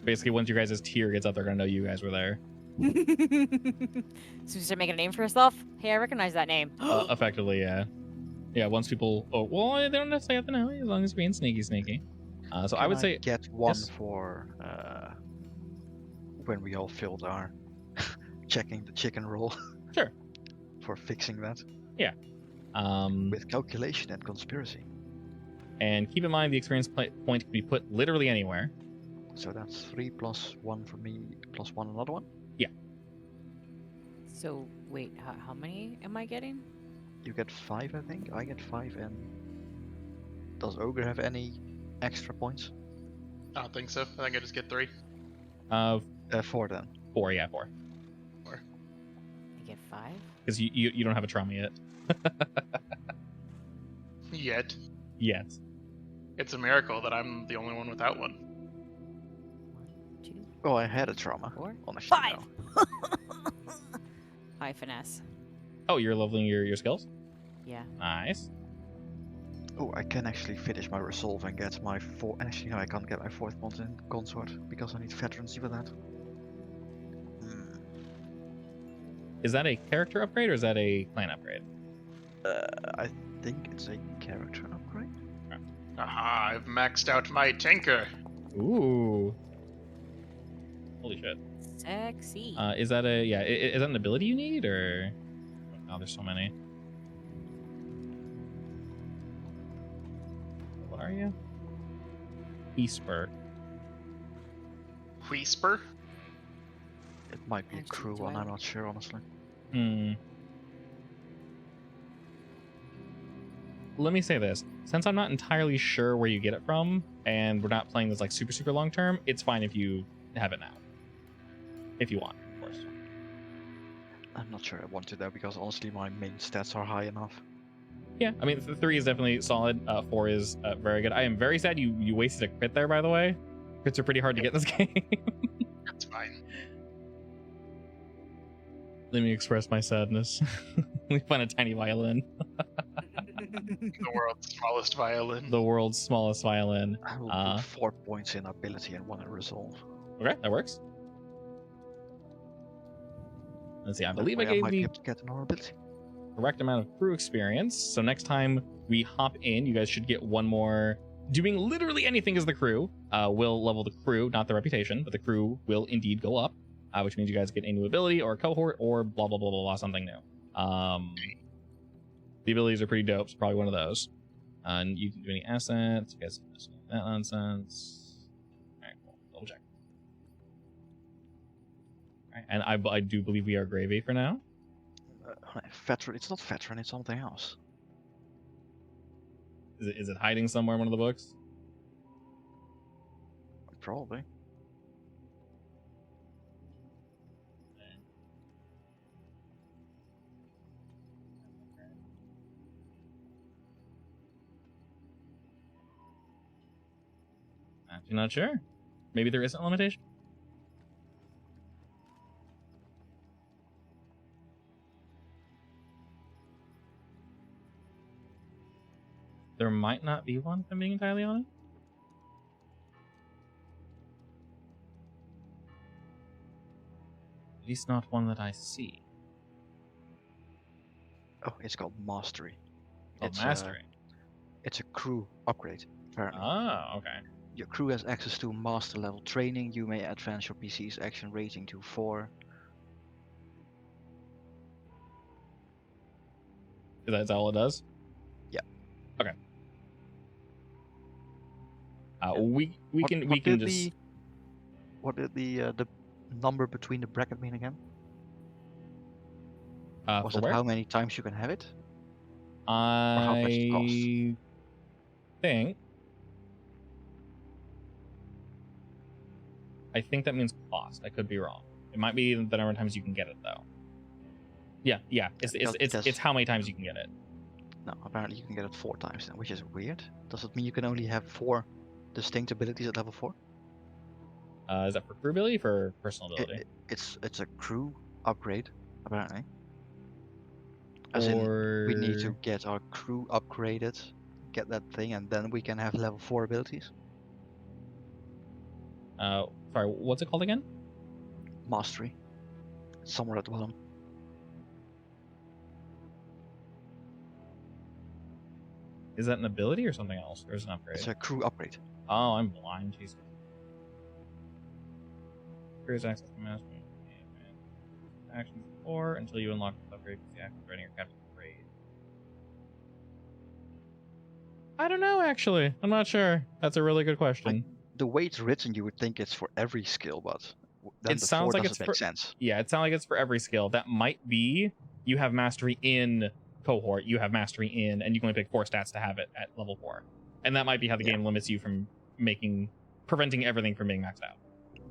Basically, once your guys' tier gets up, they're gonna know you guys were there. So you start making a name for yourself? Hey, I recognize that name. Effectively, yeah. Yeah, once people, oh well, they don't necessarily have to know, as long as being sneaky. So I Can would say get 1 yes. for when we all filled our checking the chicken roll. Sure. For fixing that with calculation and conspiracy. And keep in mind the experience point can be put literally anywhere. So that's 3 plus 1 for me, plus 1 another one. So wait, how many am I getting? You get 5, I think. I get 5, and does Ogre have any extra points? I don't think so. I think I just get 3. 4 then. 4, yeah, 4. I get 5? Because you don't have a trauma yet. Yet. Yet. It's a miracle that I'm the only one without one. 1, 2, Oh, I had a trauma. 4, Honestly, 5. no. 5 finesse. Oh, you're leveling your skills? Yeah. Nice. Oh, I can actually finish my resolve and get my 4. Actually, no, I can't get my 4th month in consort because I need veterancy for that. Is that a character upgrade or is that a clan upgrade? I think it's a character upgrade. Aha, I've maxed out my tinker. Ooh. Holy shit. Sexy. Is that a, yeah, is that an ability you need, or? Oh, there's so many. What are you? Whisper. Whisper? It might be a Actually, crew do one, I- I'm not sure, honestly. Let me say this. Since I'm not entirely sure where you get it from, and we're not playing this like super long term, it's fine if you have it now. If you want, of course. I'm not sure I want to though, because honestly my main stats are high enough. Yeah, I mean, 3 is definitely solid. 4 is very good. I am very sad you wasted a crit there, by the way. Crits are pretty hard to get in this game. fine. Let me express my sadness. We find a tiny violin. The world's smallest violin. The world's smallest violin. I will put 4 points in ability and 1 in resolve. Okay, that works. Let's see, I That believe I way gave might the be able to get another ability. correct amount of crew experience. So next time we hop in, you guys should get one more. Doing literally anything as the crew will level the crew, not the reputation, but the crew will indeed go up, which means you guys get a new ability or a cohort or blah, blah, blah, blah, blah, something new. The abilities are pretty dope, so probably one of those. And you can do any assets. You guys can do that nonsense. All right, cool. Double check. All right, and I do believe we are gravy for now. Veteran. It's not veteran. It's something else. Is it hiding somewhere in one of the books? Probably. Actually, not sure. Maybe there isn't a limitation. There might not be one, if I'm being entirely honest. At least not one that I see. Oh, it's called mastery. Oh, It's mastery. It's a crew upgrade. Apparently. Oh, okay. Your crew has access to master level training. You may advance your PC's action rating to 4. Is that all it does? Yeah. Okay. We can just. What did the number between the bracket mean again? Was For it where? how many times you can have it? how much it costs? I think that means cost. I could be wrong. It might be the number of times you can get it though. Yeah. It's how many times you can get it. No, apparently you can get it 4 times now, which is weird. Does it mean you can only have 4 distinct abilities at level 4? Is that for crew ability or for personal ability? It's a crew upgrade, apparently. As in, we need to get our crew upgraded, get that thing, and then we can have level 4 abilities. Sorry, what's it called again? Mastery. It's somewhere at the bottom. Is that an ability or something else? Or is it an upgrade? It's a crew upgrade. Oh, I'm blind. Jesus. Crew's access to mastery. Actions 4 until you unlock the upgrade the action running your captain's grade. I don't know, actually. I'm not sure. That's a really good question. The way it's written, you would think it's for every skill, but then It the sounds 4 like doesn't it's make for- sense. Yeah, it sounds like it's for every skill. That might be you have mastery in cohort, you have mastery in, and you can only pick 4 stats to have it at level 4. And that might be how the game limits you from preventing everything from being maxed out.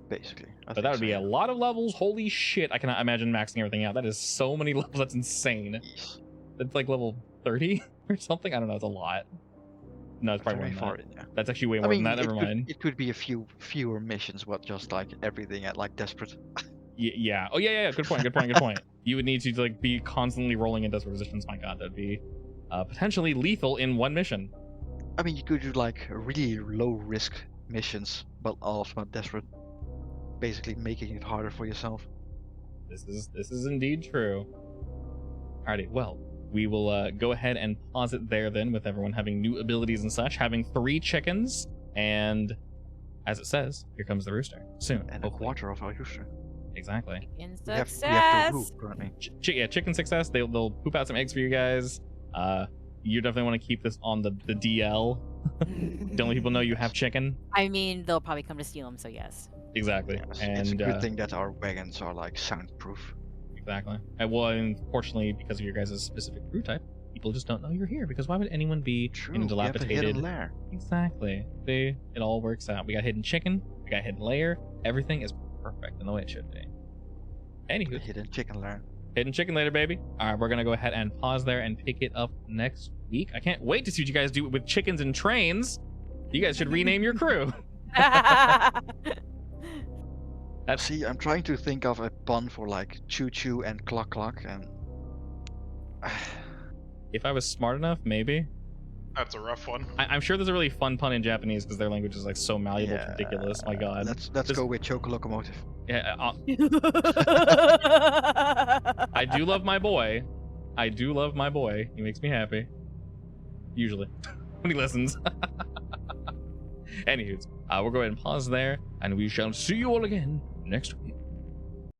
Basically. But that would be a lot of levels. Holy shit, I cannot imagine maxing everything out. That is so many levels, that's insane. Yes. It's like level 30 or something? I don't know, it's a lot. No, it's probably Very more far than that. in, yeah. That's actually way more I mean, than that, never mind. It could be a fewer missions, but just like everything at like desperate. Yeah. Oh, yeah. Good point. You would need to like be constantly rolling in desperate positions. My god, that'd be potentially lethal in one mission. I mean, you could do like really low risk missions, but also desperate, basically making it harder for yourself. This is indeed true. Alrighty, well, we will go ahead and pause it there then, with everyone having new abilities and such, having 3 chickens, and as it says, here comes the rooster soon. And a hopefully. quarter of our rooster. Exactly. In We have success. 2 root currently. Chicken success. They'll poop out some eggs for you guys. You definitely want to keep this on the DL. Don't let people know you have chicken. I mean, they'll probably come to steal them, so yes. Exactly. Yes, And it's a good thing that our wagons are like soundproof. Exactly. And well, unfortunately, because of your guys' specific crew type, people just don't know you're here. Because why would anyone be True. in a We have a dilapidated? hidden lair. Exactly. See, it all works out. We got hidden chicken. We got hidden layer. Everything is perfect in the way it should be. The Anywho, hidden chicken lair. hidden chicken later, baby. All right, we're gonna go ahead and pause there and pick it up next week. I can't wait to see what you guys do with chickens and trains. You guys should rename your crew. That's See, I'm trying to think of a pun for like choo choo and clock clock, and if I was smart enough, maybe. That's a rough one. I'm sure there's a really fun pun in Japanese because their language is like so malleable, it's ridiculous. My God. Let's This- go with choco locomotive. Yeah, I do love my boy. I do love my boy. He makes me happy. Usually, when he listens. Anywho, we'll go ahead and pause there, and we shall see you all again next week.